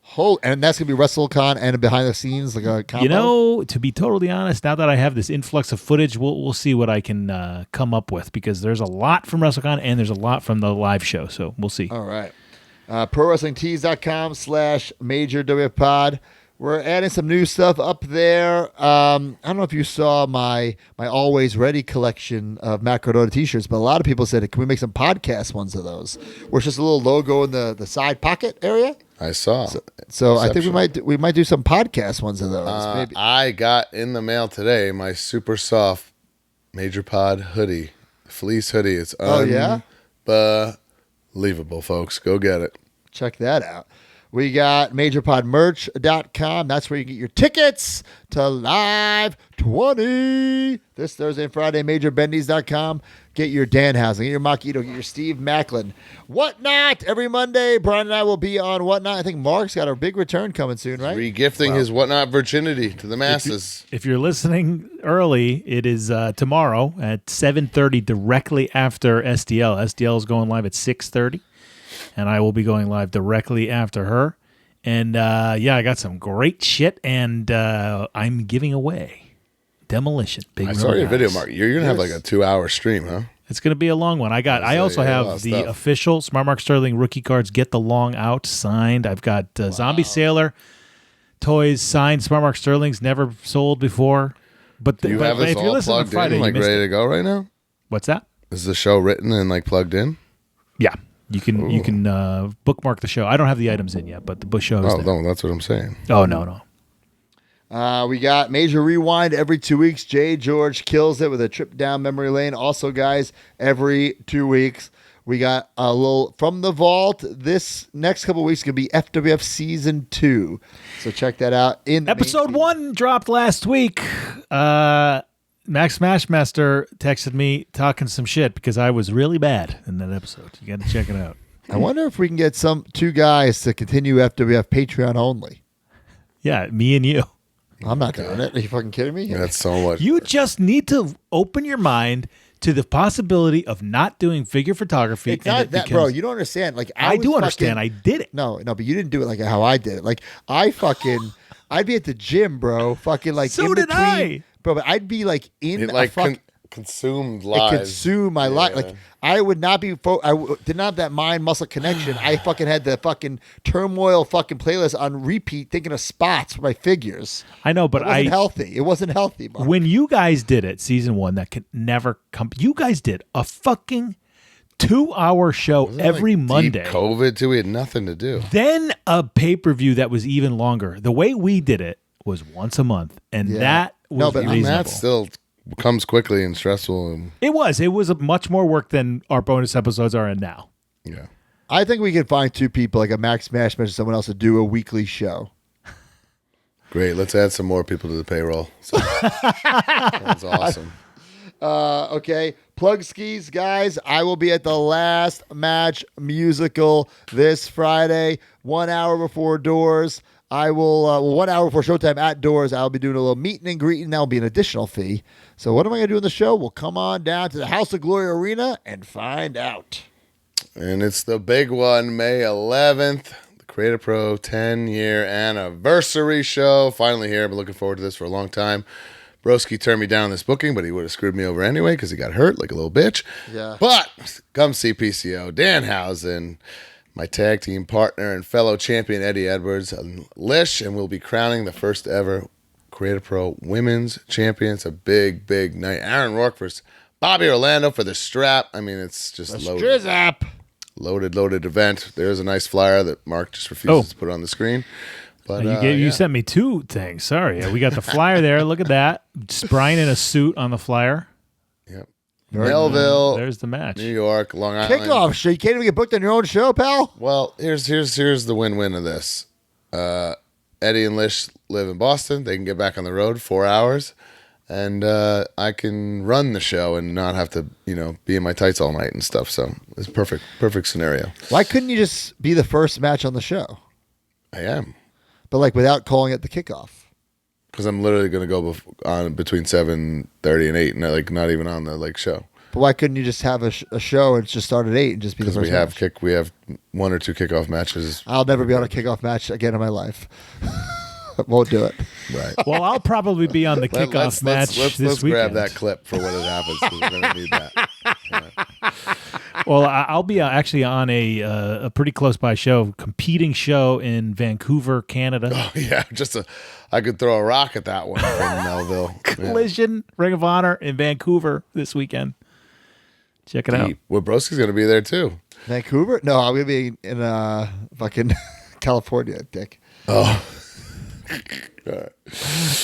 And that's gonna be WrestleCon and behind the scenes, like a combo. You know, to be totally honest, now that I have this influx of footage, we'll see what I can come up with because there's a lot from WrestleCon and there's a lot from the live show, so we'll see. All right. ProWrestlingTees.com/MajorWPod. We're adding some new stuff up there. I don't know if you saw my Always Ready collection of Matt Cardona t-shirts, but a lot of people said, can we make some podcast ones of those? Where it's just a little logo in the side pocket area. I saw. So I think we might do some podcast ones of those. Maybe. I got in the mail today my super soft Major Pod hoodie, fleece hoodie. It's unbelievable, folks. Go get it. Check that out. We got MajorPodMerch.com. That's where you get your tickets to Live 20 this Thursday and Friday. MajorBendies.com. Get your Danhausen, get your Makito, get your Steve Macklin. Whatnot every Monday. Brian and I will be on Whatnot. I think Mark's got a big return coming soon, right? Regifting his Whatnot virginity to the masses. If you're listening early, it is tomorrow at 7:30 directly after SDL. SDL is going live at 6:30. And I will be going live directly after her. And I got some great shit, and I'm giving away Demolition. I saw your video, Mark. You're going to have like a 2-hour stream, huh? It's going to be a long one. I also have the official Smart Mark Sterling rookie cards, Get the Long Out, signed. I've got Zombie Sailor toys signed. Smart Mark Sterling's never sold before. But Do you have this all plugged in, like ready to go right now? What's that? Is the show written and like plugged in? Yeah. You can bookmark the show. I don't have the items in yet, but the show is there. No, that's what I'm saying. Oh, no. We got Major Rewind every 2 weeks. Jay George kills it with a trip down memory lane. Also, guys, every 2 weeks, we got a little from the vault. This next couple of weeks is going to be FWF Season 2. So check that out. Episode 1 dropped last week. Max Smashmaster texted me talking some shit because I was really bad in that episode. You got to check it out. I wonder if we can get two guys to continue FWF Patreon only. Yeah, me and you. I'm not doing it. Are you fucking kidding me? That's so much. You just need to open your mind to the possibility of not doing figure photography. It's not that, bro. You don't understand. Like I do understand. I did it. No, but you didn't do it like how I did it. Like I'd be at the gym, bro. Fucking like so in did between, I. Bro, but I'd be like in it like consumed lives. It consumed my life. Like I would not be. Did not have that mind muscle connection. I fucking had the fucking turmoil fucking playlist on repeat, thinking of spots for my figures. I know, but it wasn't healthy. Mark. When you guys did it, season 1, that could never come. You guys did a fucking 2-hour show every Monday. Deep COVID too. We had nothing to do. Then a pay-per-view that was even longer. The way we did it was once a month, and that was reasonable. That still comes quickly and stressful. And it was much more work than our bonus episodes are in now. Yeah, I think we can find 2 people, like a Max Smash or someone else, to do a weekly show. Great, let's add some more people to the payroll. That's awesome. Okay. Plug skis, guys. I will be at the Last Match musical this Friday, 1 hour before doors. I will, 1 hour before showtime at doors, I'll be doing a little meet and greet, and that'll be an additional fee. So what am I going to do in the show? Well, come on down to the House of Glory Arena and find out. And it's the big one, May 11th, the Creative Pro 10-year anniversary show. Finally here. I've been looking forward to this for a long time. Broski turned me down on this booking, but he would have screwed me over anyway because he got hurt like a little bitch. Yeah. But come see PCO, Danhausen, my tag team partner and fellow champion Eddie Edwards and Lish, and we'll be crowning the first ever Creative Pro Women's Champion. It's a big, big night. Aaron Rourke versus Bobby Orlando for the strap. I mean, it's just loaded event. There's a nice flyer that Mark just refuses to put on the screen. But you sent me two things. Sorry. We got the flyer there. Look at that. Just Brian in a suit on the flyer. Yep. Melville. There's the match. New York, Long Island. Kickoff show. You can't even get booked on your own show, pal. Well, here's the win-win of this. Eddie and Lish live in Boston. They can get back on the road 4 hours, and I can run the show and not have to, be in my tights all night and stuff. So it's perfect scenario. Why couldn't you just be the first match on the show? I am. But without calling it the kickoff. Because I'm literally going to go on between 7:30 and 8, and not even on the show. But why couldn't you just have a show and just start at 8 and just be the first match? We have one or two kickoff matches. I'll never be on a kickoff match again in my life. Won't do it. Right. Well, I'll probably be on the kickoff match this let's weekend. grab that clip for when it happens. 'Cause we're going to need that. Yeah. Well, I'll be actually on a pretty close by show, competing show in Vancouver, Canada. Oh, yeah. I could throw a rock at that one from Melville. Collision, Ring of Honor in Vancouver this weekend. Check it out. Well, Broski's going to be there too. Vancouver? No, I'm going to be in fucking California, dick. Oh.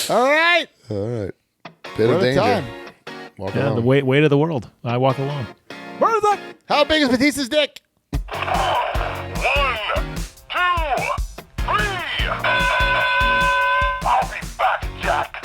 All right. Bit of danger. Time. Walk Yeah, along. the weight of the world. I walk alone. How big is Batista's dick? 1, 2, 3. I'll be back, Jack.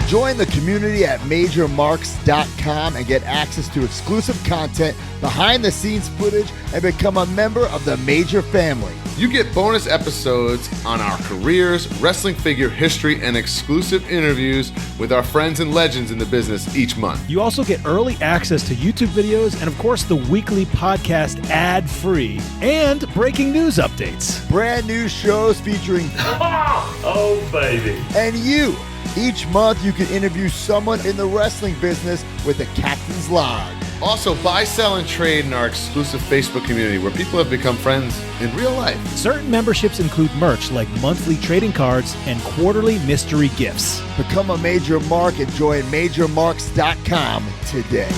Join the community at MajorMarks.com and get access to exclusive content, behind-the-scenes footage, and become a member of the Major family. You get bonus episodes on our careers, wrestling figure history, and exclusive interviews with our friends and legends in the business each month. You also get early access to YouTube videos and, of course, the weekly podcast ad-free and breaking news updates. Brand new shows featuring Oh, baby. and you. Each month, you can interview someone in the wrestling business with the Captain's Log. Also, buy, sell, and trade in our exclusive Facebook community where people have become friends in real life. Certain memberships include merch like monthly trading cards and quarterly mystery gifts. Become a Major Mark and join MajorMarks.com today.